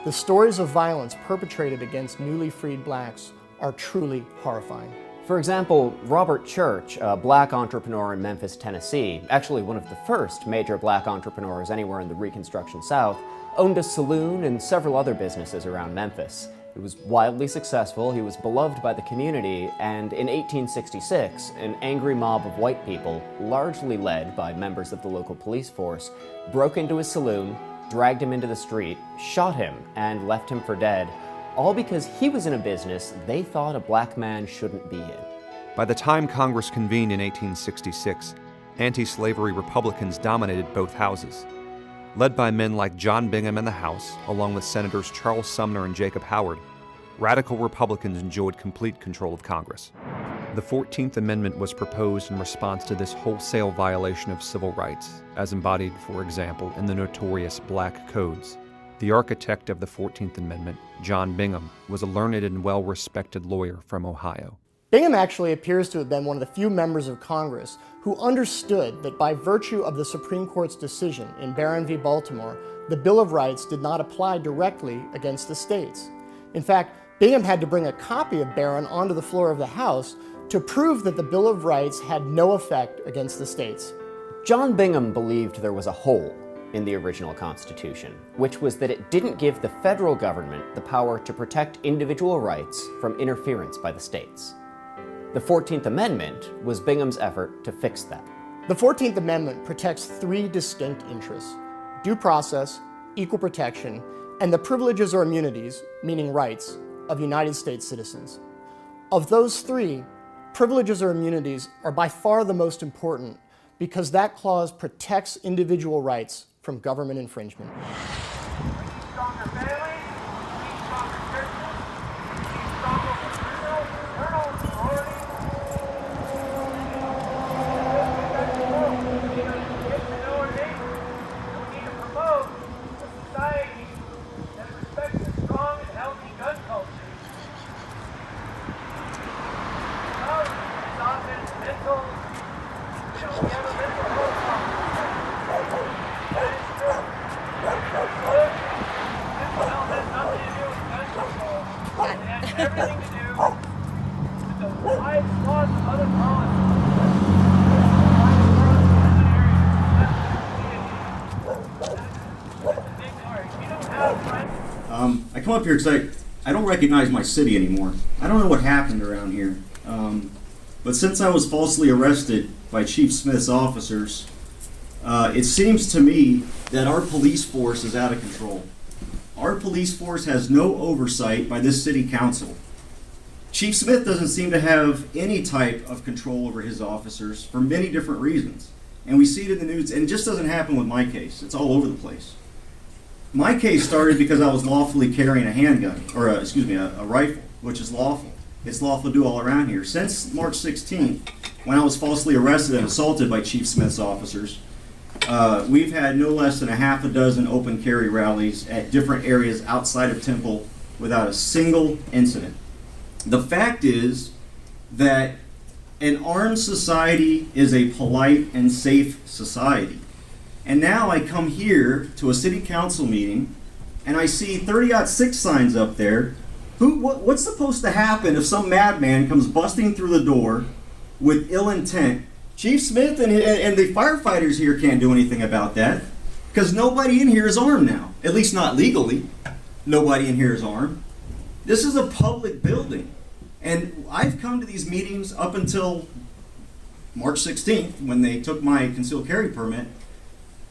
The stories of violence perpetrated against newly freed blacks are truly horrifying. For example, Robert Church, a black entrepreneur in Memphis, Tennessee, actually one of the first major black entrepreneurs anywhere in the Reconstruction South, owned a saloon and several other businesses around Memphis. It was wildly successful, he was beloved by the community, and in 1866, an angry mob of white people, largely led by members of the local police force, broke into his saloon, dragged him into the street, shot him, and left him for dead, all because he was in a business they thought a black man shouldn't be in. By the time Congress convened in 1866, anti-slavery Republicans dominated both houses. Led by men like John Bingham in the House, along with Senators Charles Sumner and Jacob Howard, radical Republicans enjoyed complete control of Congress. The 14th Amendment was proposed in response to this wholesale violation of civil rights, as embodied, for example, in the notorious Black Codes. The architect of the 14th Amendment, John Bingham, was a learned and well-respected lawyer from Ohio. Bingham actually appears to have been one of the few members of Congress who understood that by virtue of the Supreme Court's decision in Barron v. Baltimore, the Bill of Rights did not apply directly against the states. In fact, Bingham had to bring a copy of Barron onto the floor of the House to prove that the Bill of Rights had no effect against the states. John Bingham believed there was a hole in the original Constitution, which was that it didn't give the federal government the power to protect individual rights from interference by the states. The 14th Amendment was Bingham's effort to fix that. The 14th Amendment protects three distinct interests: due process, equal protection, and the privileges or immunities, meaning rights, of United States citizens. Of those three, privileges or immunities are by far the most important because that clause protects individual rights from government infringement. I come up here because I don't recognize my city anymore. I don't know what happened around here. But since I was falsely arrested by Chief Smith's officers, it seems to me that our police force is out of control. Our police force has no oversight by this city council. Chief Smith doesn't seem to have any type of control over his officers for many different reasons. And we see it in the news, and it just doesn't happen with my case. It's all over the place. My case started because I was lawfully carrying a handgun, or a rifle, which is lawful. It's lawful to do all around here. Since March 16th, when I was falsely arrested and assaulted by Chief Smith's officers, we've had no less than a half a dozen open carry rallies at different areas outside of Temple without a single incident. The fact is that an armed society is a polite and safe society. And now I come here to a city council meeting and I see 30-06 signs up there. What's supposed to happen if some madman comes busting through the door with ill intent? Chief Smith and the firefighters here can't do anything about that because nobody in here is armed now. At least not legally. Nobody in here is armed. This is a public building. And I've come to these meetings up until March 16th when they took my concealed carry permit.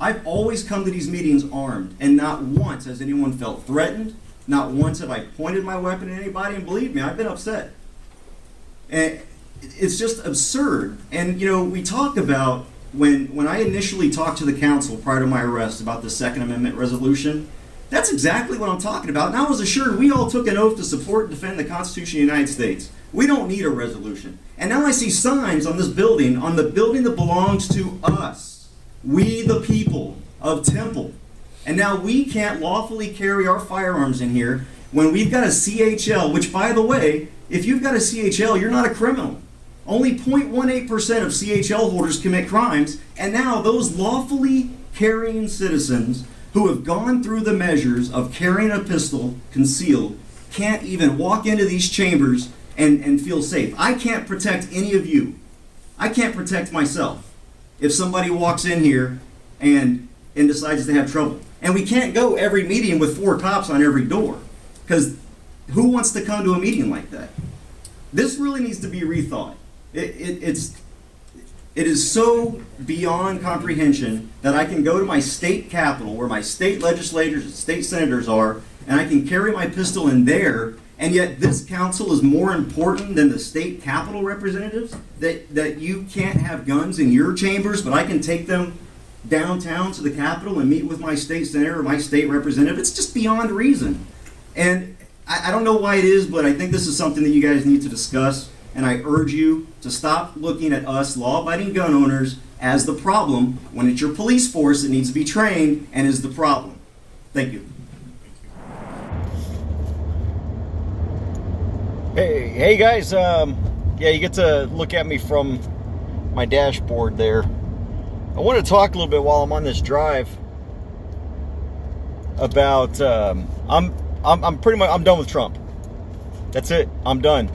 I've always come to these meetings armed, and not once has anyone felt threatened. Not once have I pointed my weapon at anybody, and believe me, I've been upset. And it's just absurd. And, you know, we talk about, when I initially talked to the council prior to my arrest about the Second Amendment resolution, that's exactly what I'm talking about. And I was assured we all took an oath to support and defend the Constitution of the United States. We don't need a resolution. And now I see signs on this building, on the building that belongs to us. We the people of Temple. And now we can't lawfully carry our firearms in here when we've got a CHL, which, by the way, if you've got a CHL, you're not a criminal. Only 0.18% of CHL holders commit crimes, and now those lawfully carrying citizens who have gone through the measures of carrying a pistol concealed can't even walk into these chambers and feel safe. I can't protect any of you. I can't protect myself if somebody walks in here and decides to have trouble. And we can't go every meeting with 4 cops on every door, because who wants to come to a meeting like that? This really needs to be rethought. It is so beyond comprehension that I can go to my state capitol where my state legislators and state senators are, and I can carry my pistol in there, and yet this council is more important than the state capitol representatives? That you can't have guns in your chambers, but I can take them downtown to the capitol and meet with my state senator or my state representative? It's just beyond reason. And I don't know why it is, but I think this is something that you guys need to discuss. And I urge you to stop looking at us law-abiding gun owners as the problem when it's your police force that needs to be trained and is the problem. Thank you. Hey guys, yeah, you get to look at me from my dashboard there. I want to talk a little bit while I'm on this drive about I'm done with Trump. That's it. I'm done.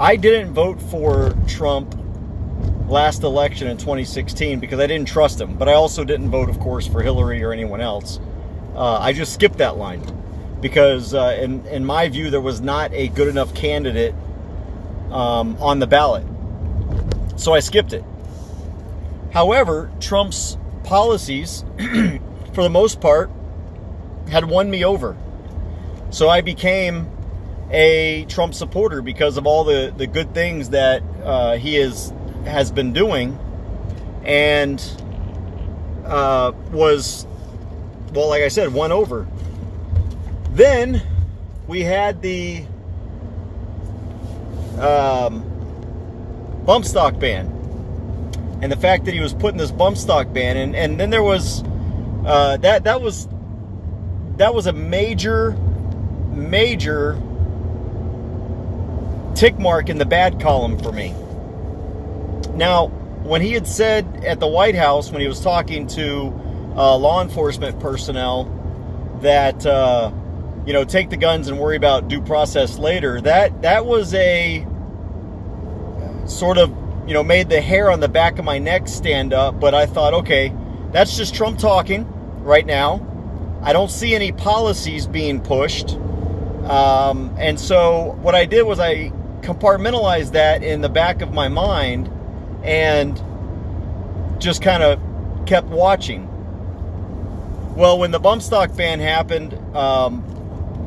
I didn't vote for Trump last election in 2016 because I didn't trust him, but I also didn't vote, of course, for Hillary or anyone else. I just skipped that line because in my view there was not a good enough candidate on the ballot, so I skipped it. However, Trump's policies for the most part had won me over, so I became a Trump supporter because of all the good things that he has been doing, and was, well, like I said, won over. Then we had the bump stock ban, and the fact that he was putting this bump stock ban in, and then there was that was a major tick mark in the bad column for me. Now, when he had said at the White House, when he was talking to law enforcement personnel that you know, take the guns and worry about due process later, that was a sort of, you know, made the hair on the back of my neck stand up. But I thought, okay, that's just Trump talking right now. I don't see any policies being pushed. And so what I did was I compartmentalized that in the back of my mind and just kind of kept watching. Well, when the bump stock ban happened,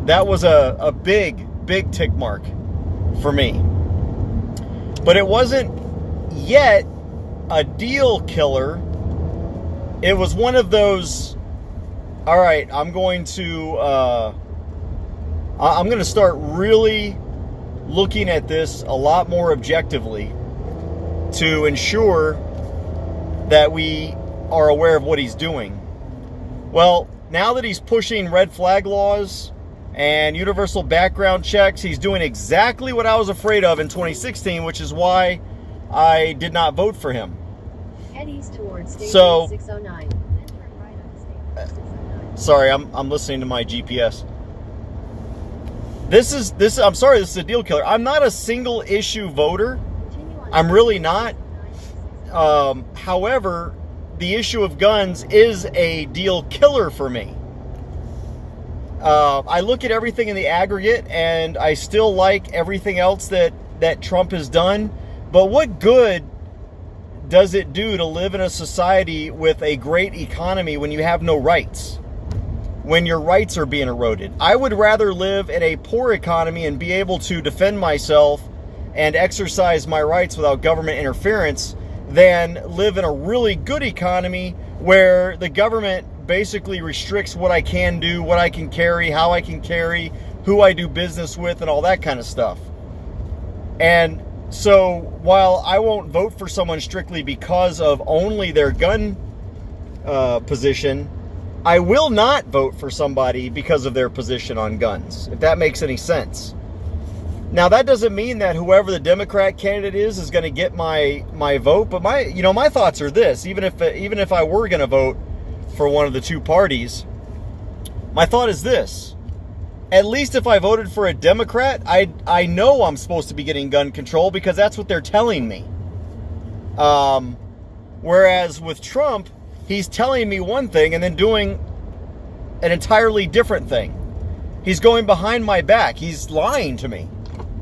that was a big tick mark for me. But it wasn't yet a deal killer. It was one of those, all right, I'm going to start really looking at this a lot more objectively to ensure that we are aware of what he's doing. Well, now that he's pushing red flag laws and universal background checks. He's doing exactly what I was afraid of in 2016, which is why I did not vote for him. Head east towards State So, 609. sorry, I'm listening to my GPS. I'm sorry, this is a deal killer. I'm not a single issue voter. I'm really not. However, the issue of guns is a deal killer for me. I look at everything in the aggregate, and I still like everything else that Trump has done. But what good does it do to live in a society with a great economy when you have no rights? When your rights are being eroded? I would rather live in a poor economy and be able to defend myself and exercise my rights without government interference than live in a really good economy where the government basically restricts what I can do, what I can carry, how I can carry, who I do business with, and all that kind of stuff. And so while I won't vote for someone strictly because of only their gun position, I will not vote for somebody because of their position on guns, if that makes any sense. Now, that doesn't mean that whoever the Democrat candidate is going to get my vote, but my thoughts are this: even if I were going to vote for one of the two parties, my thought is this: at least if I voted for a Democrat, I know I'm supposed to be getting gun control because that's what they're telling me. Whereas with Trump, he's telling me one thing and then doing an entirely different thing. He's going behind my back. He's lying to me.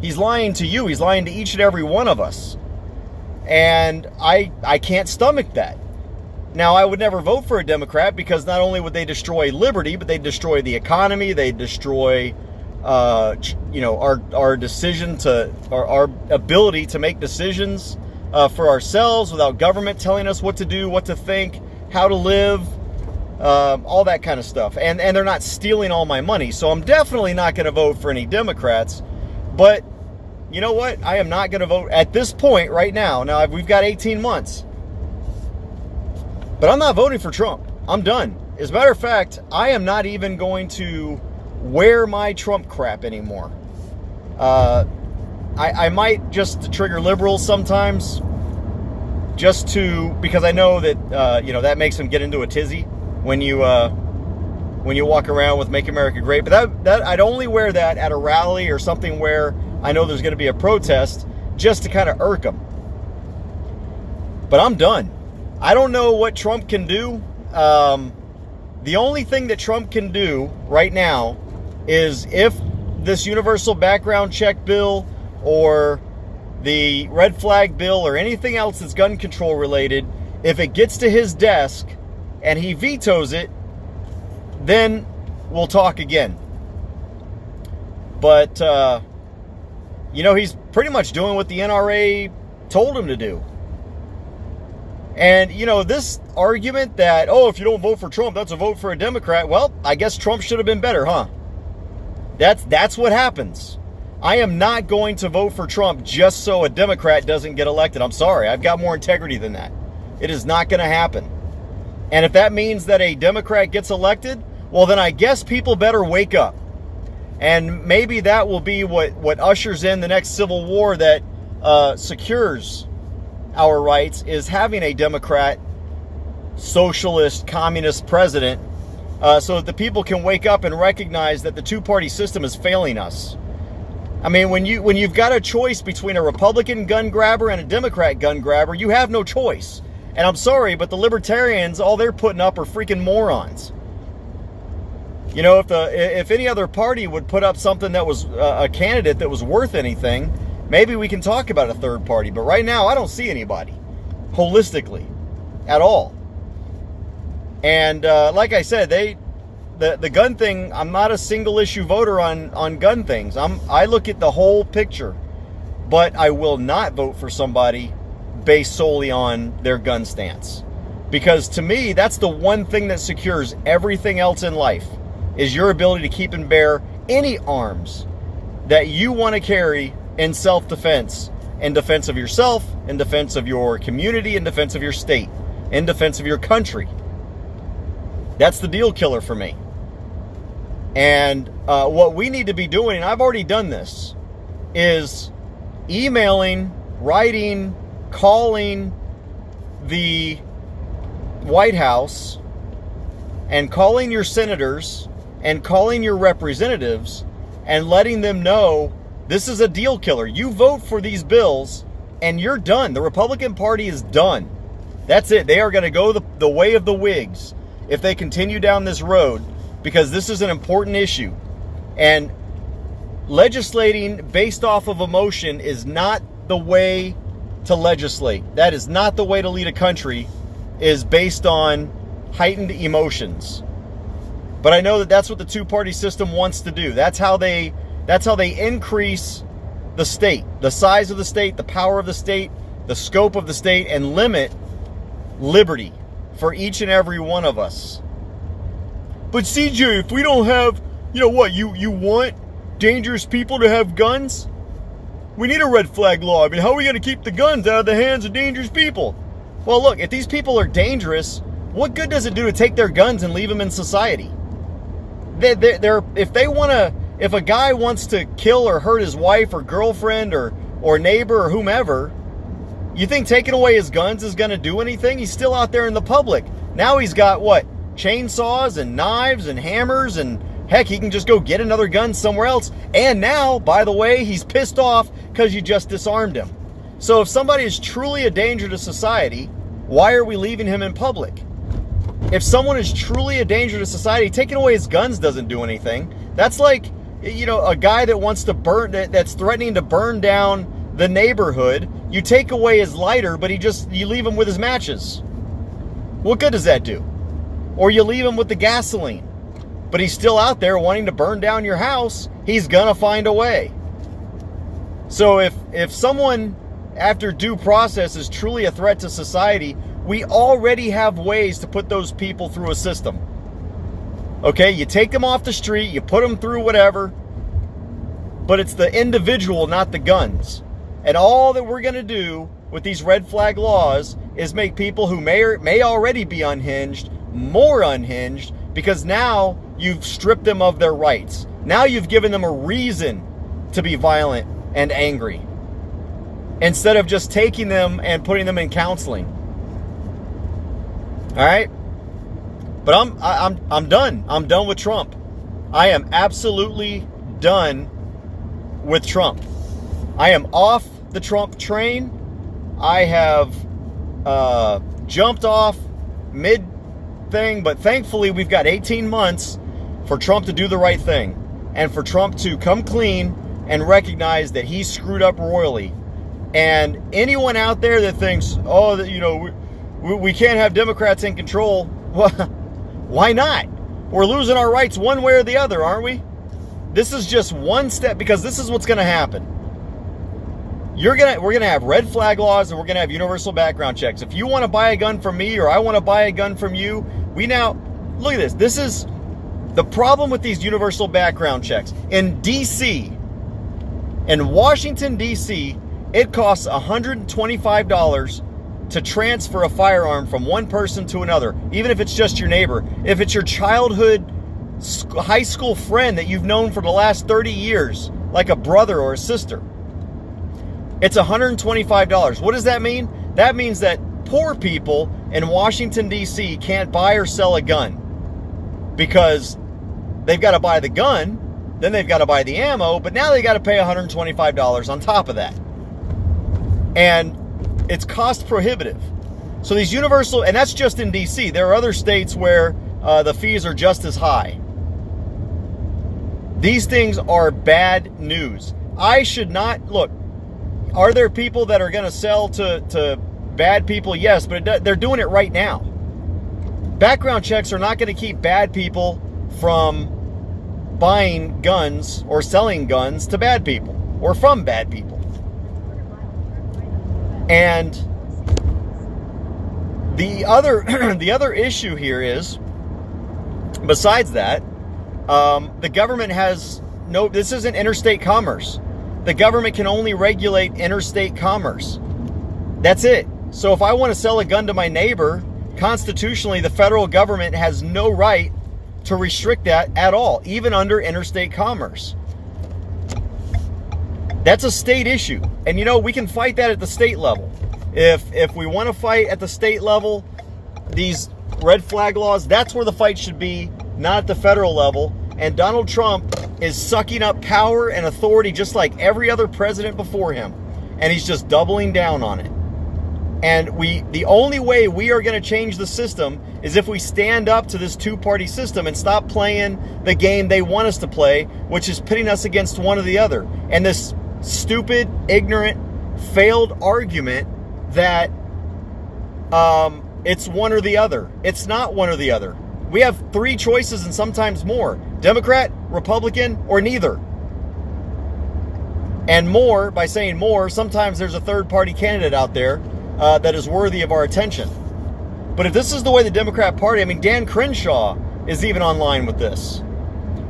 He's lying to you. He's lying to each and every one of us. And I can't stomach that. Now, I would never vote for a Democrat because not only would they destroy liberty, but they'd destroy the economy. They'd destroy, our decision to, our ability to make decisions for ourselves without government telling us what to do, what to think, how to live, all that kind of stuff. And they're not stealing all my money. So I'm definitely not going to vote for any Democrats. But you know what? I am not going to vote at this point right now. Now, we've got 18 months. But I'm not voting for Trump. I'm done. As a matter of fact, I am not even going to wear my Trump crap anymore. I might just to trigger liberals sometimes, because I know that that makes them get into a tizzy when you walk around with "Make America Great." But that I'd only wear that at a rally or something where I know there's going to be a protest, just to kind of irk them. But I'm done. I don't know what Trump can do. The only thing that Trump can do right now is if this universal background check bill or the red flag bill or anything else that's gun control related, if it gets to his desk and he vetoes it, then we'll talk again. But, he's pretty much doing what the NRA told him to do. And, this argument that, if you don't vote for Trump, that's a vote for a Democrat. Well, I guess Trump should have been better, huh? That's what happens. I am not going to vote for Trump just so a Democrat doesn't get elected. I'm sorry. I've got more integrity than that. It is not going to happen. And if that means that a Democrat gets elected, well, then I guess people better wake up. And maybe that will be what ushers in the next civil war that secures our rights, is having a Democrat, socialist, communist president, so that the people can wake up and recognize that the two-party system is failing us. I mean, when you've got a choice between a Republican gun grabber and a Democrat gun grabber, you have no choice. And I'm sorry, but the libertarians, all they're putting up are freaking morons. If any other party would put up something that was a candidate that was worth anything, maybe we can talk about a third party. But right now, I don't see anybody holistically at all. And like I said, the gun thing, I'm not a single issue voter on gun things. I look at the whole picture, but I will not vote for somebody based solely on their gun stance. Because to me, that's the one thing that secures everything else in life, is your ability to keep and bear any arms that you want to carry in self-defense, in defense of yourself, in defense of your community, in defense of your state, in defense of your country. That's the deal killer for me. And what we need to be doing, and I've already done this, is emailing, writing, calling the White House and calling your senators and calling your representatives and letting them know this is a deal killer. You vote for these bills and you're done. The Republican Party is done. That's it. They are going to go the way of the Whigs if they continue down this road, because this is an important issue. And legislating based off of emotion is not the way to legislate. That is not the way to lead a country, is based on heightened emotions. But I know that that's what the two-party system wants to do. That's how they increase the state, the size of the state, the power of the state, the scope of the state, and limit liberty for each and every one of us. But CJ, if we don't have, you want dangerous people to have guns? We need a red flag law. I mean, how are we going to keep the guns out of the hands of dangerous people? Well, look, if these people are dangerous, what good does it do to take their guns and leave them in society? If a guy wants to kill or hurt his wife or girlfriend or neighbor or whomever, you think taking away his guns is going to do anything? He's still out there in the public. Now he's got what? Chainsaws and knives and hammers, and heck, he can just go get another gun somewhere else. And now, by the way, he's pissed off because you just disarmed him. So if somebody is truly a danger to society, why are we leaving him in public? If someone is truly a danger to society, taking away his guns doesn't do anything. That's like, a guy that wants to that's threatening to burn down the neighborhood. You take away his lighter, but you leave him with his matches. What good does that do? Or you leave him with the gasoline, but he's still out there wanting to burn down your house. He's gonna find a way. So if someone after due process is truly a threat to society, we already have ways to put those people through a system. Okay, you take them off the street, you put them through whatever, but it's the individual, not the guns. And all that we're going to do with these red flag laws is make people who may already be unhinged more unhinged, because now you've stripped them of their rights. Now you've given them a reason to be violent and angry, instead of just taking them and putting them in counseling. All right? But I'm done. I'm done with Trump. I am absolutely done with Trump. I am off the Trump train. I have jumped off mid thing, but thankfully we've got 18 months for Trump to do the right thing, and for Trump to come clean and recognize that he screwed up royally. And anyone out there that thinks, we can't have Democrats in control, well, why not? We're losing our rights one way or the other, aren't we? This is just one step, because this is what's going to happen. We're going to have red flag laws, and we're going to have universal background checks. If you want to buy a gun from me, or I want to buy a gun from you, look at this. This is the problem with these universal background checks. In D.C., in Washington, D.C., it costs $125 to transfer a firearm from one person to another, even if it's just your neighbor. If it's your childhood high school friend that you've known for the last 30 years, like a brother or a sister, it's $125. What does that mean? That means that poor people in Washington, D.C. can't buy or sell a gun, because they've got to buy the gun, then they've got to buy the ammo, but now they got to pay $125 on top of that. And it's cost prohibitive. So these universal, and that's just in D.C. There are other states where the fees are just as high. These things are bad news. I should not, look, are there people that are going to sell to bad people? Yes, but they're doing it right now. Background checks are not going to keep bad people from buying guns or selling guns to bad people or from bad people. And the other issue here is, besides that, the government has this isn't interstate commerce. The government can only regulate interstate commerce. That's it. So if I want to sell a gun to my neighbor, constitutionally, the federal government has no right to restrict that at all, even under interstate commerce. That's a state issue. And you know, we can fight that at the state level. If we want to fight at the state level, these red flag laws, that's where the fight should be, not at the federal level. And Donald Trump is sucking up power and authority just like every other president before him. And he's just doubling down on it. And the only way we are going to change the system is if we stand up to this two-party system and stop playing the game they want us to play, which is pitting us against one or the other. And this stupid, ignorant, failed argument that it's one or the other. It's not one or the other. We have three choices and sometimes more. Democrat, Republican, or neither. And more, by saying more, sometimes there's a third-party candidate out there that is worthy of our attention. But if this is the way the Democrat Party, I mean, Dan Crenshaw is even online with this.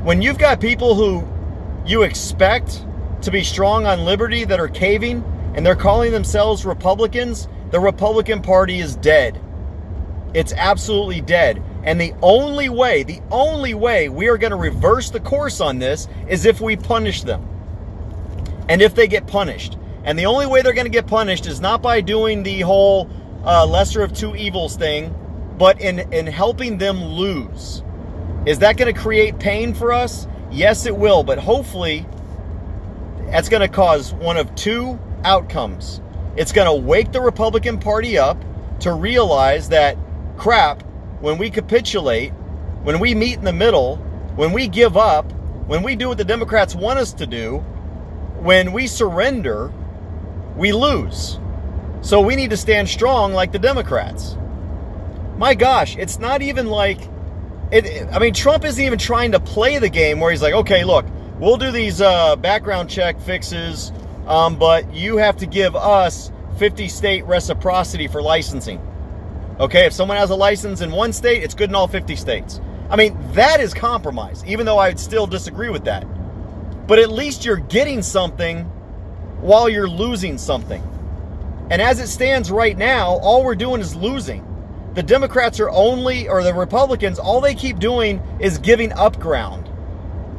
When you've got people who you expect to be strong on liberty that are caving, and they're calling themselves Republicans, the Republican Party is dead. It's absolutely dead. And the only way we are going to reverse the course on this is if we punish them. And if they get punished. And the only way they're going to get punished is not by doing the whole lesser of two evils thing, but in helping them lose. Is that going to create pain for us? Yes, it will. But hopefully, that's going to cause one of two outcomes. It's going to wake the Republican Party up to realize that, crap, when we capitulate, when we meet in the middle, when we give up, when we do what the Democrats want us to do, when we surrender, we lose. So we need to stand strong like the Democrats. My gosh, it's not even like... I mean, Trump isn't even trying to play the game where he's like, okay, look, we'll do these background check fixes, but you have to give us 50-state reciprocity for licensing. Okay, if someone has a license in one state, it's good in all 50 states. I mean, that is compromise, even though I would still disagree with that. But at least you're getting something while you're losing something. And as it stands right now, all we're doing is losing. The Democrats are the Republicans, all they keep doing is giving up ground.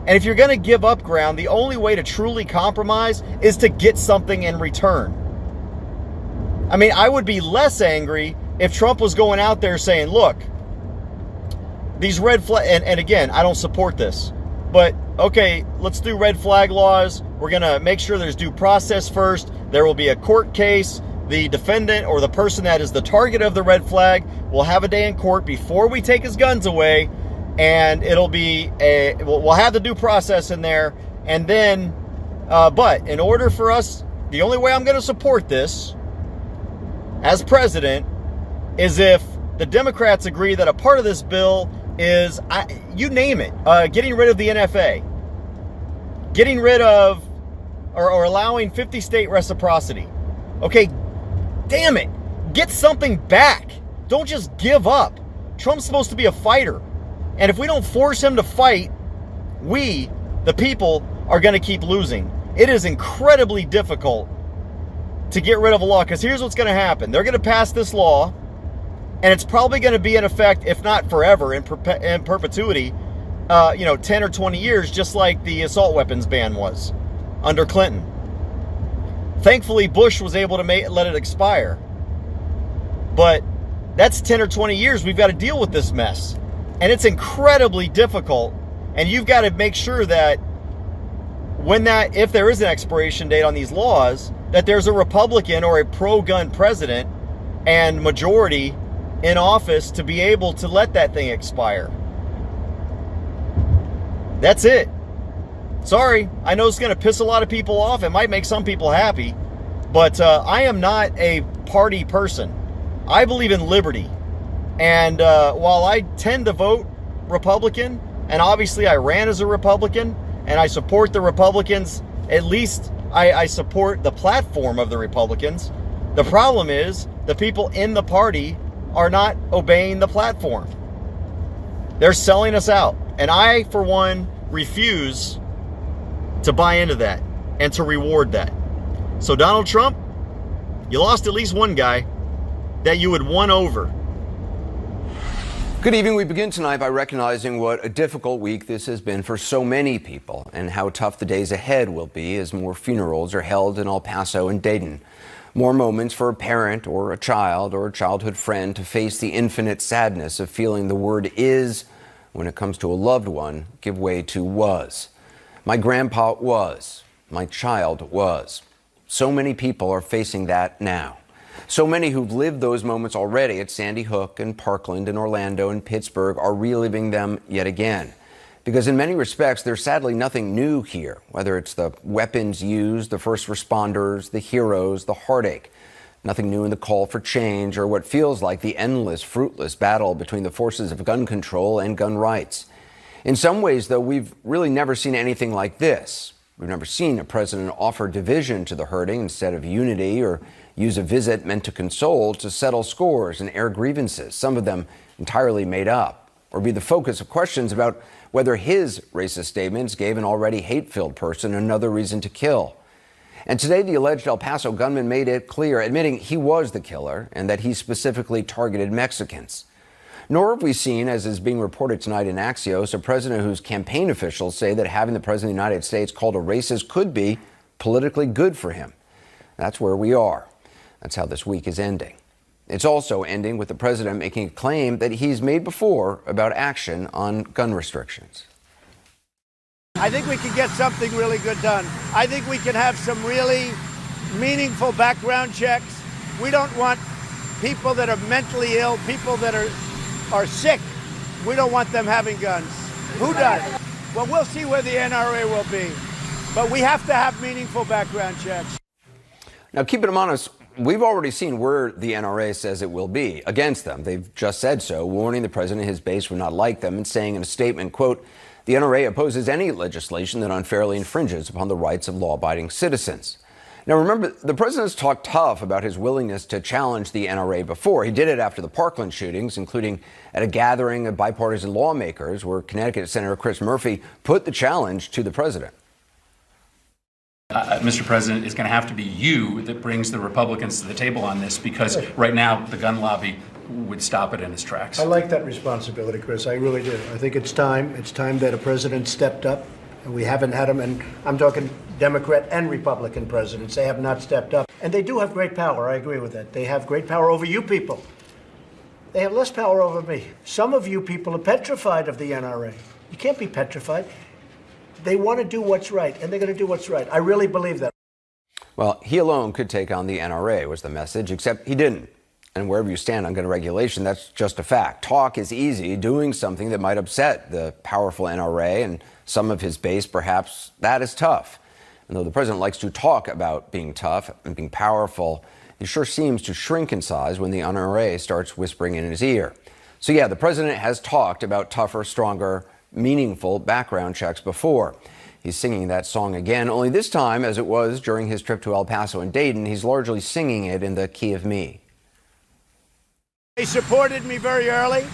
And if you're going to give up ground, the only way to truly compromise is to get something in return. I mean, I would be less angry if Trump was going out there saying, look, these red flag, and again, I don't support this, but okay, let's do red flag laws. We're going to make sure there's due process first. There will be a court case. The defendant or the person that is the target of the red flag will have a day in court before we take his guns away, and it'll be we'll have the due process in there. And then, but in order for us, the only way I'm going to support this as president is if the Democrats agree that a part of this bill is, you name it, getting rid of the NFA, getting rid of or allowing 50-state reciprocity. Okay, damn it, get something back. Don't just give up. Trump's supposed to be a fighter. And if we don't force him to fight, we, the people, are going to keep losing. It is incredibly difficult to get rid of a law, because here's what's going to happen. They're going to pass this law, and it's probably going to be in effect, if not forever, in perpetuity, 10 or 20 years, just like the assault weapons ban was under Clinton. Thankfully, Bush was able to let it expire. But that's 10 or 20 years we've got to deal with this mess. And it's incredibly difficult. And you've got to make sure that if there is an expiration date on these laws, that there's a Republican or a pro-gun president and majority in office to be able to let that thing expire. That's it. Sorry, I know it's going to piss a lot of people off. It might make some people happy, but I am not a party person. I believe in liberty. And while I tend to vote Republican, and obviously I ran as a Republican, and I support the Republicans, at least I support the platform of the Republicans. The problem is the people in the party are not obeying the platform. They're selling us out. And I, for one, refuse to buy into that and to reward that. So Donald Trump, you lost at least one guy that you had won over. Good evening. We begin tonight by recognizing what a difficult week this has been for so many people and how tough the days ahead will be as more funerals are held in El Paso and Dayton. More moments for a parent or a child or a childhood friend to face the infinite sadness of feeling the word is, when it comes to a loved one, give way to was. My grandpa was. My child was. So many people are facing that now. So many who've lived those moments already at Sandy Hook and Parkland and Orlando and Pittsburgh are reliving them yet again. Because in many respects, there's sadly nothing new here, whether it's the weapons used, the first responders, the heroes, the heartache. Nothing new in the call for change or what feels like the endless, fruitless battle between the forces of gun control and gun rights. In some ways, though, we've really never seen anything like this. We've never seen a president offer division to the hurting instead of unity, or use a visit meant to console to settle scores and air grievances, some of them entirely made up, or be the focus of questions about whether his racist statements gave an already hate-filled person another reason to kill. And today, the alleged El Paso gunman made it clear, admitting he was the killer and that he specifically targeted Mexicans. Nor have we seen, as is being reported tonight in Axios, a president whose campaign officials say that having the president of the United States called a racist could be politically good for him. That's where we are. That's how this week is ending. It's also ending with the president making a claim that he's made before about action on gun restrictions. I think we can get something really good done. I think we can have some really meaningful background checks. We don't want people that are mentally ill, people that are sick. We don't want them having guns. Who does? Well, we'll see where the NRA will be. But we have to have meaningful background checks. Now, keep it honest, we've already seen where the NRA says it will be, against them. They've just said so, warning the president and his base would not like them, and saying in a statement, quote, the NRA opposes any legislation that unfairly infringes upon the rights of law-abiding citizens. Now, remember, the president's talked tough about his willingness to challenge the NRA before. He did it after the Parkland shootings, including at a gathering of bipartisan lawmakers where Connecticut Senator Chris Murphy put the challenge to the president. Mr. President, it's going to have to be you that brings the Republicans to the table on this, because right now the gun lobby would stop it in its tracks. I like that responsibility, Chris. I really do. I think it's time. It's time that a president stepped up. And we haven't had them, and I'm talking Democrat and Republican presidents. They have not stepped up. And they do have great power. I agree with that. They have great power over you people. They have less power over me. Some of you people are petrified of the NRA. You can't be petrified. They want to do what's right, and they're going to do what's right. I really believe that. Well, he alone could take on the NRA, was the message, except he didn't. And wherever you stand on gun regulation, that's just a fact. Talk is easy. Doing something that might upset the powerful NRA and some of his base, perhaps, that is tough. And though the president likes to talk about being tough and being powerful, he sure seems to shrink in size when the NRA starts whispering in his ear. So yeah, the president has talked about tougher, stronger, meaningful background checks before. He's singing that song again, only this time, as it was during his trip to El Paso and Dayton, he's largely singing it in the key of me. They supported me very early,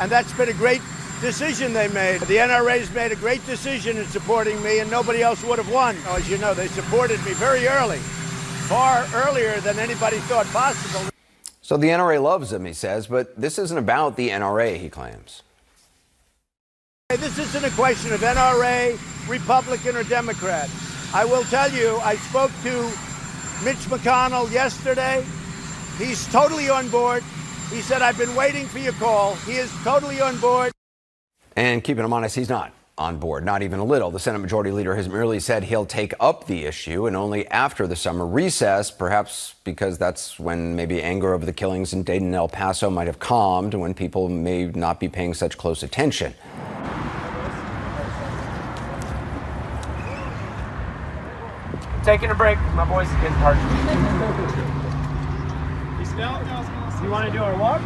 and that's been a great decision they made. The NRA's made a great decision in supporting me, and nobody else would have won. As you know, they supported me very early, far earlier than anybody thought possible. So the NRA loves him, he says, but this isn't about the NRA, he claims. This isn't a question of NRA, Republican, or Democrat. I will tell you, I spoke to Mitch McConnell yesterday. He's totally on board. He said, I've been waiting for your call. He is totally on board. And keeping him honest, he's not on board, not even a little. The Senate Majority Leader has merely said he'll take up the issue, and only after the summer recess, perhaps because that's when maybe anger over the killings in Dayton and El Paso might have calmed, when people may not be paying such close attention. Taking a break. My voice is getting parched. You want to do our walk?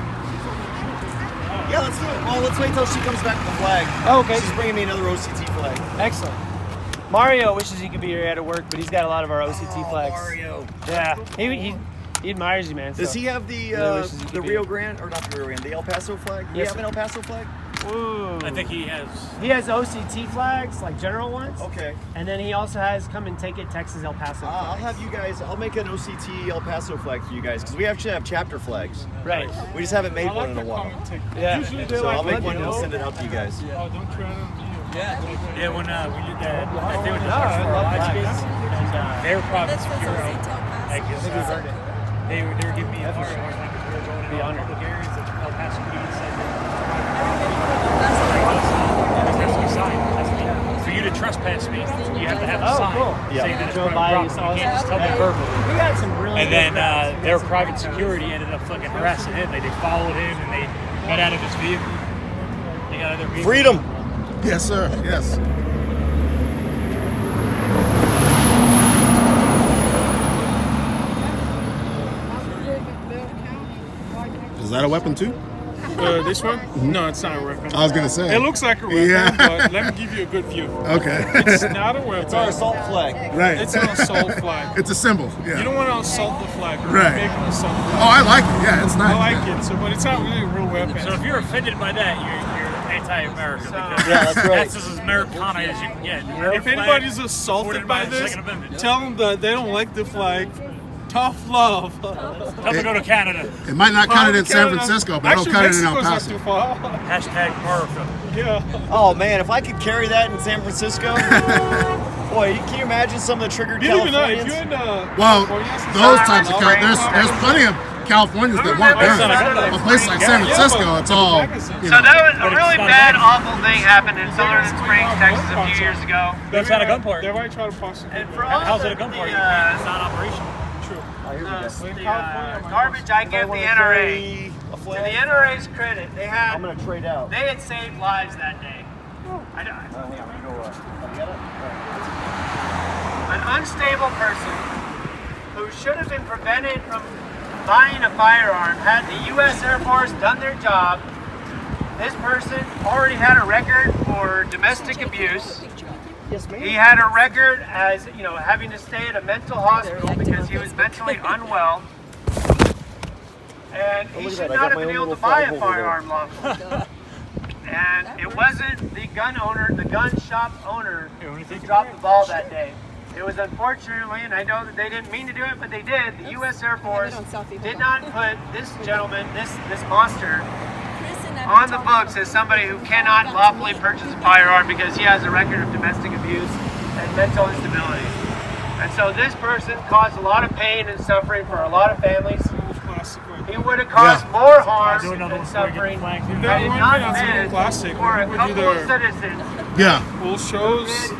Yeah, let's do it. Well, let's wait till she comes back with the flag. Oh, okay. She's bringing me another OCT flag. Excellent. Mario wishes he could be here at work, but he's got a lot of our OCT flags. Mario. Yeah, he admires you, man. Does so he have the really wishes he could the be Rio here. Grande, or not the Rio Grande, the El Paso flag? Do we Yes, have an El Paso flag? I think he has. He has OCT flags, like general ones. Okay. And then he also has come and take it Texas El Paso. I'll have you guys. I'll make an OCT El Paso flag for you guys because we actually have chapter flags. Right. We just haven't made one in a while. Yeah. So I'll make one and we'll send it out to you guys. Oh, don't try on me. Yeah. Yeah. When we did that, I think it was just for our live kids, and they were private security. They were giving me a hard time because we were going in a public areas that El Paso PD said for you to trespass me, you have to have a sign saying that it's private property. You can't just tell me verbally. We got some really. And then their private security ended up fucking harassing him. They followed him and they got out of his vehicle. They got out of their vehicle. Freedom. Yes, sir. Yes. Is that a weapon too? This one? No, it's not a weapon. I was gonna say. It looks like a weapon, but let me give you a good view. Okay. It's not a weapon. It's our assault flag. Right. It's an assault flag. It's a symbol. Yeah. You don't want to assault the flag. Right. Make an assault flag. Oh, I like it. Yeah, it's nice. I like it. So, but it's not really a real weapon. So if you're offended by that, you're anti-American. Yeah, that's right. That's as Americana as you can get. If anybody's assaulted by this, tell them that they don't like the flag. Tough love. Tell them to go to Canada. It might not cut it in San Francisco, but it'll cut it in El Mexico's Paso. not too far. Hashtag America. Yeah. Oh man, if I could carry that in San Francisco, boy, can you imagine some of the triggered Californians? If you're in Well, those types of there's plenty of Californians that want guns. A place like San Francisco, it's all. So that was a really bad, awful thing happened in Southern Springs, Texas a few years ago. That's not a gun part. They might try to prosecute. And for all how's it a gun part? It's not operational. True. The garbage I give the NRA. To the NRA's credit, they had. I'm gonna trade out. They had saved lives that day. An unstable person who should have been prevented from buying a firearm had the U.S. Air Force done their job. This person already had a record for domestic abuse. Yes, ma'am. He had a record as, having to stay at a mental hospital because he was mentally unwell. And he should not have been able to buy a firearm lawfully. And it wasn't the gun shop owner who dropped the ball that day. It was unfortunately, and I know that they didn't mean to do it, but they did, the U.S. Air Force did not put this gentleman, this monster, on the books as somebody who cannot lawfully purchase a firearm because he has a record of domestic abuse and mental instability. And so this person caused a lot of pain and suffering for a lot of families. He would have caused more harm and suffering had it not been for a couple of citizens. Yeah. Full shows.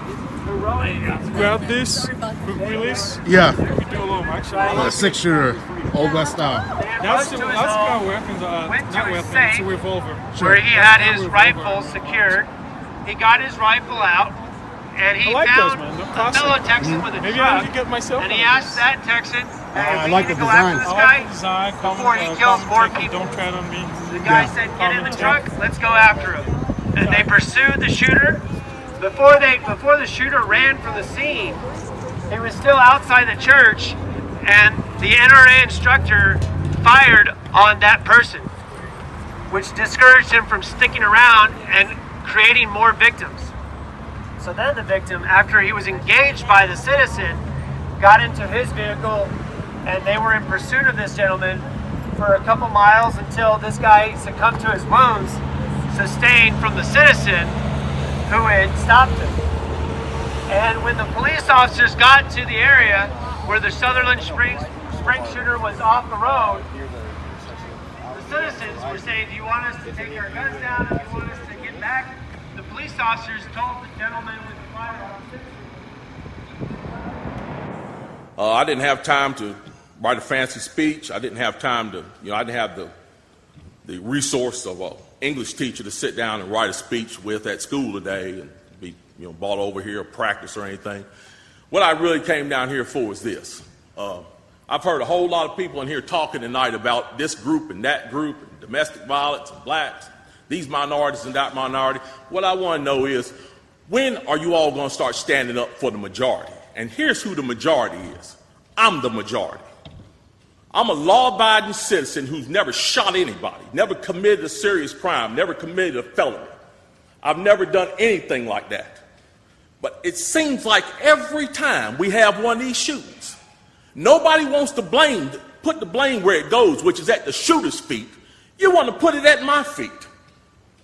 Grab this, quick release. Yeah. We do a little action. A 6-shooter, Old West style. That's the kind of weapons, not weapons, it's a revolver. Where he had his rifle secured. He got his rifle out, and he found a fellow Texan with a Maybe truck, I need to get myself and he asked that Texan, hey, I like the go design. after this guy before he kills more people. Don't tread on me. The guy said, get in the truck, let's go after him. And they pursued the shooter. Before the shooter ran from the scene, he was still outside the church, and the NRA instructor fired on that person, which discouraged him from sticking around and creating more victims. So then the victim, after he was engaged by the citizen, got into his vehicle, and they were in pursuit of this gentleman for a couple miles until this guy succumbed to his wounds sustained from the citizen who had stopped him. And when the police officers got to the area where the Sutherland Springs shooter was off the road, the citizens were saying, do you want us to take our guns down? Do you want us to get back? The police officers told the gentleman with the firearm. I didn't have time to write a fancy speech. I didn't have time to, I didn't have the resource of an English teacher to sit down and write a speech with at school today and be, brought over here or practice or anything. What I really came down here for is this. I've heard a whole lot of people in here talking tonight about this group and that group and domestic violence and blacks, these minorities and that minority. What I want to know is, when are you all going to start standing up for the majority? And here's who the majority is. I'm the majority. I'm a law-abiding citizen who's never shot anybody, never committed a serious crime, never committed a felony. I've never done anything like that. But it seems like every time we have one of these shootings, nobody wants to put the blame where it goes, which is at the shooter's feet. You want to put it at my feet.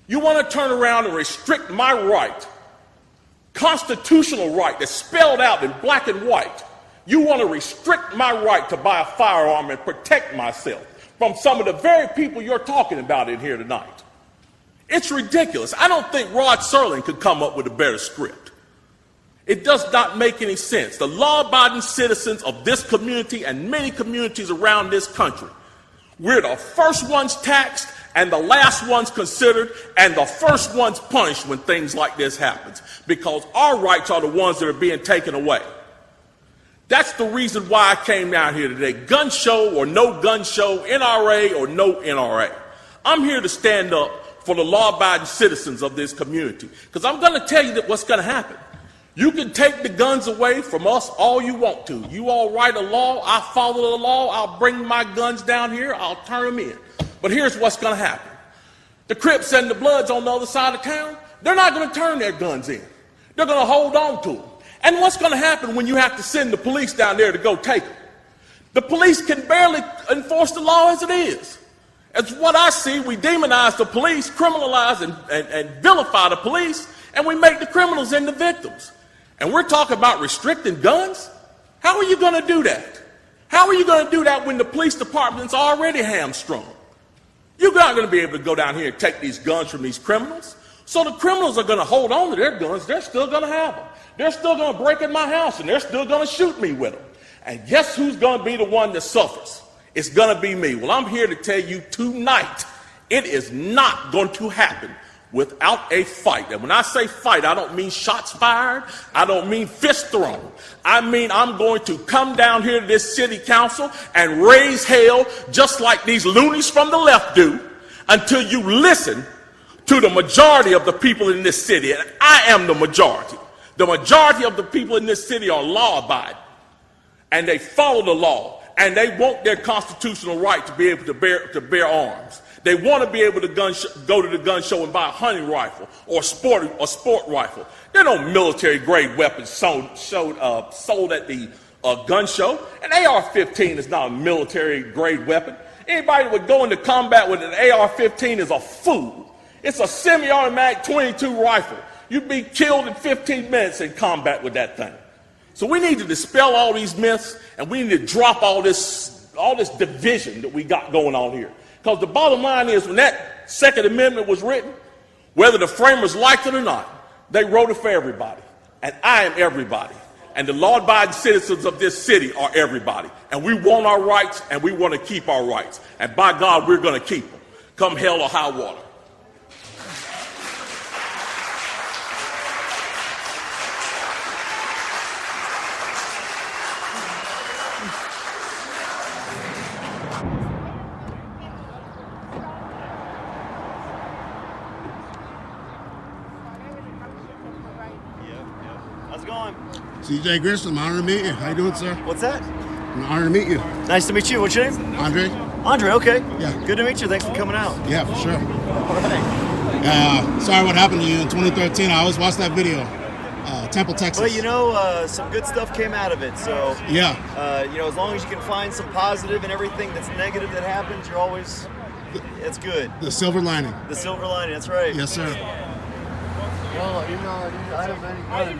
You want to turn around and restrict my right, constitutional right that's spelled out in black and white. You want to restrict my right to buy a firearm and protect myself from some of the very people you're talking about in here tonight. It's ridiculous. I don't think Rod Serling could come up with a better script. It does not make any sense. The law-abiding citizens of this community and many communities around this country, we're the first ones taxed and the last ones considered and the first ones punished when things like this happens, because our rights are the ones that are being taken away. That's the reason why I came down here today. Gun show or no gun show, NRA or no NRA. I'm here to stand up for the law-abiding citizens of this community, because I'm going to tell you that what's going to happen. You can take the guns away from us all you want to. You all write a law, I follow the law, I'll bring my guns down here, I'll turn them in. But here's what's going to happen. The Crips and the Bloods on the other side of town, they're not going to turn their guns in. They're going to hold on to them. And what's going to happen when you have to send the police down there to go take them? The police can barely enforce the law as it is. As what I see, we demonize the police, criminalize and vilify the police, and we make the criminals into victims. And we're talking about restricting guns? How are you going to do that? How are you going to do that when the police department's already hamstrung? You're not going to be able to go down here and take these guns from these criminals. So the criminals are going to hold on to their guns. They're still going to have them. They're still going to break in my house, and they're still going to shoot me with them. And guess who's going to be the one that suffers? It's going to be me. Well, I'm here to tell you tonight, it is not going to happen without a fight. And when I say fight, I don't mean shots fired. I don't mean fist thrown. I mean I'm going to come down here to this city council and raise hell just like these loonies from the left do until you listen to the majority of the people in this city. And I am the majority. The majority of the people in this city are law-abiding, and they follow the law, and they want their constitutional right to be able to bear arms. They want to be able to go to the gun show and buy a hunting rifle or a sport rifle. There are no military-grade weapons sold at the gun show. An AR-15 is not a military-grade weapon. Anybody that would go into combat with an AR-15 is a fool. It's a semi-automatic .22 rifle. You'd be killed in 15 minutes in combat with that thing. So we need to dispel all these myths, and we need to drop all this division that we got going on here. Because the bottom line is, when that Second Amendment was written, whether the framers liked it or not, they wrote it for everybody. And I am everybody. And the law-abiding citizens of this city are everybody. And we want our rights, and we want to keep our rights. And by God, we're going to keep them, come hell or high water. How's it going? CJ Grissom, honor to meet you. How you doing, sir? What's that? An honor to meet you. Nice to meet you. What's your name? Andre. Andre, okay. Yeah. Good to meet you. Thanks for coming out. Yeah, for sure. All right. Sorry what happened to you in 2013. I always watched that video. Temple, Texas. Well, you know, some good stuff came out of it. So, yeah. You know, as long as you can find some positive in everything that's negative that happens, you're always, it's good. The silver lining. The silver lining, that's right. Yes, sir. Well, you know, I don't have any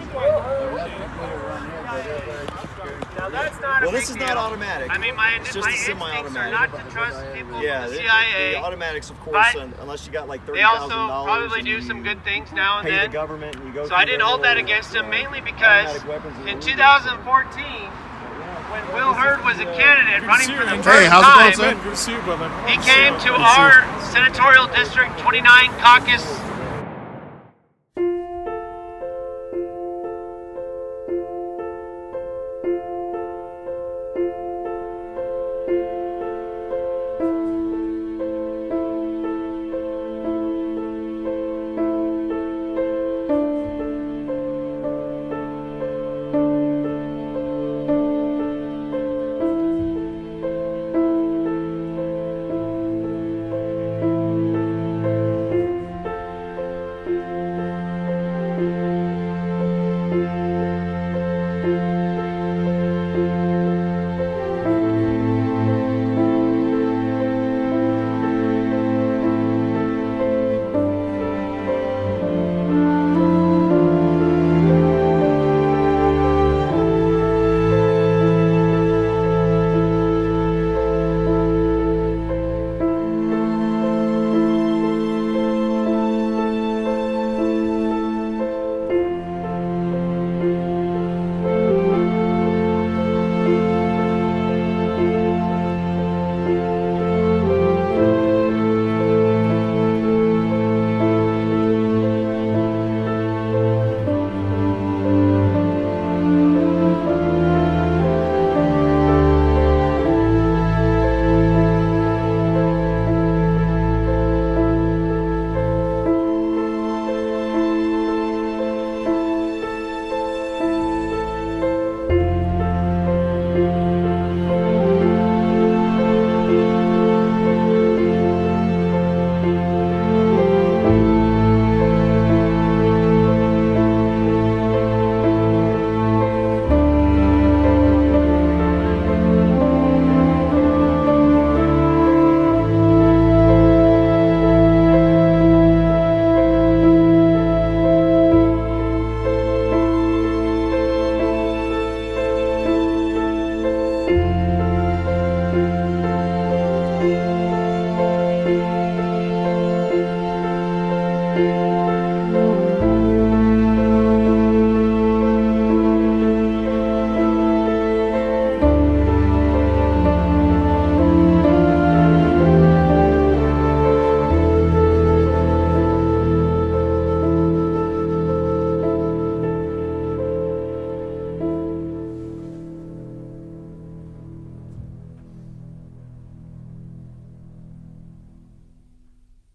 Now that's not well, a this big is not deal. automatic. I mean, my it's just my a instincts are semi-automatic. not to trust people Yeah, from the the CIA. automatics, of course, but unless you got like $30,000. they also probably do some good things now and pay then. the government and you go So I through didn't their hold that little, against him, mainly because automatic weapons and in illegal 2014, when Will Hurd was a candidate running for the Hey, first how's it going, time, sir? he came to our senatorial district 29 caucus